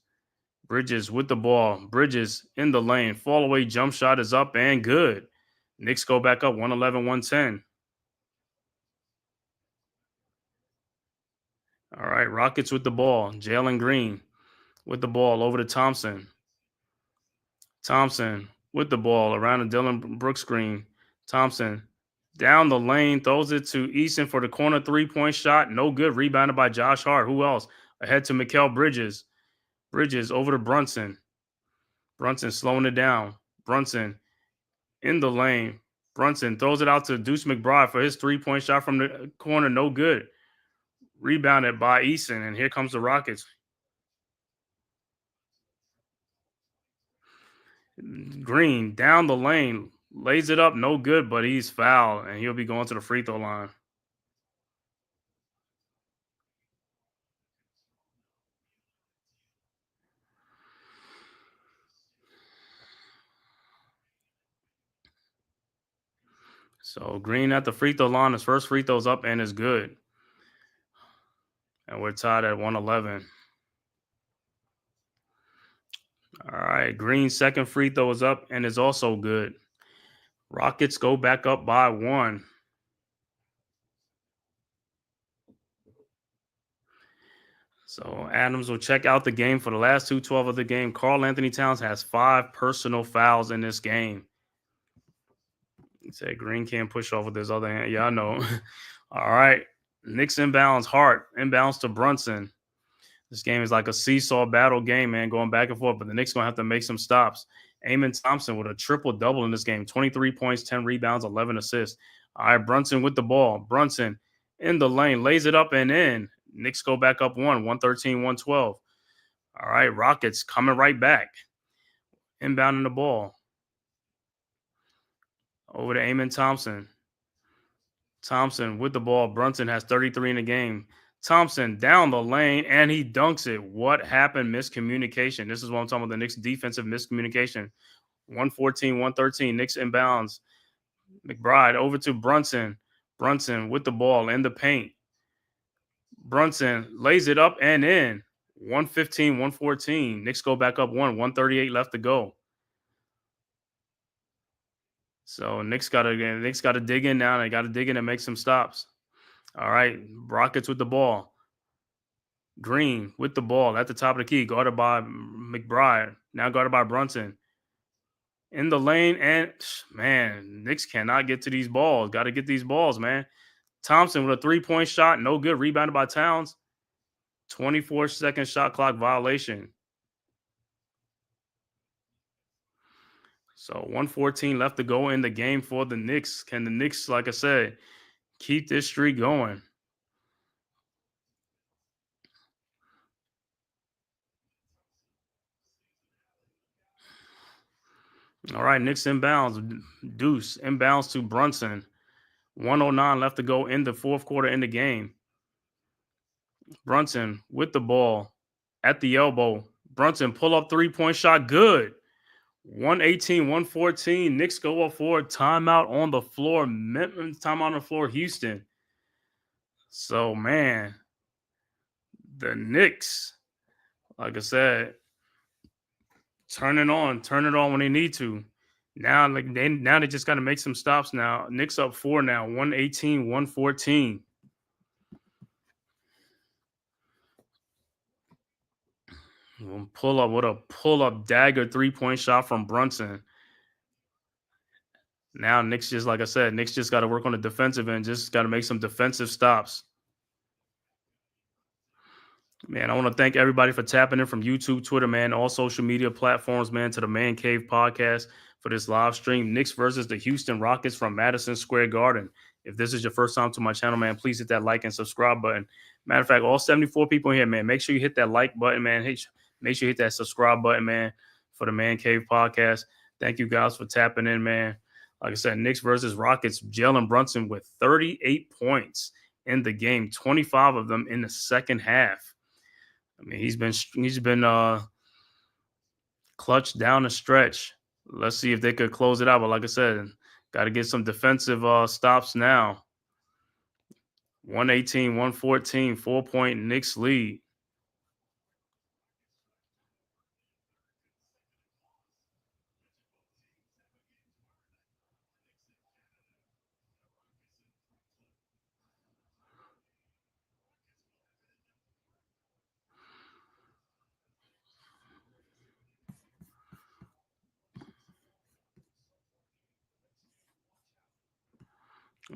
Bridges with the ball. Bridges in the lane. Fall away jump shot is up and good. Knicks go back up 111, 110. All right, Rockets with the ball. Jalen Green with the ball over to Thompson. Thompson with the ball around the Dylan Brooks screen. Thompson down the lane, throws it to Eason for the corner three-point shot. No good. Rebounded by Josh Hart. Who else? Ahead to Mikal Bridges. Bridges over to Brunson. Brunson slowing it down. Brunson in the lane. Brunson throws it out to Deuce McBride for his three-point shot from the corner. No good. Rebounded by Eason, and here comes the Rockets. Green down the lane. Lays it up. No good, but he's fouled, and he'll be going to the free throw line. So Green at the free throw line. His first free throw's up and is good. And we're tied at 111. All right. Green's second free throw is up and is also good. Rockets go back up by 1. So Adams will check out the game for the last 2:12 of the game. Karl Anthony Towns has 5 personal fouls in this game. He said Green can't push off with his other hand. Yeah, I know. All right. Knicks inbounds. Hart inbounds to Brunson. This game is like a seesaw battle game, man, going back and forth. But the Knicks going to have to make some stops. Amen Thompson with a triple-double in this game. 23 points, 10 rebounds, 11 assists. All right, Brunson with the ball. Brunson in the lane. Lays it up and in. Knicks go back up 113, 112. All right, Rockets coming right back. Inbounding the ball. Over to Amen Thompson. Thompson with the ball. Brunson has 33 in the game. Thompson down the lane, and he dunks it. What happened? Miscommunication. This is what I'm talking about, the Knicks' defensive miscommunication. 114, 113. Knicks inbounds. McBride over to Brunson. Brunson with the ball in the paint. Brunson lays it up and in. 115, 114. Knicks go back up 138 left to go. So Knicks got to dig in now. They got to dig in and make some stops. All right, Rockets with the ball. Green with the ball at the top of the key, guarded by McBride. Now guarded by Brunson. In the lane, and man, Knicks cannot get to these balls. Got to get these balls, man. Thompson with a 3-point shot, no good. Rebounded by Towns. 24-second shot clock violation. So 114 left to go in the game for the Knicks. Can the Knicks, like I said, keep this streak going? All right, Knicks inbounds. Deuce inbounds to Brunson. 109 left to go in the fourth quarter in the game. Brunson with the ball at the elbow. Brunson pull up 3-point shot. Good. 118, 114. Knicks go up for a timeout on the floor. Timeout on the floor, Houston. So, man, the Knicks, like I said, turn it on when they need to. Now, they just got to make some stops now. Knicks up 4 now, 118, 114. Pull up dagger 3-point shot from Brunson. Now Knicks just, like I said, Knicks just got to work on the defensive end. Just got to make some defensive stops. Man, I want to thank everybody for tapping in from YouTube, Twitter, man, all social media platforms, man, to the Man Cave podcast for this live stream. Knicks versus the Houston Rockets from Madison Square Garden. If this is your first time to my channel, man, please hit that like and subscribe button. Matter of fact, all 74 people here, man, make sure you hit that like button, man. Make sure you hit that subscribe button, man, for the Man Cave podcast. Thank you guys for tapping in, man. Like I said, Knicks versus Rockets, Jalen Brunson with 38 points in the game, 25 of them in the second half. I mean, he's been clutch down the stretch. Let's see if they could close it out. But like I said, got to get some defensive stops now. 118, 114, 4-point Knicks lead.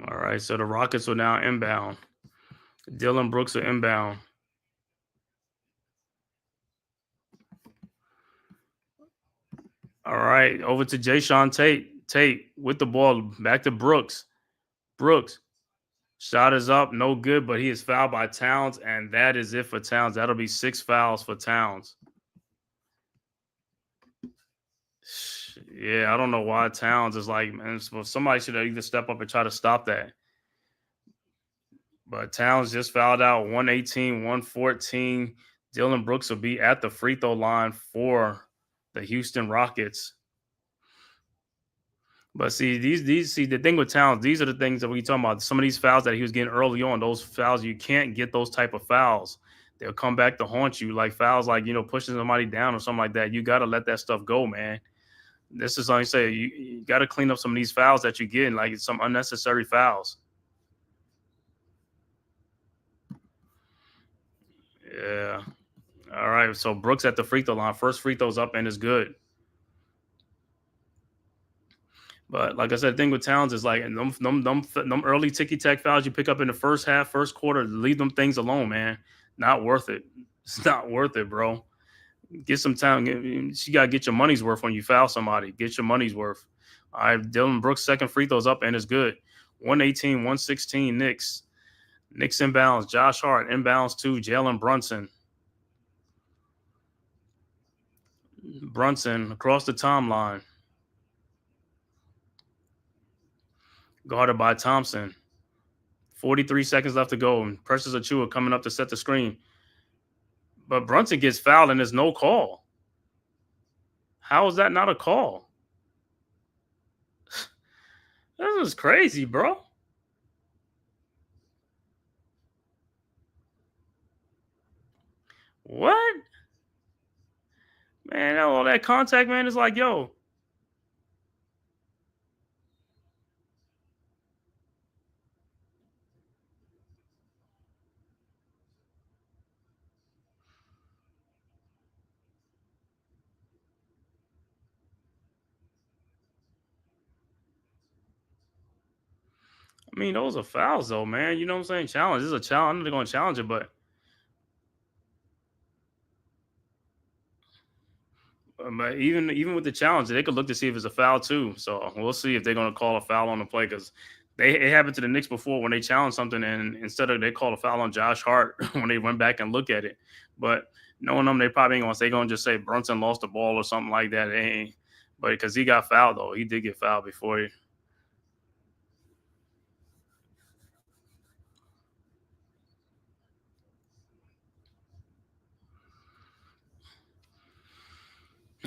All right, so the Rockets are now inbound. Dylan Brooks are inbound. All right, over to Jayshawn Tate. Tate with the ball, back to Brooks. Brooks, shot is up, no good, but he is fouled by Towns, and that is it for Towns. That'll be 6 fouls for Towns. Yeah, I don't know why Towns is like, man, somebody should either step up and try to stop that. But Towns just fouled out 118, 114. Dylan Brooks will be at the free throw line for the Houston Rockets. But see, the thing with Towns, these are the things that we're talking about. Some of these fouls that he was getting early on, those fouls, you can't get those type of fouls. They'll come back to haunt you, like fouls like, pushing somebody down or something like that. You got to let that stuff go, man. This is like I say, you got to clean up some of these fouls that you get, like some unnecessary fouls. Yeah. All right. So Brooks at the free throw line. First free throw's up and is good. But like I said, the thing with Towns is like them early ticky-tack fouls you pick up in the first half, first quarter, leave them things alone, man. Not worth it. It's not worth it, bro. Get some time. You got to get your money's worth when you foul somebody. Get your money's worth. All right, Dylan Brooks' second free throw's up and is good. 118, 116 Knicks. Knicks inbounds. Josh Hart inbounds to Jalen Brunson. Brunson across the timeline. Guarded by Thompson. 43 seconds left to go. And Precious Achiuwa coming up to set the screen. But Brunson gets fouled and there's no call. How is that not a call? This is crazy, bro. that contact, man, it's like, yo. I mean, those are fouls, though, man. You know what I'm saying? Challenge. This is a challenge. I know they're going to challenge it, but even with the challenge, they could look to see if it's a foul too. So we'll see if they're going to call a foul on the play because it happened to the Knicks before when they challenged something and instead of they called a foul on Josh Hart when they went back and look at it. But knowing them, they probably ain't going to say going to just say Brunson lost the ball or something like that. They ain't. But because he got fouled though, he did get fouled before he.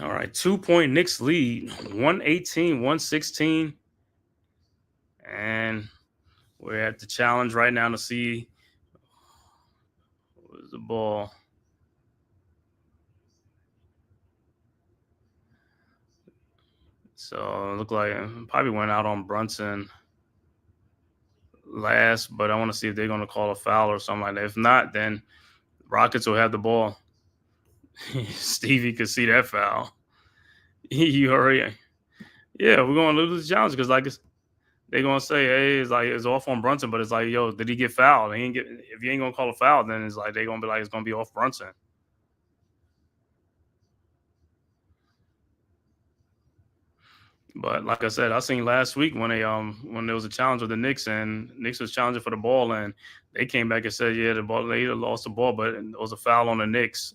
All right, 2-point Knicks lead, 118-116. And we're at the challenge right now to see where's the ball. So it looked like it probably went out on Brunson last, but I want to see if they're going to call a foul or something like that. If not, then Rockets will have the ball. Stevie could see that foul. You already, yeah, we're going to lose the challenge because they're going to say, hey, it's off on Brunson, but it's like, yo, did he get fouled? If you ain't going to call a foul, then it's like they're going to be like, it's going to be off Brunson. But like I said, I seen last week when there was a challenge with the Knicks and Knicks was challenging for the ball and they came back and said, yeah, they lost the ball, but it was a foul on the Knicks.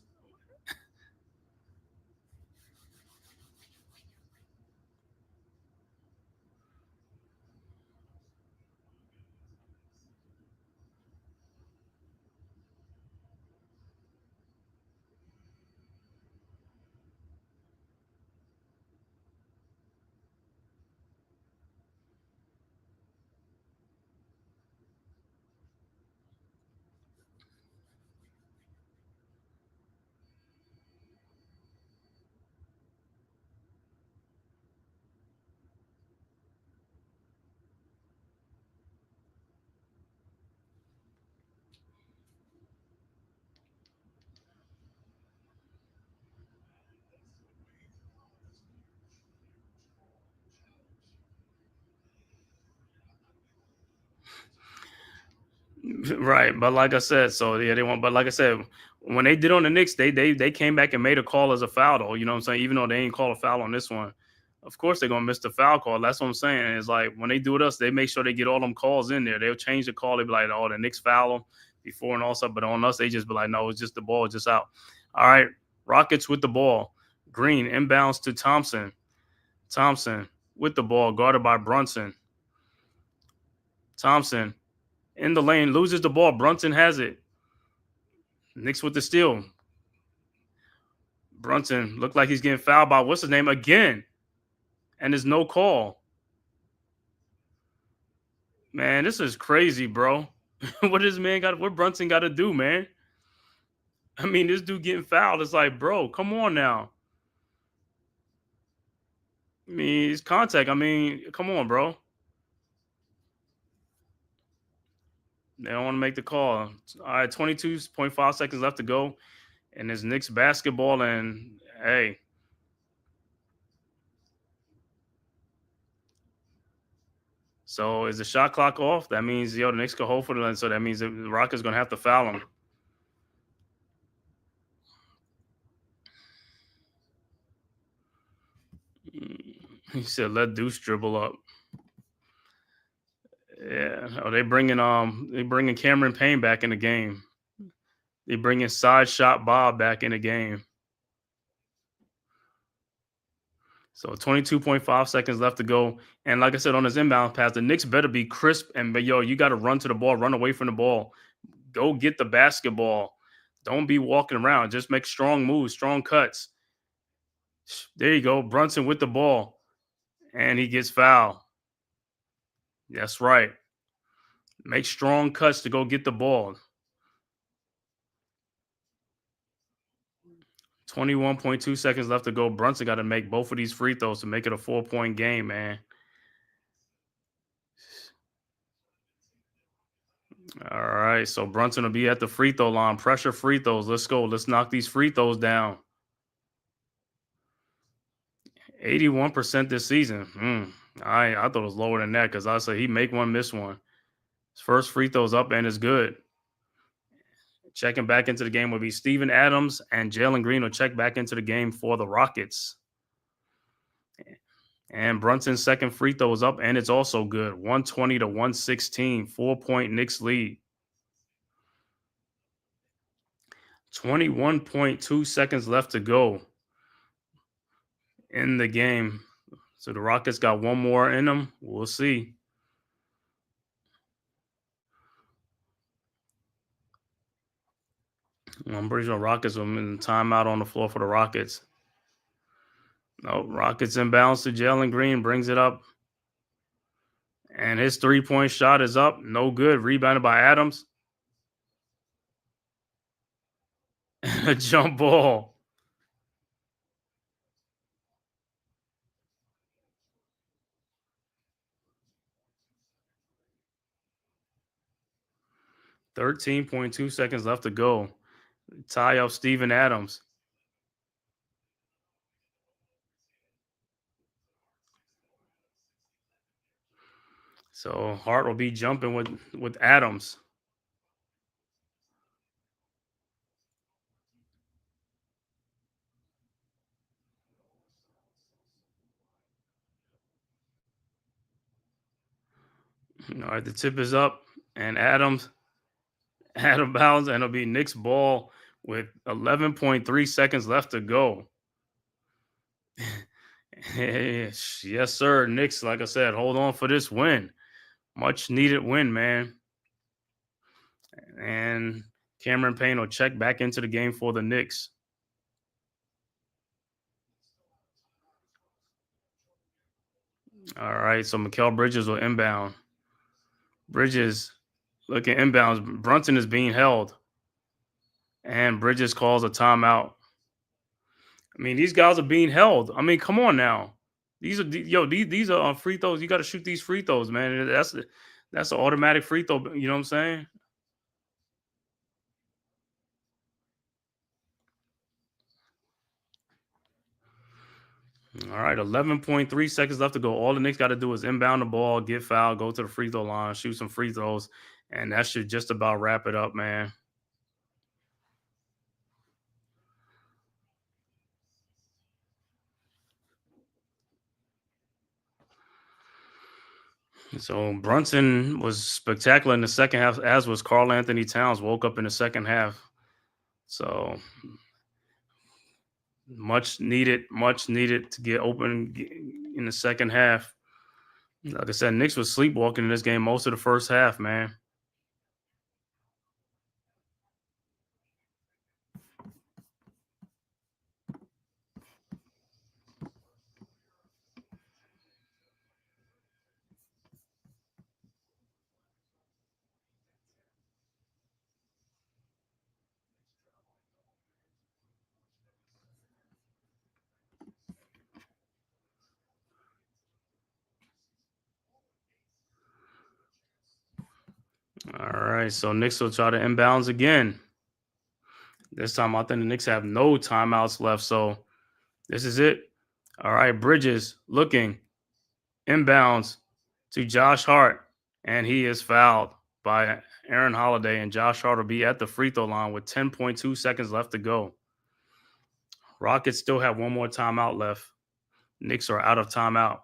Right, but like I said, so yeah, they won't. But like I said, when they did on the Knicks, they came back and made a call as a foul, though. You know what I'm saying? Even though they ain't call a foul on this one, of course they're gonna miss the foul call. That's what I'm saying. It's like when they do it us, they make sure they get all them calls in there. They'll change the call. They be like, oh, the Knicks foul them before and all stuff. But on us, they just be like, no, it's just the ball, just out. All right, Rockets with the ball. Green inbounds to Thompson. Thompson with the ball, guarded by Brunson. Thompson in the lane, loses the ball. Brunson has it. Knicks with the steal. Brunson looked like he's getting fouled by what's his name again. And there's no call. Man, this is crazy, bro. What Brunson got to do, man? I mean, this dude getting fouled. It's like, bro, come on now. I mean, it's contact. I mean, come on, bro. They don't want to make the call. All right, 22.5 seconds left to go. And there's Knicks basketball. And, hey, so is the shot clock off? That means, the Knicks can hold for the so that means the Rockets going to have to foul him. He said, "Let Deuce dribble up." Yeah. Oh, they bringing Cameron Payne back in the game. They bringing side shot Bob back in the game. So 22.5 seconds left to go. And like I said, on his inbound pass, the Knicks better be crisp. But you got to run to the ball, run away from the ball. Go get the basketball. Don't be walking around. Just make strong moves, strong cuts. There you go. Brunson with the ball. And he gets fouled. That's right. Make strong cuts to go get the ball. 21.2 seconds left to go. Brunson got to make both of these free throws to make it a 4-point game, man. All right, so Brunson will be at the free throw line. Pressure free throws. Let's go. Let's knock these free throws down. 81% this season. I thought it was lower than that because I said he make one, miss one. His first free throws up and is good. Checking back into the game will be Steven Adams, and Jalen Green will check back into the game for the Rockets. And Brunson's second free throw is up, and it's also good. 120 to 116, 4-point Knicks lead. 21.2 seconds left to go in the game. So the Rockets got one more in them. We'll see. I'm pretty sure Rockets are in timeout on the floor for the Rockets. No, Rockets inbounds to Jalen Green, brings it up. And his three-point shot is up. No good. Rebounded by Adams. A jump ball. $13.2 seconds left to go. Tie up Steven Adams. So Hart will be jumping with Adams. All right, the tip is up, and Adam bounds, and it'll be Knicks ball with 11.3 seconds left to go. Yes, sir. Knicks, like I said, hold on for this win. Much needed win, man. And Cameron Payne will check back into the game for the Knicks. All right, so Mikal Bridges will inbound. Bridges looking inbounds. Brunson is being held. And Bridges calls a timeout. I mean, these guys are being held. I mean, come on now. These are free throws. You got to shoot these free throws, man. That's an automatic free throw. You know what I'm saying? All right, 11.3 seconds left to go. All the Knicks got to do is inbound the ball, get fouled, go to the free throw line, shoot some free throws, and that should just about wrap it up, man. So Brunson was spectacular in the second half, as was Karl Anthony Towns. Woke up in the second half. So much needed to get open in the second half. Like I said, Knicks was sleepwalking in this game most of the first half, man. All right, so Knicks will try to inbounds again. This time, I think the Knicks have no timeouts left, so this is it. All right, Bridges looking, inbounds to Josh Hart, and he is fouled by Aaron Holiday, and Josh Hart will be at the free throw line with 10.2 seconds left to go. Rockets still have one more timeout left. Knicks are out of timeout.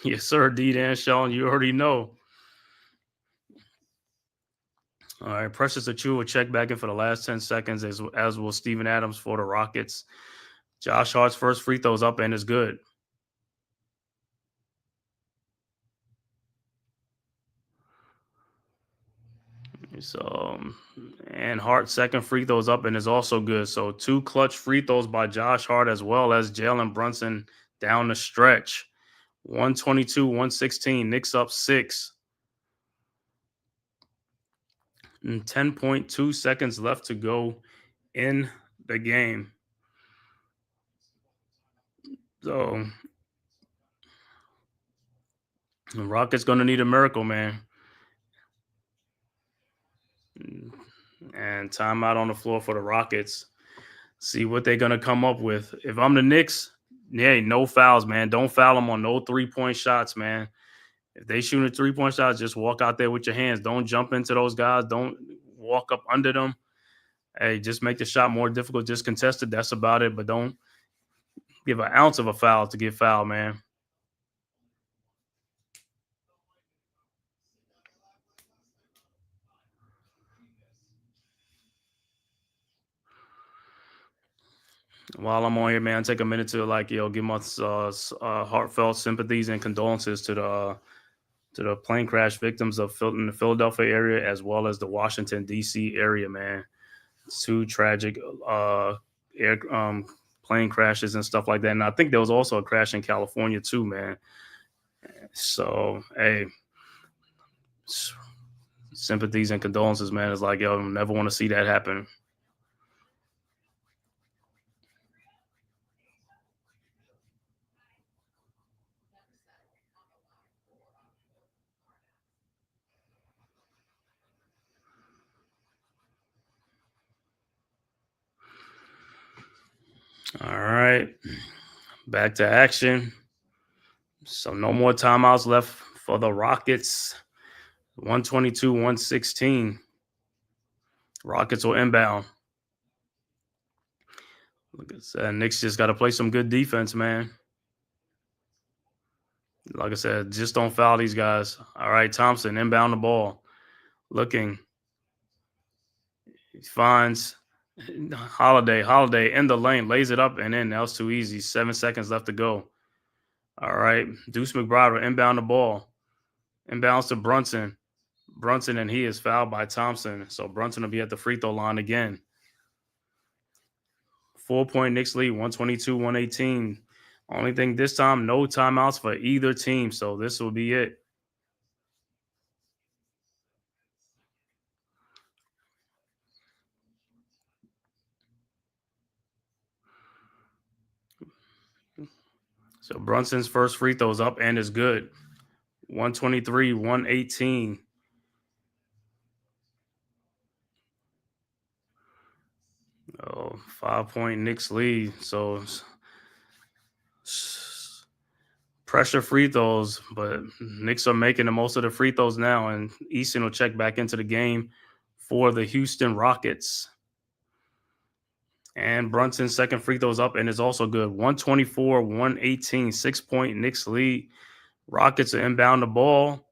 Yes, sir, D-Dan Sean, you already know. All right, Precious Achiuwa will check back in for the last 10 seconds, as will Steven Adams for the Rockets. Josh Hart's first free throw is up and is good. So, and Hart's second free throw is up and is also good. So 2 clutch free throws by Josh Hart as well as Jalen Brunson down the stretch. 122-116, Knicks up 6. And 10.2 seconds left to go in the game. So the Rockets going to need a miracle, man. And timeout on the floor for the Rockets. See what they're going to come up with. If I'm the Knicks, no fouls, man. Don't foul them on no 3-point shots, man. If they shoot a 3-point shot, just walk out there with your hands. Don't jump into those guys. Don't walk up under them. Hey, just make the shot more difficult. Just contest it. That's about it. But don't give an ounce of a foul to get fouled, man. While I'm on here, man, take a minute to give my heartfelt sympathies and condolences to the plane crash victims in the Philadelphia area as well as the Washington D.C. area, man. It's 2 tragic plane crashes and stuff like that, and I think there was also a crash in California too, man. So, hey, sympathies and condolences, man. It's like, yo, never want to see that happen. All right, back to action. So no more timeouts left for the Rockets. 122-116. Rockets will inbound. Like I said, Knicks just got to play some good defense, man. Like I said, just don't foul these guys. All right, Thompson, inbound the ball. Looking. He finds Holiday in the lane, lays it up and in. That was too easy. 7 seconds left to go. All right, Deuce McBride will inbound the ball. Inbounds to Brunson. And he is fouled by Thompson. So Brunson will be at the free throw line again. 4-point Knicks lead, 122-118. Only thing this time, no timeouts for either team. So this will be it. So Brunson's first free throw is up and is good. 123-118. Oh, 5-point Knicks lead. So pressure free throws, but Knicks are making the most of the free throws now, and Easton will check back into the game for the Houston Rockets. And Brunson's second free throw is up and is also good. 124-118, 6-point Knicks lead. Rockets are inbound the ball.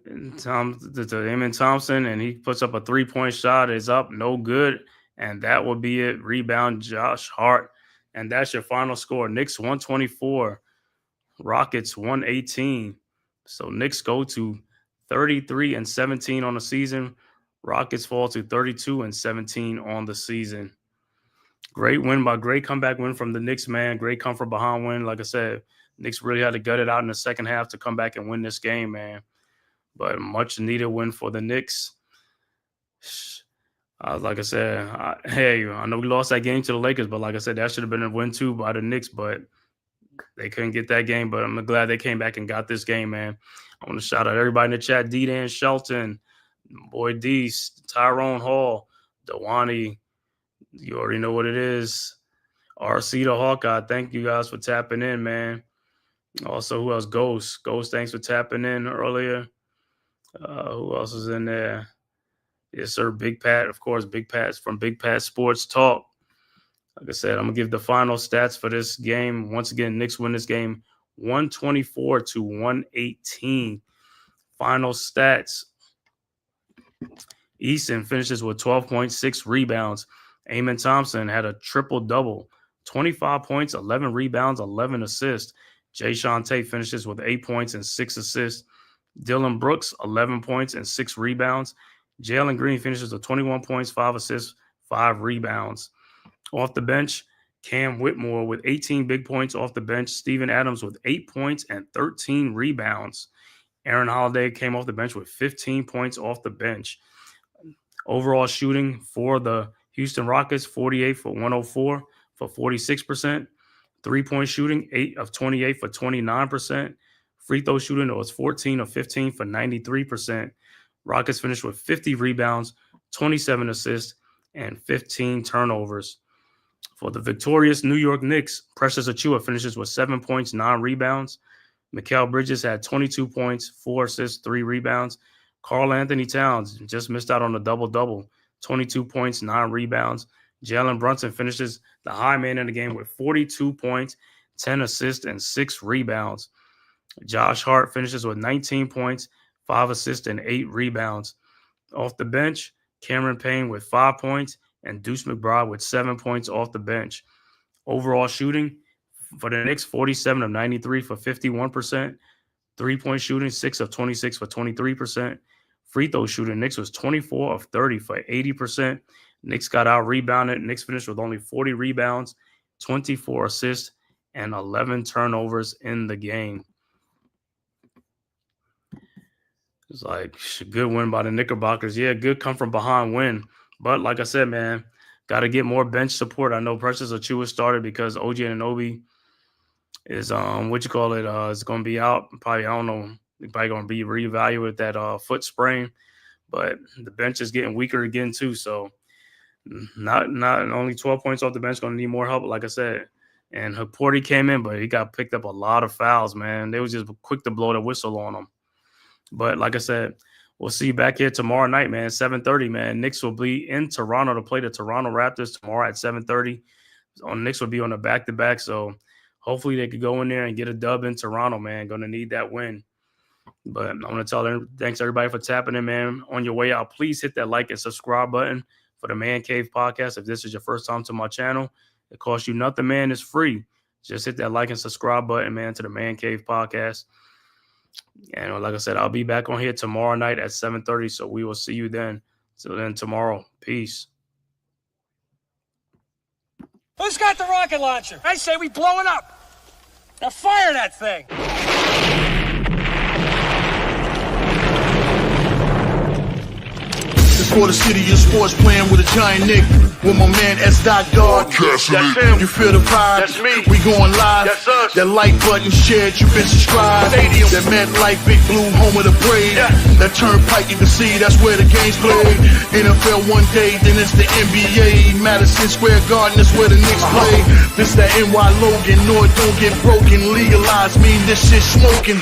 To Amen Thompson, and he puts up a 3-point shot. Is up, no good. And that will be it. Rebound, Josh Hart. And that's your final score. Knicks 124, Rockets 118. So Knicks go to 33-17 on the season. Rockets fall to 32-17 on the season. Great comeback win from the Knicks, man. Great come from behind win. Like I said, Knicks really had to gut it out in the second half to come back and win this game, man. But much needed win for the Knicks. Like I said, I know we lost that game to the Lakers, but like I said, that should have been a win too by the Knicks, but they couldn't get that game. But I'm glad they came back and got this game, man. I want to shout out everybody in the chat: D-Dan Shelton, Boy D, Tyrone Hall, Dewani. You already know what it is. RC the Hawkeye. Thank you guys for tapping in, man. Also, who else? Ghost, thanks for tapping in earlier. Who else is in there? Yes, sir. Big Pat, of course. Big Pat's from Big Pat Sports Talk. Like I said, I'm going to give the final stats for this game. Once again, Knicks win this game 124-118. Final stats. Easton finishes with 12.6 rebounds. Amen Thompson had a triple-double. 25 points, 11 rebounds, 11 assists. Jay Tate finishes with 8 points and 6 assists. Dylan Brooks, 11 points and 6 rebounds. Jalen Green finishes with 21 points, 5 assists, 5 rebounds. Off the bench, Cam Whitmore with 18 big points off the bench. Steven Adams with 8 points and 13 rebounds. Aaron Holiday came off the bench with 15 points off the bench. Overall shooting for the Houston Rockets, 48 for 104 for 46%. Three-point shooting, 8 of 28 for 29%. Free throw shooting was 14 of 15 for 93%. Rockets finished with 50 rebounds, 27 assists, and 15 turnovers. For the victorious New York Knicks, Precious Achiuwa finishes with 7 points, 9 rebounds. Mikal Bridges had 22 points, 4 assists, 3 rebounds. Karl Anthony Towns just missed out on a double-double, 22 points, 9 rebounds. Jalen Brunson finishes the high man in the game with 42 points, 10 assists, and 6 rebounds. Josh Hart finishes with 19 points, 5 assists, and 8 rebounds. Off the bench, Cameron Payne with 5 points and Deuce McBride with 7 points off the bench. Overall shooting for the Knicks, 47 of 93 for 51%. Three-point shooting, 6 of 26 for 23%. Free throw shooting, Knicks was 24 of 30 for 80%. Knicks got out-rebounded. Knicks finished with only 40 rebounds, 24 assists, and 11 turnovers in the game. It's like a good win by the Knickerbockers. Yeah, good come-from-behind win. But like I said, man, got to get more bench support. I know Precious Achiuwa started because OG Anunoby is, is going to be out. Probably, I don't know, probably going to be reevaluated with that foot sprain. But the bench is getting weaker again, too. So not only 12 points off the bench, going to need more help, like I said. And Haporti came in, but he got picked up a lot of fouls, man. They was just quick to blow the whistle on him. But like I said, we'll see you back here tomorrow night, man, 7:30, man. Knicks will be in Toronto to play the Toronto Raptors tomorrow at 7:30. Knicks will be on a back-to-back, so hopefully they could go in there and get a dub in Toronto, man. Going to need that win. But I'm going to tell them, thanks, everybody, for tapping in, man. On your way out, please hit that like and subscribe button for the Man Cave Podcast. If this is your first time to my channel, it costs you nothing, man. It's free. Just hit that like and subscribe button, man, to the Man Cave Podcast. And like I said, I'll be back on here tomorrow night at 7:30, so we will see you then. Till then, tomorrow. Peace. Who's got the rocket launcher? I say we blow it up. Now fire that thing. It's for the city of sports, playing with a giant Nick. With my man S. Dot Dog. That's him. You feel the vibe? That's me. We going live. That's us. That like button shared, you been subscribed. Stadium. That MetLife Big Blue, home of the Braves. Yeah. That turnpike, you can see that's where the game's played. NFL one day, then it's the NBA. Madison Square Garden, that's where the Knicks play. This that NY Logan, no it don't get broken. Legalized mean this shit smoking.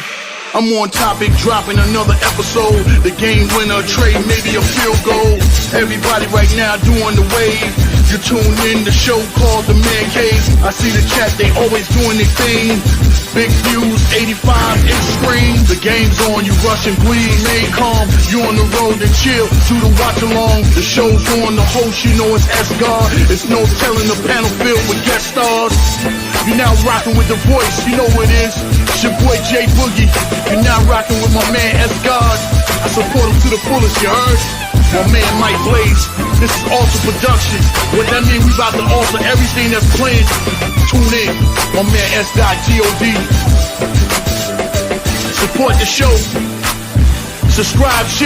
I'm on topic, dropping another episode. The game winner, trade, maybe a field goal. Everybody right now doing the wave. You tune in, the show called The Man Cave. I see the chat, they always doing their thing. Big views, 85 inch screen. The game's on, you rush and bleed. Stay calm, you on the road and chill. Do the watch along. The show's on, the host, you know it's S-God. It's no telling, the panel filled with guest stars. You now rocking with the voice, you know what it is. It's your boy J Boogie. You're now rocking with my man S-God. I support him to the fullest, you heard? My man Mike Blaze. This is Alter Production. What that mean? We about to alter everything that's playing. Tune in. My man S.God. Support the show. Subscribe, share.